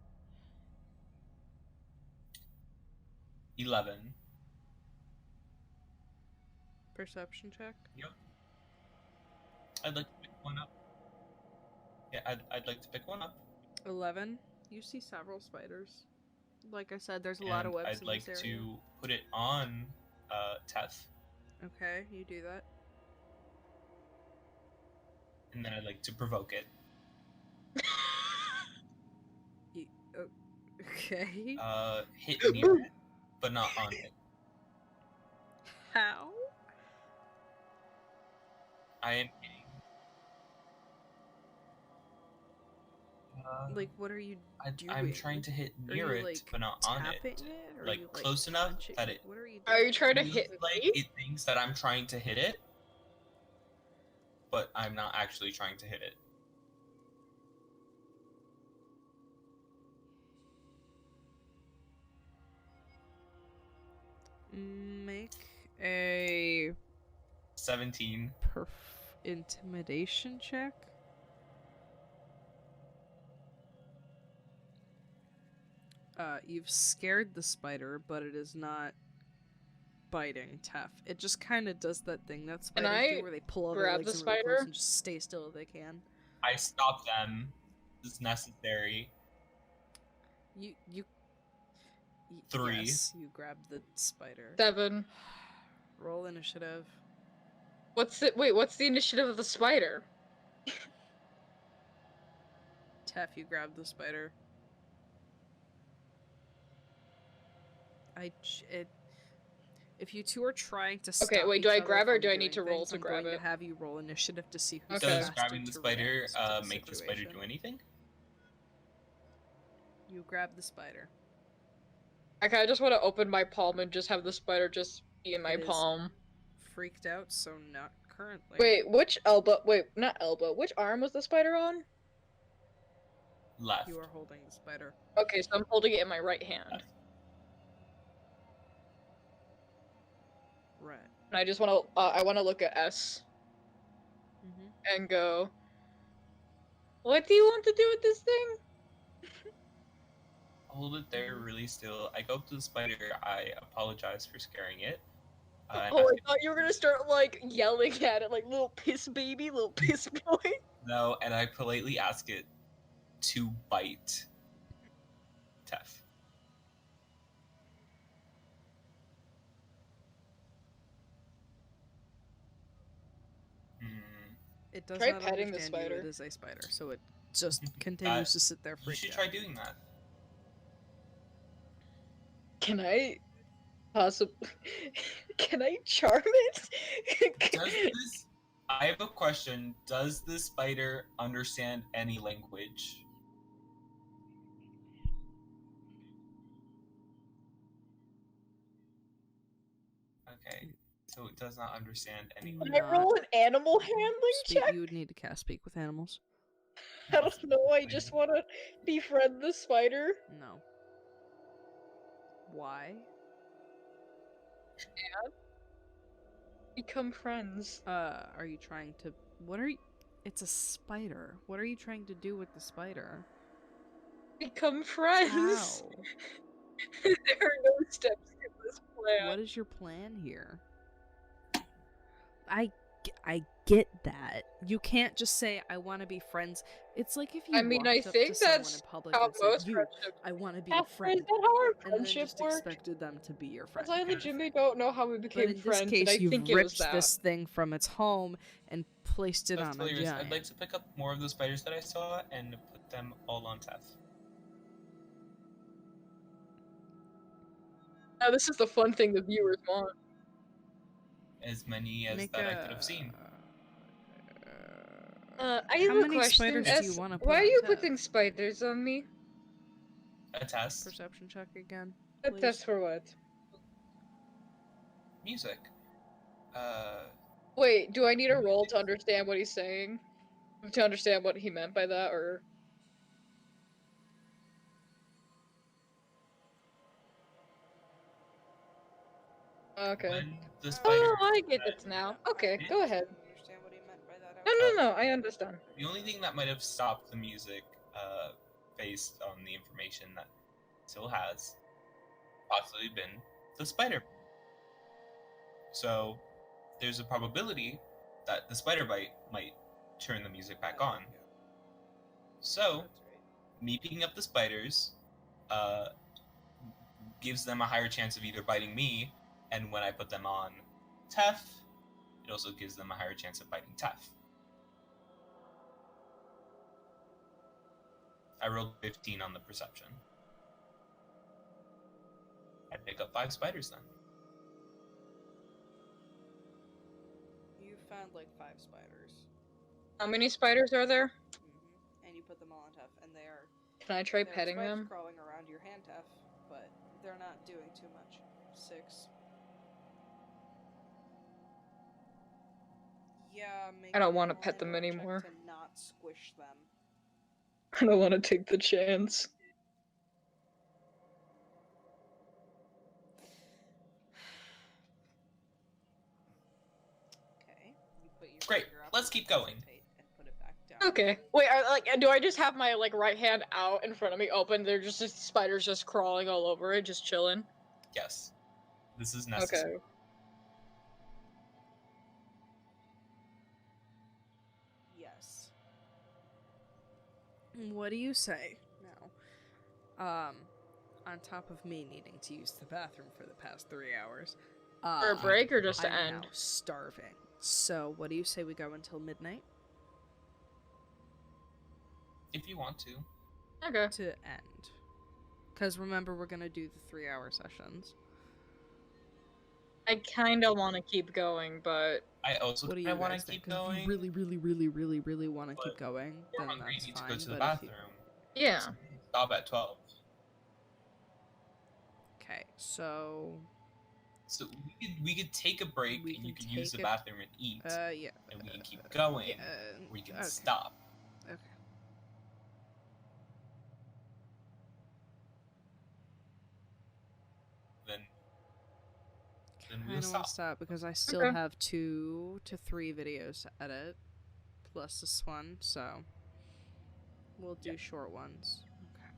[SPEAKER 4] 11.
[SPEAKER 1] Perception check.
[SPEAKER 4] Yep. I'd like to pick one up. Yeah, I'd like to pick one up.
[SPEAKER 1] 11. You see several spiders. Like I said, there's a lot of
[SPEAKER 4] And
[SPEAKER 1] webs
[SPEAKER 4] I'd
[SPEAKER 1] in
[SPEAKER 4] like
[SPEAKER 1] this area.
[SPEAKER 4] to put it on Teth.
[SPEAKER 1] Okay, you do that.
[SPEAKER 4] And then I'd like to provoke it.
[SPEAKER 1] Okay.
[SPEAKER 4] Hit near it, but not on it.
[SPEAKER 1] How?
[SPEAKER 4] I am hitting.
[SPEAKER 1] Like, what are you doing?
[SPEAKER 4] I'm trying to hit
[SPEAKER 1] Are
[SPEAKER 4] near
[SPEAKER 1] you,
[SPEAKER 4] it,
[SPEAKER 1] like,
[SPEAKER 4] but not on
[SPEAKER 1] tapping
[SPEAKER 4] it.
[SPEAKER 1] it? Or
[SPEAKER 4] Like,
[SPEAKER 1] you,
[SPEAKER 4] close enough
[SPEAKER 1] punching
[SPEAKER 4] that it-
[SPEAKER 1] What are you doing?
[SPEAKER 3] Are you trying to
[SPEAKER 4] Seems
[SPEAKER 3] hit
[SPEAKER 4] like
[SPEAKER 3] me?
[SPEAKER 4] it thinks that I'm trying to hit it, but I'm not actually trying to hit it.
[SPEAKER 1] Make a
[SPEAKER 4] 17.
[SPEAKER 1] intimidation check. You've scared the spider, but it is not biting Tef. It just kind of does that thing that spiders
[SPEAKER 3] I
[SPEAKER 1] do where they pull out their
[SPEAKER 3] grab
[SPEAKER 1] legs
[SPEAKER 3] the
[SPEAKER 1] in really close
[SPEAKER 3] spider?
[SPEAKER 1] and just stay still if they can.
[SPEAKER 4] I stop them. It's necessary.
[SPEAKER 1] You
[SPEAKER 4] 3.
[SPEAKER 1] Yes, you grab the spider.
[SPEAKER 3] 7.
[SPEAKER 1] Roll initiative.
[SPEAKER 3] What's the initiative of the spider?
[SPEAKER 1] Tef, you grab the spider. If you two are trying to stop
[SPEAKER 3] Okay, wait, do
[SPEAKER 1] each
[SPEAKER 3] I
[SPEAKER 1] other
[SPEAKER 3] grab it or
[SPEAKER 1] from
[SPEAKER 3] do I need
[SPEAKER 1] doing
[SPEAKER 3] to roll
[SPEAKER 1] things,
[SPEAKER 3] to
[SPEAKER 1] I'm
[SPEAKER 3] grab
[SPEAKER 1] going
[SPEAKER 3] it?
[SPEAKER 1] to have you roll initiative to see who's
[SPEAKER 3] Okay.
[SPEAKER 4] Does
[SPEAKER 1] faster
[SPEAKER 4] grabbing the
[SPEAKER 1] to
[SPEAKER 4] spider
[SPEAKER 1] react to the
[SPEAKER 4] make the spider
[SPEAKER 1] situation.
[SPEAKER 4] do anything?
[SPEAKER 1] You grab the spider.
[SPEAKER 3] I kinda just want to open my palm and just have the spider just be in my
[SPEAKER 1] It is-
[SPEAKER 3] palm.
[SPEAKER 1] Freaked out, so not currently.
[SPEAKER 3] Wait, which elbow? Wait, not elbow. Which arm was the spider on?
[SPEAKER 4] Left.
[SPEAKER 1] You are holding the spider.
[SPEAKER 3] Okay, so I'm holding it in my right hand.
[SPEAKER 4] Left.
[SPEAKER 1] Right.
[SPEAKER 3] And I just want to, I want to look at S
[SPEAKER 1] Mm-hmm.
[SPEAKER 3] and go, what do you want to do with this thing?
[SPEAKER 4] Hold it there really still. I go up to the spider. I apologize for scaring it. And
[SPEAKER 3] Oh,
[SPEAKER 4] ask
[SPEAKER 3] I
[SPEAKER 4] it
[SPEAKER 3] thought you were gonna start, like, yelling at it, like, little piss baby, little piss boy.
[SPEAKER 4] no, and I politely ask it to bite Tef.
[SPEAKER 1] It does
[SPEAKER 3] Try
[SPEAKER 1] not
[SPEAKER 3] petting the
[SPEAKER 1] understand you.
[SPEAKER 3] spider.
[SPEAKER 1] It is a spider, so it just continues to sit there
[SPEAKER 4] You
[SPEAKER 1] freaked
[SPEAKER 4] should
[SPEAKER 1] out.
[SPEAKER 4] try doing that.
[SPEAKER 3] Can I possibly? Can I charm it?
[SPEAKER 4] Does this? I have a question. Does this spider understand any language? Okay, so it does not understand any
[SPEAKER 3] Can
[SPEAKER 4] language.
[SPEAKER 3] I roll an animal handling check?
[SPEAKER 1] You would need to cast Speak with Animals.
[SPEAKER 3] I don't know. I just want to befriend the spider.
[SPEAKER 1] No. Why?
[SPEAKER 3] Become friends.
[SPEAKER 1] Are you trying to... What are you... It's a spider. What are you trying to do with the spider?
[SPEAKER 3] Become friends.
[SPEAKER 1] How?
[SPEAKER 3] There are no steps in this plan.
[SPEAKER 1] What is your plan here? I get that. You can't just say, I want to be friends. It's like if you
[SPEAKER 3] I mean, I
[SPEAKER 1] walked up
[SPEAKER 3] think
[SPEAKER 1] to someone in
[SPEAKER 3] that's
[SPEAKER 1] public
[SPEAKER 3] how
[SPEAKER 1] and said,
[SPEAKER 3] most
[SPEAKER 1] you,
[SPEAKER 3] friendships.
[SPEAKER 1] I want to be
[SPEAKER 3] Yeah,
[SPEAKER 1] a friend.
[SPEAKER 3] is that how our
[SPEAKER 1] And then
[SPEAKER 3] friendship
[SPEAKER 1] just
[SPEAKER 3] worked?
[SPEAKER 1] expected them to be your friend.
[SPEAKER 3] Because I legitimately don't know how we
[SPEAKER 1] But
[SPEAKER 3] became
[SPEAKER 1] in this
[SPEAKER 3] friends,
[SPEAKER 1] case,
[SPEAKER 3] and I
[SPEAKER 1] you've
[SPEAKER 3] think it was
[SPEAKER 1] ripped
[SPEAKER 3] that.
[SPEAKER 1] this thing from its home and placed it
[SPEAKER 4] That's
[SPEAKER 1] on a
[SPEAKER 4] hilarious.
[SPEAKER 1] giant.
[SPEAKER 4] I'd like to pick up more of those spiders that I saw and put them all on Teth.
[SPEAKER 3] Now, this is the fun thing the viewers want.
[SPEAKER 4] As many as
[SPEAKER 1] Make
[SPEAKER 4] that I could have seen.
[SPEAKER 3] I
[SPEAKER 1] How
[SPEAKER 3] have a
[SPEAKER 1] many
[SPEAKER 3] question.
[SPEAKER 1] spiders do you wanna put
[SPEAKER 3] Why are
[SPEAKER 1] on
[SPEAKER 3] you
[SPEAKER 1] Teth?
[SPEAKER 3] putting spiders on me?
[SPEAKER 4] A test.
[SPEAKER 1] Perception check again.
[SPEAKER 3] That's
[SPEAKER 1] Please.
[SPEAKER 3] for what?
[SPEAKER 4] Music.
[SPEAKER 3] Wait, do I need a roll to understand what he's saying? To understand what he meant by that, or... Okay.
[SPEAKER 4] When the spider.
[SPEAKER 3] Oh, I get it now. Okay, go ahead.
[SPEAKER 1] Understand what he meant by that?
[SPEAKER 3] No, I understand.
[SPEAKER 4] The only thing that might have stopped the music, based on the information that Syl has, possibly been the spider. So, there's a probability that the spider bite might turn the music back on. So, me picking up the spiders, gives them a higher chance of either biting me, and when I put them on Teth, it also gives them a higher chance of biting Teth. I rolled 15 on the perception. I pick up 5 spiders then.
[SPEAKER 1] You found like 5 spiders.
[SPEAKER 3] How many spiders are there?
[SPEAKER 1] And you put them all on Tef, and they are...
[SPEAKER 3] Can I try
[SPEAKER 1] there are
[SPEAKER 3] petting
[SPEAKER 1] spiders
[SPEAKER 3] them?
[SPEAKER 1] crawling around your hand, Tef, but they're not doing too much. 6. Yeah, make
[SPEAKER 3] I don't want to
[SPEAKER 1] an
[SPEAKER 3] pet them
[SPEAKER 1] health check
[SPEAKER 3] anymore.
[SPEAKER 1] to not squish them.
[SPEAKER 3] I don't want to take the chance.
[SPEAKER 1] Okay. You put your
[SPEAKER 4] Great,
[SPEAKER 1] finger up
[SPEAKER 4] let's
[SPEAKER 1] and
[SPEAKER 4] keep
[SPEAKER 1] then
[SPEAKER 4] going.
[SPEAKER 1] hesitate and put it back down.
[SPEAKER 3] Okay. Wait, do I just have my right hand out in front of me open? They're just spiders just crawling all over it, just chilling.
[SPEAKER 4] Yes. This is necessary.
[SPEAKER 3] Okay.
[SPEAKER 1] Yes. What do you say now? On top of me needing to use the bathroom for the past 3 hours.
[SPEAKER 3] For a break or just to
[SPEAKER 1] I'm
[SPEAKER 3] end?
[SPEAKER 1] now starving. So, what do you say we go until midnight?
[SPEAKER 4] If you want to.
[SPEAKER 3] Okay.
[SPEAKER 1] To end. Because remember, we're gonna do the 3-hour sessions.
[SPEAKER 3] I kind of want to keep going, but...
[SPEAKER 4] I also
[SPEAKER 1] What do
[SPEAKER 4] kind
[SPEAKER 1] you
[SPEAKER 4] of want
[SPEAKER 1] guys
[SPEAKER 4] to
[SPEAKER 1] think?
[SPEAKER 4] keep
[SPEAKER 1] 'Cause
[SPEAKER 4] going.
[SPEAKER 1] if you really want to keep
[SPEAKER 4] but
[SPEAKER 1] going,
[SPEAKER 4] We're
[SPEAKER 1] then
[SPEAKER 4] hungry,
[SPEAKER 1] that's
[SPEAKER 4] need to
[SPEAKER 1] fine.
[SPEAKER 4] go to the
[SPEAKER 1] but if
[SPEAKER 4] bathroom.
[SPEAKER 3] Yeah.
[SPEAKER 4] Stop at 12.
[SPEAKER 1] Okay, so...
[SPEAKER 4] So we could take a break
[SPEAKER 1] We
[SPEAKER 4] and you
[SPEAKER 1] can
[SPEAKER 4] could use the
[SPEAKER 1] take
[SPEAKER 4] bathroom and eat.
[SPEAKER 1] yeah.
[SPEAKER 4] And we can keep going.
[SPEAKER 1] Yeah,
[SPEAKER 4] or we can
[SPEAKER 1] okay.
[SPEAKER 4] stop.
[SPEAKER 1] Okay.
[SPEAKER 4] Then
[SPEAKER 1] I
[SPEAKER 4] we'll
[SPEAKER 1] don't want
[SPEAKER 4] stop.
[SPEAKER 1] to stop because I still
[SPEAKER 3] Okay.
[SPEAKER 1] have 2 to 3 videos to edit, plus this one, so we'll do short ones. Okay.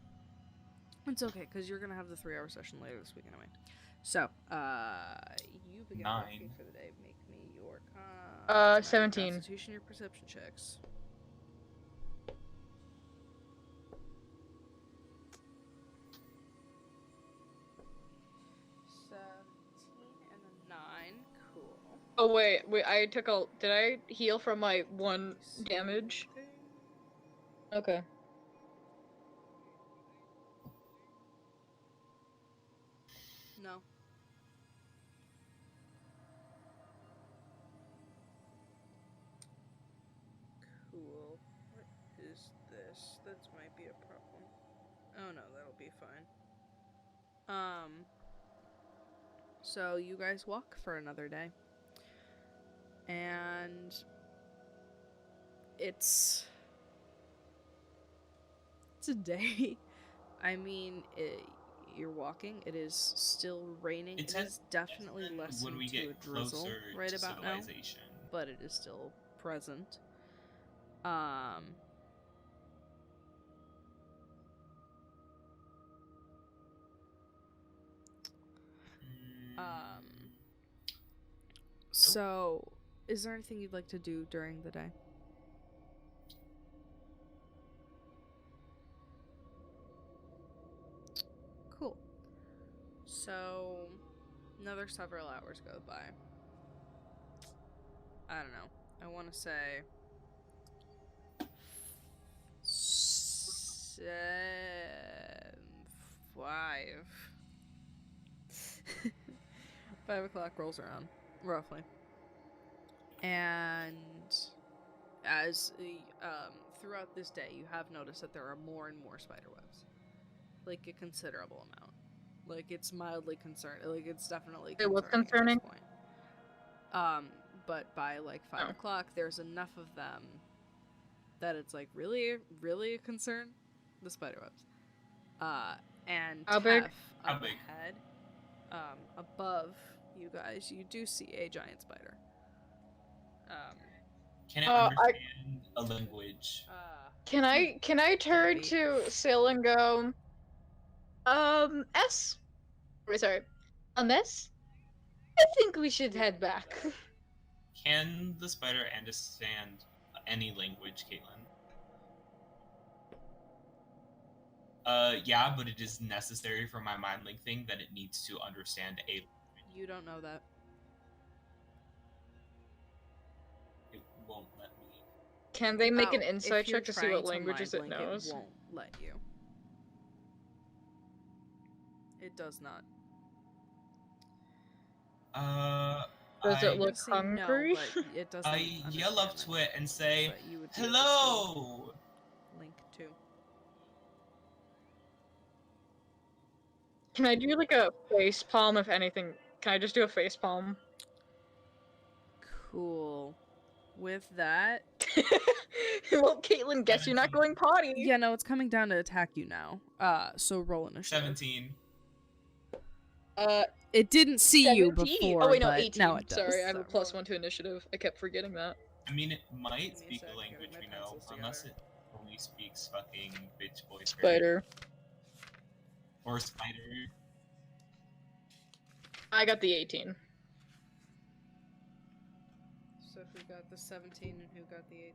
[SPEAKER 1] It's okay, because you're going to have the 3-hour session later this week anyway. So, you begin
[SPEAKER 4] 9.
[SPEAKER 1] working for the day. Make me your
[SPEAKER 3] 17.
[SPEAKER 1] Constitution, your perception checks.
[SPEAKER 3] Oh wait, I took a. Did I heal from my 1 damage? Okay.
[SPEAKER 1] No. Cool. What is this? That might be a problem. Oh no, that'll be fine. So you guys walk for another day. And it's a day. I mean, you're walking. It is still raining.
[SPEAKER 4] It
[SPEAKER 1] It is definitely
[SPEAKER 4] when
[SPEAKER 1] lessened
[SPEAKER 4] we
[SPEAKER 1] to
[SPEAKER 4] get
[SPEAKER 1] a drizzle
[SPEAKER 4] closer
[SPEAKER 1] right
[SPEAKER 4] to
[SPEAKER 1] about now,
[SPEAKER 4] civilization.
[SPEAKER 1] but it is still present. So, is there anything you'd like to do during the day? Cool. So, another several hours go by. I don't know. I want to say 5. 5 o'clock rolls around, roughly. And as throughout this day, you have noticed that there are more and more spider webs, like a considerable amount. Like it's mildly concerned. Like it's definitely
[SPEAKER 3] It was
[SPEAKER 1] concerning
[SPEAKER 3] concerning.
[SPEAKER 1] at this point. But by like 5 o'clock, there's enough of them that it's like really, really a concern. The spider webs. And
[SPEAKER 3] How big?
[SPEAKER 4] How
[SPEAKER 1] up
[SPEAKER 4] big?
[SPEAKER 1] ahead, above you guys, you do see a giant spider.
[SPEAKER 4] Can it understand a language?
[SPEAKER 3] Can I turn
[SPEAKER 1] Maybe.
[SPEAKER 3] to Syl and go, S? Wait, sorry. S? I think we should head back.
[SPEAKER 4] Can the spider understand any language, Caitlin? Yeah, but it is necessary for my mind link thing that it needs to understand a language.
[SPEAKER 1] You don't know that.
[SPEAKER 4] It won't let me.
[SPEAKER 3] Can they make an
[SPEAKER 1] Oh,
[SPEAKER 3] insight
[SPEAKER 1] if you're
[SPEAKER 3] check to see what
[SPEAKER 1] trying to
[SPEAKER 3] languages it
[SPEAKER 1] mind link,
[SPEAKER 3] knows?
[SPEAKER 1] it won't let you. It does not.
[SPEAKER 3] Does it look
[SPEAKER 1] Say no,
[SPEAKER 3] hungry?
[SPEAKER 1] but it doesn't.
[SPEAKER 4] I yell up
[SPEAKER 1] understand
[SPEAKER 4] to it and say,
[SPEAKER 1] but you would be able to
[SPEAKER 4] "Hello!"
[SPEAKER 1] link to.
[SPEAKER 3] Can I do like a face palm if anything? Can I just do a face palm?
[SPEAKER 1] Cool. With that,
[SPEAKER 3] Well, Caitlin, guess you're not
[SPEAKER 4] 17.
[SPEAKER 3] going potty.
[SPEAKER 1] yeah, no, it's coming down to attack you now. So roll initiative.
[SPEAKER 4] 17.
[SPEAKER 1] It didn't see
[SPEAKER 3] 17?
[SPEAKER 1] you before.
[SPEAKER 3] Oh wait, no,
[SPEAKER 1] but
[SPEAKER 3] 18.
[SPEAKER 1] now it does.
[SPEAKER 3] Sorry, I have a
[SPEAKER 1] So
[SPEAKER 3] +1 to initiative. I kept forgetting that.
[SPEAKER 4] I mean, it might
[SPEAKER 1] Give me a
[SPEAKER 4] speak
[SPEAKER 1] sec,
[SPEAKER 4] a
[SPEAKER 1] I gotta
[SPEAKER 4] language
[SPEAKER 1] get
[SPEAKER 4] we
[SPEAKER 1] my
[SPEAKER 4] know,
[SPEAKER 1] pencils
[SPEAKER 4] unless
[SPEAKER 1] together.
[SPEAKER 4] it only speaks fucking bitch boy
[SPEAKER 3] Spider.
[SPEAKER 4] or spider.
[SPEAKER 3] I got the 18.
[SPEAKER 1] So who got the 17 and who got the 18?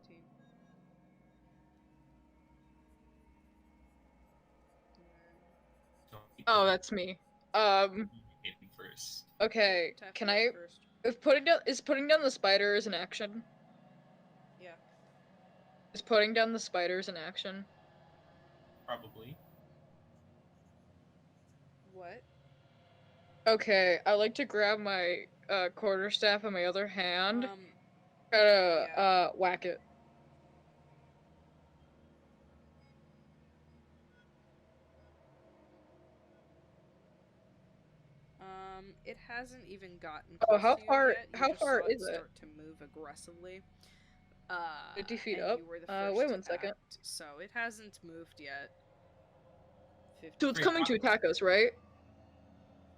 [SPEAKER 3] Oh, that's me.
[SPEAKER 4] Communicating first.
[SPEAKER 3] Okay.
[SPEAKER 1] Tap
[SPEAKER 3] Can
[SPEAKER 1] you
[SPEAKER 3] I?
[SPEAKER 1] up first.
[SPEAKER 3] If putting down the spiders an action?
[SPEAKER 1] Yeah.
[SPEAKER 3] Is putting down the spiders an action?
[SPEAKER 4] Probably.
[SPEAKER 1] What?
[SPEAKER 3] Okay, I like to grab my quarterstaff in my other hand.
[SPEAKER 1] Yeah.
[SPEAKER 3] Whack it.
[SPEAKER 1] It hasn't even gotten
[SPEAKER 3] Oh,
[SPEAKER 1] close
[SPEAKER 3] how
[SPEAKER 1] to you
[SPEAKER 3] far?
[SPEAKER 1] yet. You
[SPEAKER 3] How
[SPEAKER 1] just
[SPEAKER 3] far
[SPEAKER 1] saw it
[SPEAKER 3] is it?
[SPEAKER 1] start to move aggressively.
[SPEAKER 3] 50 feet
[SPEAKER 1] and
[SPEAKER 3] up?
[SPEAKER 1] You were the first
[SPEAKER 3] Wait
[SPEAKER 1] to
[SPEAKER 3] 1 second.
[SPEAKER 1] act, so it hasn't moved yet. 50
[SPEAKER 3] So it's
[SPEAKER 4] Free
[SPEAKER 3] coming to attack us, right?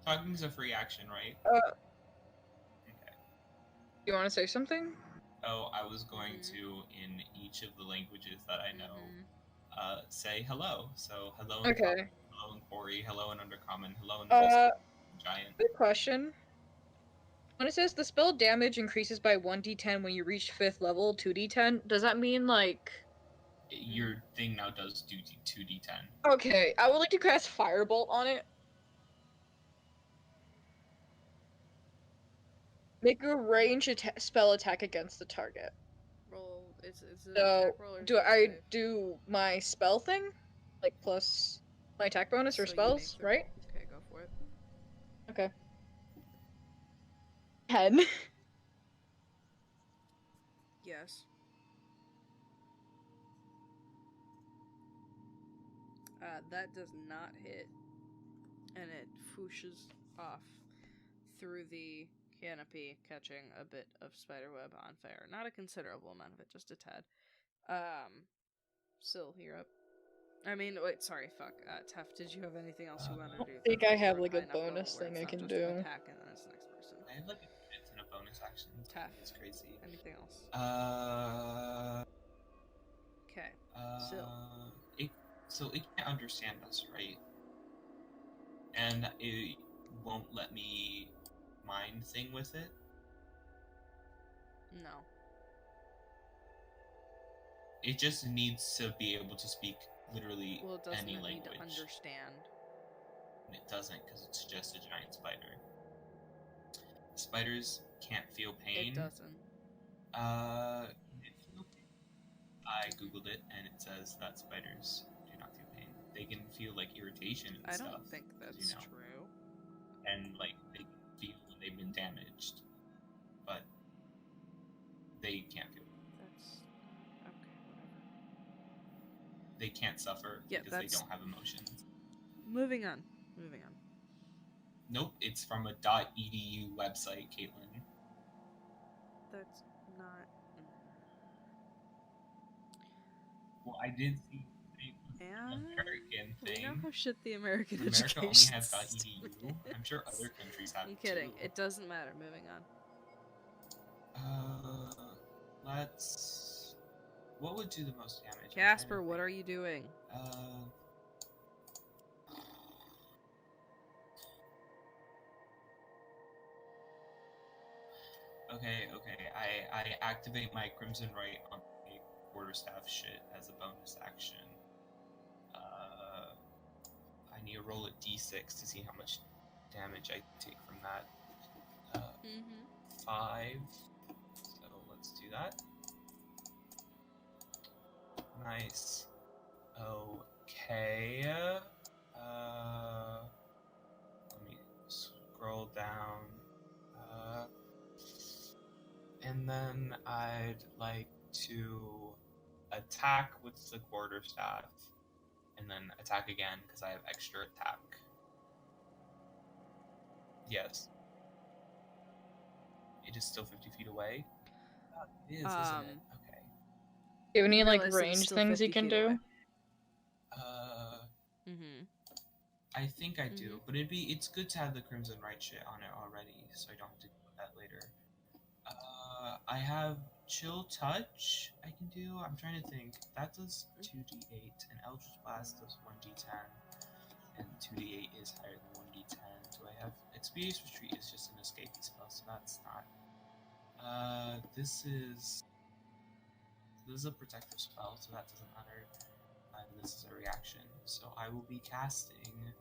[SPEAKER 4] Talking's a free action, right? Okay.
[SPEAKER 3] You want to say something?
[SPEAKER 4] Oh, I was going
[SPEAKER 1] Mhm.
[SPEAKER 4] to, in each of the languages that I know,
[SPEAKER 1] Mhm.
[SPEAKER 4] say hello. So hello in
[SPEAKER 3] Okay.
[SPEAKER 4] common, hello in quarry, hello in undercommon, hello in the giant.
[SPEAKER 3] Good question. When it says the spell damage increases by 1d10 when you reach 5th level, 2d10, does that mean like...
[SPEAKER 4] Your thing now does do 2d10.
[SPEAKER 3] Okay, I would like to cast Firebolt on it. Make a range spell attack against the target.
[SPEAKER 1] Roll. It's an
[SPEAKER 3] So,
[SPEAKER 1] attack roll or is
[SPEAKER 3] do
[SPEAKER 1] it a
[SPEAKER 3] I
[SPEAKER 1] save?
[SPEAKER 3] do my spell thing? Like, plus my attack bonus or
[SPEAKER 1] So you make
[SPEAKER 3] spells,
[SPEAKER 1] the
[SPEAKER 3] right?
[SPEAKER 1] roll. Okay, go for it.
[SPEAKER 3] Okay. 10.
[SPEAKER 1] Yes. That does not hit, and it whooshes off through the canopy, catching a bit of spiderweb on fire. Not a considerable amount of it, just a tad. Syl, you're up. I mean, wait, sorry, fuck. Teff, did you have anything else you wanted to do?
[SPEAKER 3] I think I
[SPEAKER 1] That's
[SPEAKER 3] have,
[SPEAKER 1] we're
[SPEAKER 3] like, a
[SPEAKER 1] high enough level
[SPEAKER 3] bonus
[SPEAKER 1] where
[SPEAKER 3] thing
[SPEAKER 1] it's
[SPEAKER 3] I
[SPEAKER 1] not
[SPEAKER 3] can
[SPEAKER 1] just an
[SPEAKER 3] do.
[SPEAKER 1] attack and then it's the next person.
[SPEAKER 4] I have like a ton of bonus actions.
[SPEAKER 1] Teff,
[SPEAKER 4] It's crazy.
[SPEAKER 1] anything else? Okay. Syl.
[SPEAKER 4] So it can't understand us, right? And it won't let me mind thing with it.
[SPEAKER 1] No.
[SPEAKER 4] It just needs to be able to speak literally
[SPEAKER 1] Well, it doesn't
[SPEAKER 4] any
[SPEAKER 1] need
[SPEAKER 4] language.
[SPEAKER 1] to understand.
[SPEAKER 4] And it doesn't because it's just a giant spider. Spiders can't feel pain.
[SPEAKER 1] It doesn't.
[SPEAKER 4] It feel pain. I googled it and it says that spiders do not feel pain. They can feel like irritation and
[SPEAKER 1] I
[SPEAKER 4] stuff.
[SPEAKER 1] don't think that's true.
[SPEAKER 4] And like they can feel when they've been damaged, but they can't feel.
[SPEAKER 1] That's okay. Whatever.
[SPEAKER 4] They can't suffer
[SPEAKER 1] Yeah,
[SPEAKER 4] because they
[SPEAKER 1] that's-
[SPEAKER 4] don't have emotions.
[SPEAKER 1] Moving on. Moving on.
[SPEAKER 4] Nope, it's from a .edu website, Caitlin.
[SPEAKER 1] That's not.
[SPEAKER 4] Well, I did see an
[SPEAKER 1] And
[SPEAKER 4] American
[SPEAKER 1] we know
[SPEAKER 4] thing.
[SPEAKER 1] how shit the American
[SPEAKER 4] America
[SPEAKER 1] education
[SPEAKER 4] only has
[SPEAKER 1] system
[SPEAKER 4] .edu. I'm sure
[SPEAKER 1] is.
[SPEAKER 4] other countries have
[SPEAKER 1] I'm kidding.
[SPEAKER 4] too.
[SPEAKER 1] It doesn't matter. Moving on.
[SPEAKER 4] Let's. What would do the most damage?
[SPEAKER 1] Kacper, what are you doing?
[SPEAKER 4] Okay. I activate my Crimson Right on my quarterstaff shit as a bonus action. I need to roll a d6 to see how much damage I take from that. 5. So let's do that. Nice. Okay. Let me scroll down. And then I'd like to attack with the quarterstaff, and then attack again because I have extra attack. Yes. It is still 50 feet away. It is, isn't it? Okay.
[SPEAKER 3] Do you have any, like,
[SPEAKER 1] Realize that it's
[SPEAKER 3] range
[SPEAKER 1] still
[SPEAKER 3] things you
[SPEAKER 1] 50
[SPEAKER 3] can
[SPEAKER 1] feet
[SPEAKER 3] do?
[SPEAKER 1] away.
[SPEAKER 4] I think I do, but it's good to have the Crimson Right shit on it already, so I don't have to do that later. I have Chill Touch I can do. I'm trying to think. That does 2d8, and Eldritch Blast does 1d10, and 2d8 is higher than 1d10. Do I have Expeditious Retreat is just an escaping spell, so that's not. This is a protective spell, so that doesn't matter. And this is a reaction, so I will be casting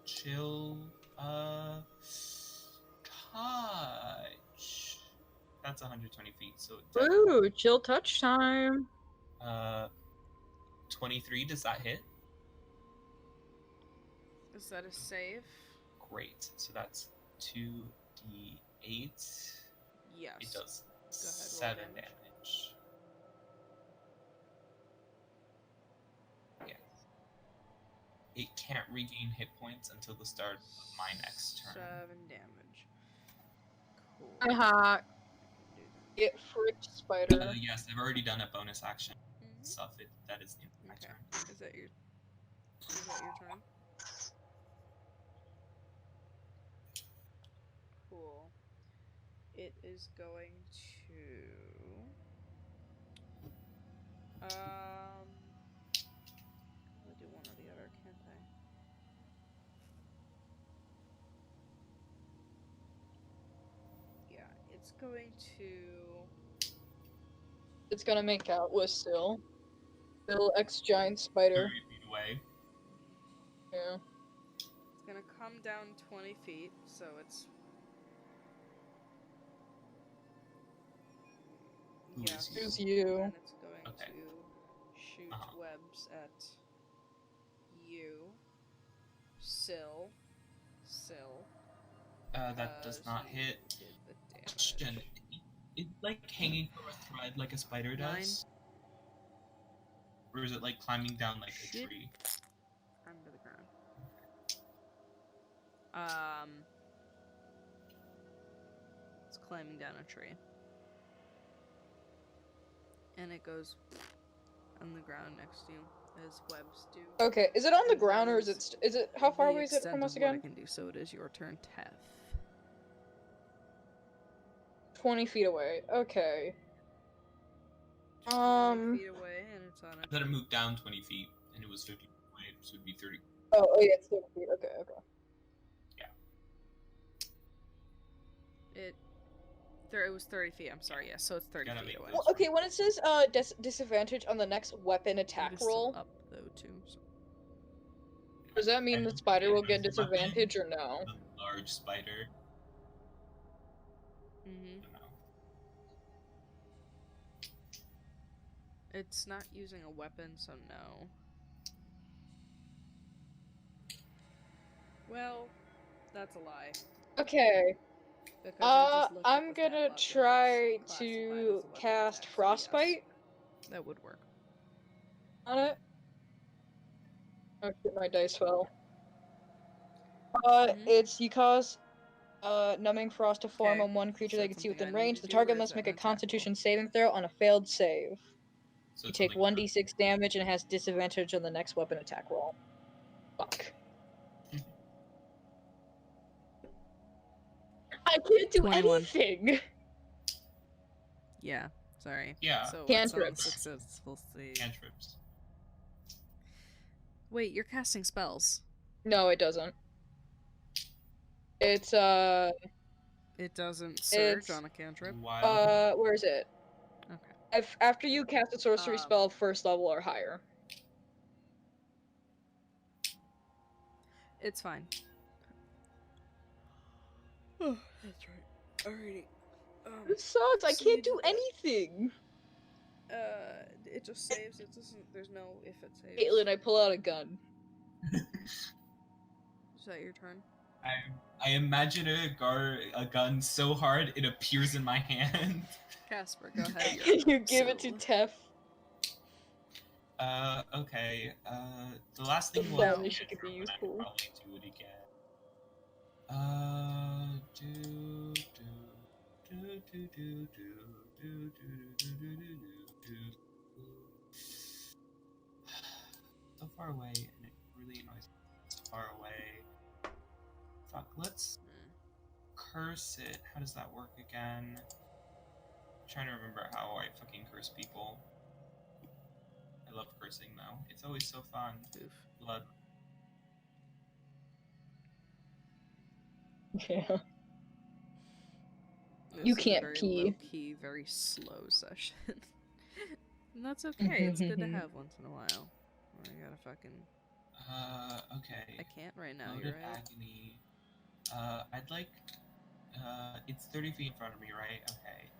[SPEAKER 4] Chill Touch. That's 120 feet, so
[SPEAKER 3] Ooh, chill touch time.
[SPEAKER 4] 23, does that hit?
[SPEAKER 1] Is that a save?
[SPEAKER 4] Great, so that's 2d8.
[SPEAKER 1] Yes.
[SPEAKER 4] It does
[SPEAKER 1] Go ahead,
[SPEAKER 4] 7
[SPEAKER 1] roll damage.
[SPEAKER 4] damage. Yeah. It can't regain hit points until the start of my next turn.
[SPEAKER 1] 7 damage. Cool.
[SPEAKER 3] Haha. Get fricked, spider.
[SPEAKER 4] Yes, I've already done a bonus action stuff. That is in my turn.
[SPEAKER 1] Is that your turn? Cool. It is going to I'll do one or the other, can't I? Yeah, it's going to
[SPEAKER 3] It's gonna make out with Syl. Syl X giant spider.
[SPEAKER 4] 30 feet away.
[SPEAKER 3] Yeah.
[SPEAKER 1] gonna come down 20 feet, so it's...
[SPEAKER 4] Who
[SPEAKER 1] yeah,
[SPEAKER 4] is
[SPEAKER 3] Who's
[SPEAKER 1] and
[SPEAKER 3] you?
[SPEAKER 1] then it's going
[SPEAKER 4] Okay.
[SPEAKER 1] to shoot
[SPEAKER 4] Uh-huh.
[SPEAKER 1] webs at you, Syl.
[SPEAKER 4] That does not
[SPEAKER 1] so
[SPEAKER 4] hit.
[SPEAKER 1] you did the
[SPEAKER 4] Question.
[SPEAKER 1] damage.
[SPEAKER 4] It's like hanging from a thread like a spider
[SPEAKER 1] 9.
[SPEAKER 4] does? Or is it like climbing down like a
[SPEAKER 1] Shit.
[SPEAKER 4] tree?
[SPEAKER 1] Under the ground. It's climbing down a tree. And it goes on the ground next to you, as webs do.
[SPEAKER 3] Okay, is it on the
[SPEAKER 1] And
[SPEAKER 3] ground
[SPEAKER 1] that
[SPEAKER 3] or is it how far away is it from us
[SPEAKER 1] what I
[SPEAKER 3] again?
[SPEAKER 1] can do, so it is your turn, Tef.
[SPEAKER 3] 20 feet away. Okay.
[SPEAKER 1] 20 feet away, and it's on
[SPEAKER 4] I
[SPEAKER 1] a...
[SPEAKER 4] thought it moved down 20 feet, and it was 50 feet away, so it'd be 30.
[SPEAKER 3] Oh yeah, it's 30 feet. Okay, okay.
[SPEAKER 1] It was 30 feet, I'm sorry, yes, so it's 30
[SPEAKER 4] Gotta
[SPEAKER 1] feet
[SPEAKER 4] make
[SPEAKER 1] away.
[SPEAKER 4] those.
[SPEAKER 3] Well, okay, when it says disadvantage on the next weapon attack
[SPEAKER 1] It is still
[SPEAKER 3] roll,
[SPEAKER 1] up, though, too. So.
[SPEAKER 3] does that mean
[SPEAKER 4] I
[SPEAKER 3] the
[SPEAKER 4] don't
[SPEAKER 3] spider
[SPEAKER 4] think
[SPEAKER 3] will
[SPEAKER 4] it
[SPEAKER 3] get
[SPEAKER 4] knows the weapon.
[SPEAKER 3] disadvantage or no?
[SPEAKER 4] The large spider.
[SPEAKER 1] Mm-hmm.
[SPEAKER 4] I don't know.
[SPEAKER 1] It's not using a weapon, so no. Well, that's a lie.
[SPEAKER 3] Okay.
[SPEAKER 1] Because I just looked up
[SPEAKER 3] I'm
[SPEAKER 1] the stat
[SPEAKER 3] gonna
[SPEAKER 1] block and it's
[SPEAKER 3] try
[SPEAKER 1] classified
[SPEAKER 3] to
[SPEAKER 1] as a weapon
[SPEAKER 3] cast
[SPEAKER 1] attack, so
[SPEAKER 3] Frostbite
[SPEAKER 1] yes, that would work.
[SPEAKER 3] on it. Oh shit, my dice fell.
[SPEAKER 1] Mhm.
[SPEAKER 3] It's you cause numbing frost to form
[SPEAKER 1] Okay.
[SPEAKER 3] on one creature
[SPEAKER 1] Is
[SPEAKER 3] they
[SPEAKER 1] that
[SPEAKER 3] can see
[SPEAKER 1] something I
[SPEAKER 3] within
[SPEAKER 1] need
[SPEAKER 3] range.
[SPEAKER 1] to
[SPEAKER 3] The
[SPEAKER 1] do, or
[SPEAKER 3] target
[SPEAKER 1] is
[SPEAKER 3] must
[SPEAKER 1] that
[SPEAKER 3] make
[SPEAKER 1] an
[SPEAKER 3] a
[SPEAKER 1] attack roll?
[SPEAKER 3] Constitution saving throw on a failed save.
[SPEAKER 4] So
[SPEAKER 3] You
[SPEAKER 4] it's
[SPEAKER 3] take
[SPEAKER 4] only
[SPEAKER 3] 1d6 damage and it has disadvantage on the next weapon attack roll. Fuck. I can't do
[SPEAKER 1] 21.
[SPEAKER 3] anything!
[SPEAKER 1] Yeah, sorry.
[SPEAKER 4] Yeah.
[SPEAKER 1] So what's on the
[SPEAKER 3] Cantrips.
[SPEAKER 1] successful save?
[SPEAKER 4] cantrips.
[SPEAKER 1] Wait, you're casting spells.
[SPEAKER 3] No, it doesn't. It's,
[SPEAKER 1] It doesn't surge
[SPEAKER 3] It's,
[SPEAKER 1] on a cantrip.
[SPEAKER 4] Wild.
[SPEAKER 3] where is it?
[SPEAKER 1] Okay.
[SPEAKER 3] After you cast a sorcery spell first level or higher.
[SPEAKER 1] It's fine. Oh, that's right. Alrighty.
[SPEAKER 3] This sucks, I
[SPEAKER 1] So you
[SPEAKER 3] can't do
[SPEAKER 1] did that.
[SPEAKER 3] anything!
[SPEAKER 1] It just saves. It doesn't. There's no if it saves.
[SPEAKER 3] Caitlin, I pull out a gun.
[SPEAKER 1] Is that your turn?
[SPEAKER 4] I imagine a gun so hard it appears in my hand.
[SPEAKER 1] Casper, go ahead.
[SPEAKER 3] You give it to Tef.
[SPEAKER 4] Okay. The last thing
[SPEAKER 3] If
[SPEAKER 4] we'll
[SPEAKER 3] only
[SPEAKER 4] do
[SPEAKER 3] she could be
[SPEAKER 4] but I
[SPEAKER 3] useful.
[SPEAKER 4] can probably do it again. So far away, and it really annoys me. So far away. Fuck, let's curse it. How does that work again? I'm trying to remember how I fucking curse people. I love cursing though. It's always so fun.
[SPEAKER 1] Oof.
[SPEAKER 4] Blood.
[SPEAKER 3] Yeah.
[SPEAKER 1] This
[SPEAKER 3] You
[SPEAKER 1] is
[SPEAKER 3] can't
[SPEAKER 1] a very
[SPEAKER 3] pee.
[SPEAKER 1] low-key, very slow session. And that's okay. It's good to have once in a while. I gotta fucking...
[SPEAKER 4] Okay.
[SPEAKER 1] I can't right now,
[SPEAKER 4] Loaded
[SPEAKER 1] you're right.
[SPEAKER 4] agony. I'd like, it's 30 feet in front of me, right? Okay.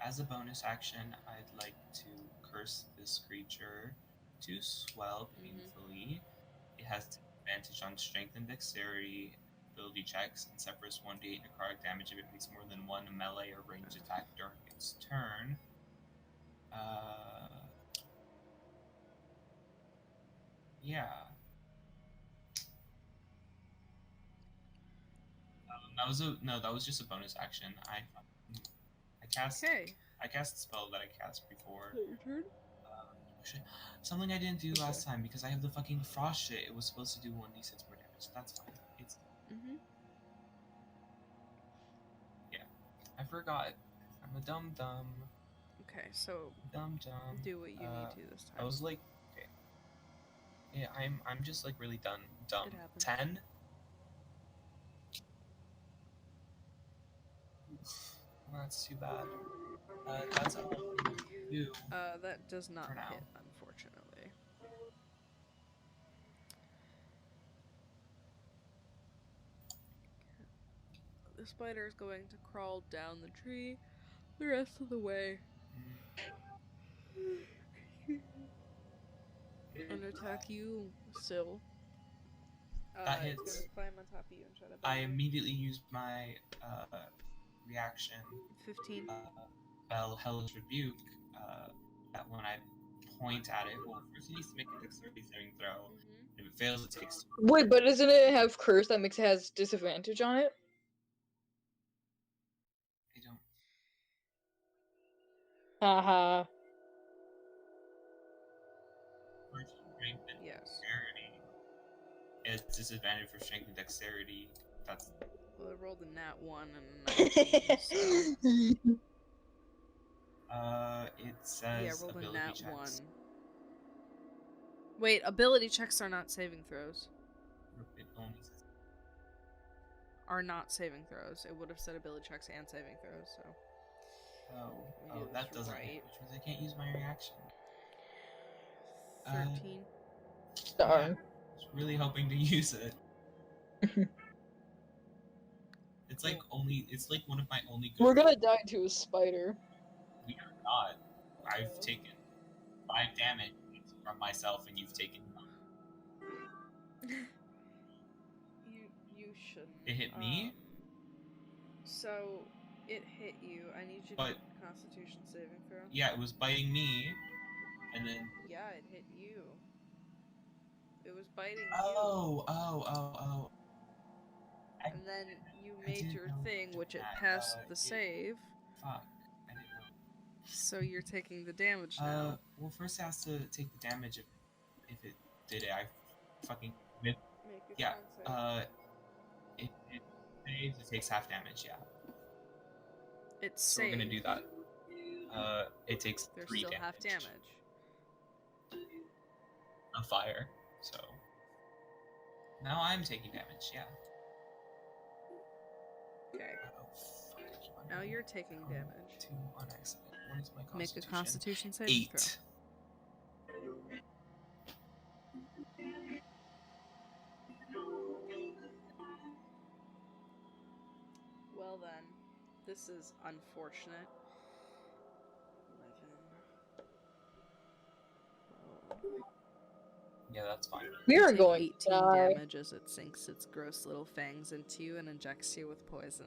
[SPEAKER 4] As a bonus action, I'd like to curse this creature to swell painfully. It has advantage on strength and dexterity ability checks, and suffers 1d8 necrotic damage if it makes more than one melee or ranged attack during its turn. Yeah. That was just a bonus action. I cast
[SPEAKER 1] Okay.
[SPEAKER 4] I cast the spell that I cast before.
[SPEAKER 1] Your turn?
[SPEAKER 4] Something I didn't do last time because I have the fucking frost shit. It was supposed to do 1d6 more damage. That's fine. It's I forgot. I'm a dumb.
[SPEAKER 1] Okay, so
[SPEAKER 4] Dumb.
[SPEAKER 1] do what you need to this time.
[SPEAKER 4] I was like, okay. Yeah, I'm just like really dumb.
[SPEAKER 1] It happens.
[SPEAKER 4] 10. Well, that's too bad. That's all I can do.
[SPEAKER 1] That does not
[SPEAKER 4] for now.
[SPEAKER 1] hit, unfortunately. the spider is going to crawl down the tree the rest of the way and attack you, Syl.
[SPEAKER 4] That
[SPEAKER 1] It's
[SPEAKER 4] hits.
[SPEAKER 1] gonna climb on top of you and try to
[SPEAKER 4] I
[SPEAKER 1] bite you.
[SPEAKER 4] immediately used my reaction
[SPEAKER 1] 15.
[SPEAKER 4] Hellish Rebuke. That when I point at it, well, first it needs to make a dexterity saving throw. If it fails, it takes.
[SPEAKER 3] Wait, but doesn't it have curse that makes it has disadvantage on it?
[SPEAKER 4] I don't.
[SPEAKER 3] Haha.
[SPEAKER 4] Strength and
[SPEAKER 1] Yes.
[SPEAKER 4] dexterity. It's disadvantage for strength and dexterity. That's.
[SPEAKER 1] Well, I rolled a nat 1 and a 19, so...
[SPEAKER 4] It says
[SPEAKER 1] Yeah, rolled a
[SPEAKER 4] ability
[SPEAKER 1] nat
[SPEAKER 4] checks.
[SPEAKER 1] 1. Wait, ability checks are not saving throws.
[SPEAKER 4] It only says.
[SPEAKER 1] Are not saving throws. It would have said ability checks and saving throws, so...
[SPEAKER 4] Oh, that
[SPEAKER 1] Yes,
[SPEAKER 4] doesn't
[SPEAKER 1] right.
[SPEAKER 4] hit, which means I can't use my reaction.
[SPEAKER 1] 13.
[SPEAKER 3] Darn.
[SPEAKER 4] Yeah, I was really hoping to use it. It's like it's like one of my only good.
[SPEAKER 3] We're gonna die to a spider.
[SPEAKER 4] We are not. I've taken 5 damage from myself, and you've taken none.
[SPEAKER 1] You shouldn't.
[SPEAKER 4] It hit me,
[SPEAKER 1] So, it hit you. I need you to
[SPEAKER 4] But-
[SPEAKER 1] make a Constitution saving throw.
[SPEAKER 4] yeah, it was biting me, and then.
[SPEAKER 1] Yeah, it hit you. It was biting you.
[SPEAKER 4] Oh.
[SPEAKER 1] And then you
[SPEAKER 4] I
[SPEAKER 1] made
[SPEAKER 4] didn't
[SPEAKER 1] your
[SPEAKER 4] know
[SPEAKER 1] thing,
[SPEAKER 4] it
[SPEAKER 1] which
[SPEAKER 4] did
[SPEAKER 1] it
[SPEAKER 4] that.
[SPEAKER 1] passed the
[SPEAKER 4] Yeah.
[SPEAKER 1] save.
[SPEAKER 4] Fuck, I didn't know.
[SPEAKER 1] So you're taking the damage now.
[SPEAKER 4] Well, first it has to take the damage if it did it. I fucking missed.
[SPEAKER 1] Make a
[SPEAKER 4] Yeah,
[SPEAKER 1] con save.
[SPEAKER 4] If it saves, it takes half damage, yeah.
[SPEAKER 1] It's
[SPEAKER 4] So we're gonna do that. It takes
[SPEAKER 1] There's
[SPEAKER 4] 3
[SPEAKER 1] still
[SPEAKER 4] damage.
[SPEAKER 1] half damage.
[SPEAKER 4] On fire, so. Now I'm taking damage, yeah.
[SPEAKER 1] Okay.
[SPEAKER 4] Oh, fuck, I keep on
[SPEAKER 1] Now
[SPEAKER 4] doing
[SPEAKER 1] you're taking
[SPEAKER 4] it.
[SPEAKER 1] damage.
[SPEAKER 4] 2 on accident. What is my
[SPEAKER 1] Make a
[SPEAKER 4] constitution?
[SPEAKER 1] Constitution saving
[SPEAKER 4] 8.
[SPEAKER 1] throw. Well then, this is unfortunate. 11. 12.
[SPEAKER 4] Yeah, that's fine.
[SPEAKER 3] We
[SPEAKER 1] You
[SPEAKER 3] are
[SPEAKER 1] take
[SPEAKER 3] going
[SPEAKER 1] 18
[SPEAKER 3] to die.
[SPEAKER 1] damage as it sinks its gross little fangs into you and injects you with poison.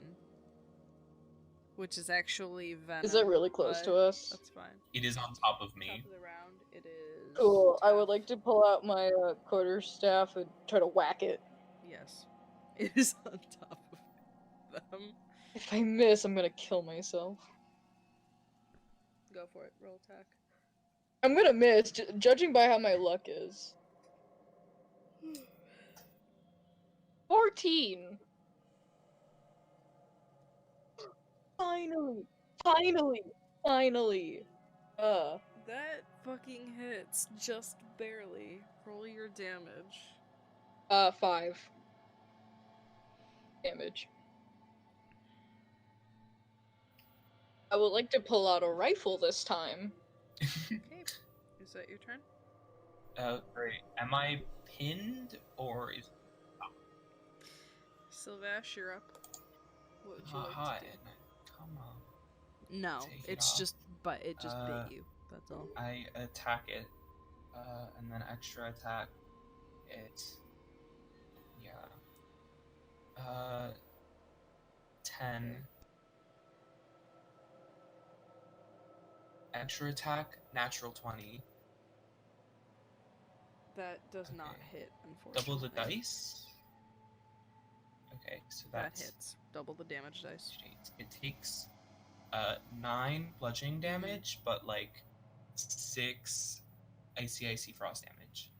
[SPEAKER 1] Which is actually venom.
[SPEAKER 3] Is it really close to
[SPEAKER 1] but
[SPEAKER 3] us?
[SPEAKER 1] That's fine.
[SPEAKER 4] It is on top of
[SPEAKER 1] Top
[SPEAKER 4] me.
[SPEAKER 1] of the round, it is.
[SPEAKER 3] Cool. I would
[SPEAKER 1] tough.
[SPEAKER 3] like to pull out my quarterstaff and try to whack it.
[SPEAKER 1] Yes. It is on top of them.
[SPEAKER 3] If I miss, I'm gonna kill myself.
[SPEAKER 1] Go for it. Roll attack.
[SPEAKER 3] I'm gonna miss, judging by how my luck is. 14! Finally! Finally!
[SPEAKER 1] That fucking hits just barely. Roll your damage.
[SPEAKER 3] 5 damage. I would like to pull out a rifle this time.
[SPEAKER 1] Okay. Is that your turn?
[SPEAKER 4] Great. Am I pinned, or is...
[SPEAKER 1] Syl-Vash, you're up. What would you like
[SPEAKER 4] Hi,
[SPEAKER 1] to do?
[SPEAKER 4] come on.
[SPEAKER 1] No,
[SPEAKER 4] Take it
[SPEAKER 1] it's
[SPEAKER 4] off.
[SPEAKER 1] just, but it just
[SPEAKER 4] Uh,
[SPEAKER 1] bit you. That's all.
[SPEAKER 4] I attack it, and then extra attack it. Yeah. 10.
[SPEAKER 1] Okay.
[SPEAKER 4] Extra attack, natural 20.
[SPEAKER 1] That does not
[SPEAKER 4] Okay.
[SPEAKER 1] hit, unfortunately.
[SPEAKER 4] Double the dice? Okay, so
[SPEAKER 1] That
[SPEAKER 4] that's...
[SPEAKER 1] hits. Double the damage dice.
[SPEAKER 4] It takes 9 bludgeoning damage, but like 6 icy frost damage.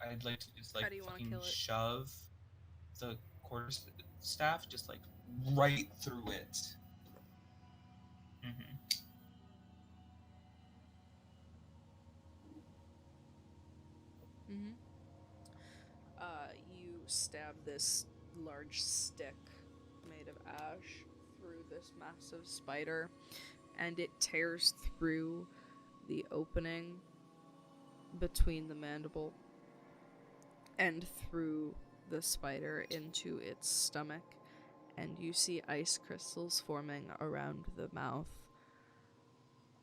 [SPEAKER 4] I'd like to just
[SPEAKER 1] How
[SPEAKER 4] like
[SPEAKER 1] do you wanna
[SPEAKER 4] fucking
[SPEAKER 1] kill it?
[SPEAKER 4] shove the quarterstaff just like right through it. Mm-hmm.
[SPEAKER 1] Mm-hmm. You stab this large stick made of ash through this massive spider, and it tears through the opening between the mandible and through the spider into its stomach, and you see ice crystals forming around the mouth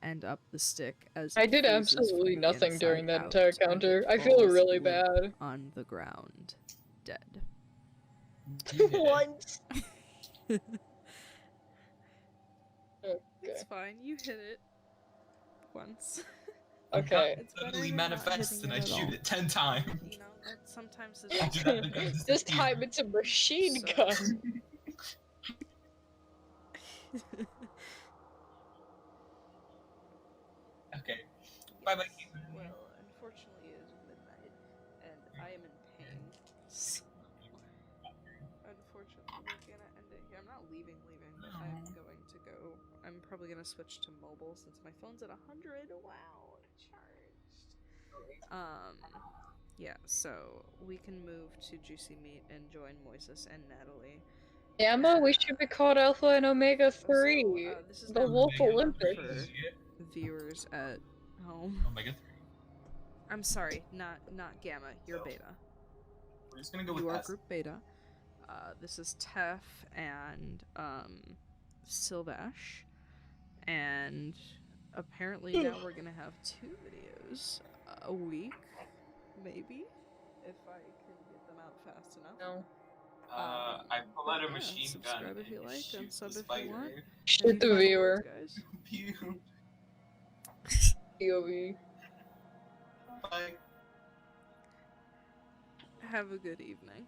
[SPEAKER 1] and up the stick as
[SPEAKER 3] I
[SPEAKER 1] it
[SPEAKER 3] did
[SPEAKER 1] freezes
[SPEAKER 3] absolutely
[SPEAKER 1] from the
[SPEAKER 3] nothing during
[SPEAKER 1] inside
[SPEAKER 3] that
[SPEAKER 1] out,
[SPEAKER 3] entire
[SPEAKER 1] and
[SPEAKER 3] counter.
[SPEAKER 1] it
[SPEAKER 3] I feel
[SPEAKER 1] falls
[SPEAKER 3] really
[SPEAKER 1] limp
[SPEAKER 3] bad.
[SPEAKER 1] on the ground, dead.
[SPEAKER 4] You hit it.
[SPEAKER 3] Once. Okay.
[SPEAKER 1] It's fine. You hit it once.
[SPEAKER 3] Okay.
[SPEAKER 1] It's better
[SPEAKER 4] Suddenly
[SPEAKER 1] than not
[SPEAKER 4] manifests
[SPEAKER 1] hitting
[SPEAKER 4] and
[SPEAKER 1] it
[SPEAKER 4] I
[SPEAKER 1] at
[SPEAKER 4] shoot
[SPEAKER 1] all.
[SPEAKER 4] it 10 times.
[SPEAKER 1] You know, that sometimes is
[SPEAKER 4] After that, the gun
[SPEAKER 3] This
[SPEAKER 4] disappears.
[SPEAKER 3] time it's a machine
[SPEAKER 1] So-
[SPEAKER 3] gun.
[SPEAKER 4] Okay. Bye-bye.
[SPEAKER 1] Well, unfortunately, it is midnight, and I am in pain. So, unfortunately, we're gonna end it here. I'm not leaving, but I'm going to go. I'm probably gonna switch to mobile since my phone's at 100. Wow, it charged. Yeah. So we can move to Juicy Meat and join Moises and Natalie.
[SPEAKER 3] Emma, we should be called Alpha and Omega 3.
[SPEAKER 1] So, this is
[SPEAKER 3] The
[SPEAKER 1] now
[SPEAKER 3] Wolf
[SPEAKER 1] Gamma
[SPEAKER 3] Olympics.
[SPEAKER 1] for viewers at home.
[SPEAKER 4] Omega 3.
[SPEAKER 1] I'm sorry, not Gamma. You're Beta.
[SPEAKER 4] We're just gonna go with
[SPEAKER 1] You are
[SPEAKER 4] S.
[SPEAKER 1] Group Beta. This is Tef and Syl-Vash, and apparently now we're gonna have 2 videos a week, maybe, if I can get them out fast enough.
[SPEAKER 3] No.
[SPEAKER 4] I pull out a
[SPEAKER 1] yeah,
[SPEAKER 4] machine
[SPEAKER 1] subscribe
[SPEAKER 4] gun
[SPEAKER 1] if you
[SPEAKER 4] and
[SPEAKER 1] like,
[SPEAKER 4] shoot
[SPEAKER 1] and sub
[SPEAKER 4] the
[SPEAKER 1] if you want.
[SPEAKER 4] spider.
[SPEAKER 3] Shit
[SPEAKER 1] Any
[SPEAKER 3] the
[SPEAKER 1] final
[SPEAKER 3] viewer.
[SPEAKER 1] words, guys?
[SPEAKER 4] Pew.
[SPEAKER 3] POV.
[SPEAKER 4] Bye.
[SPEAKER 1] Have a good evening.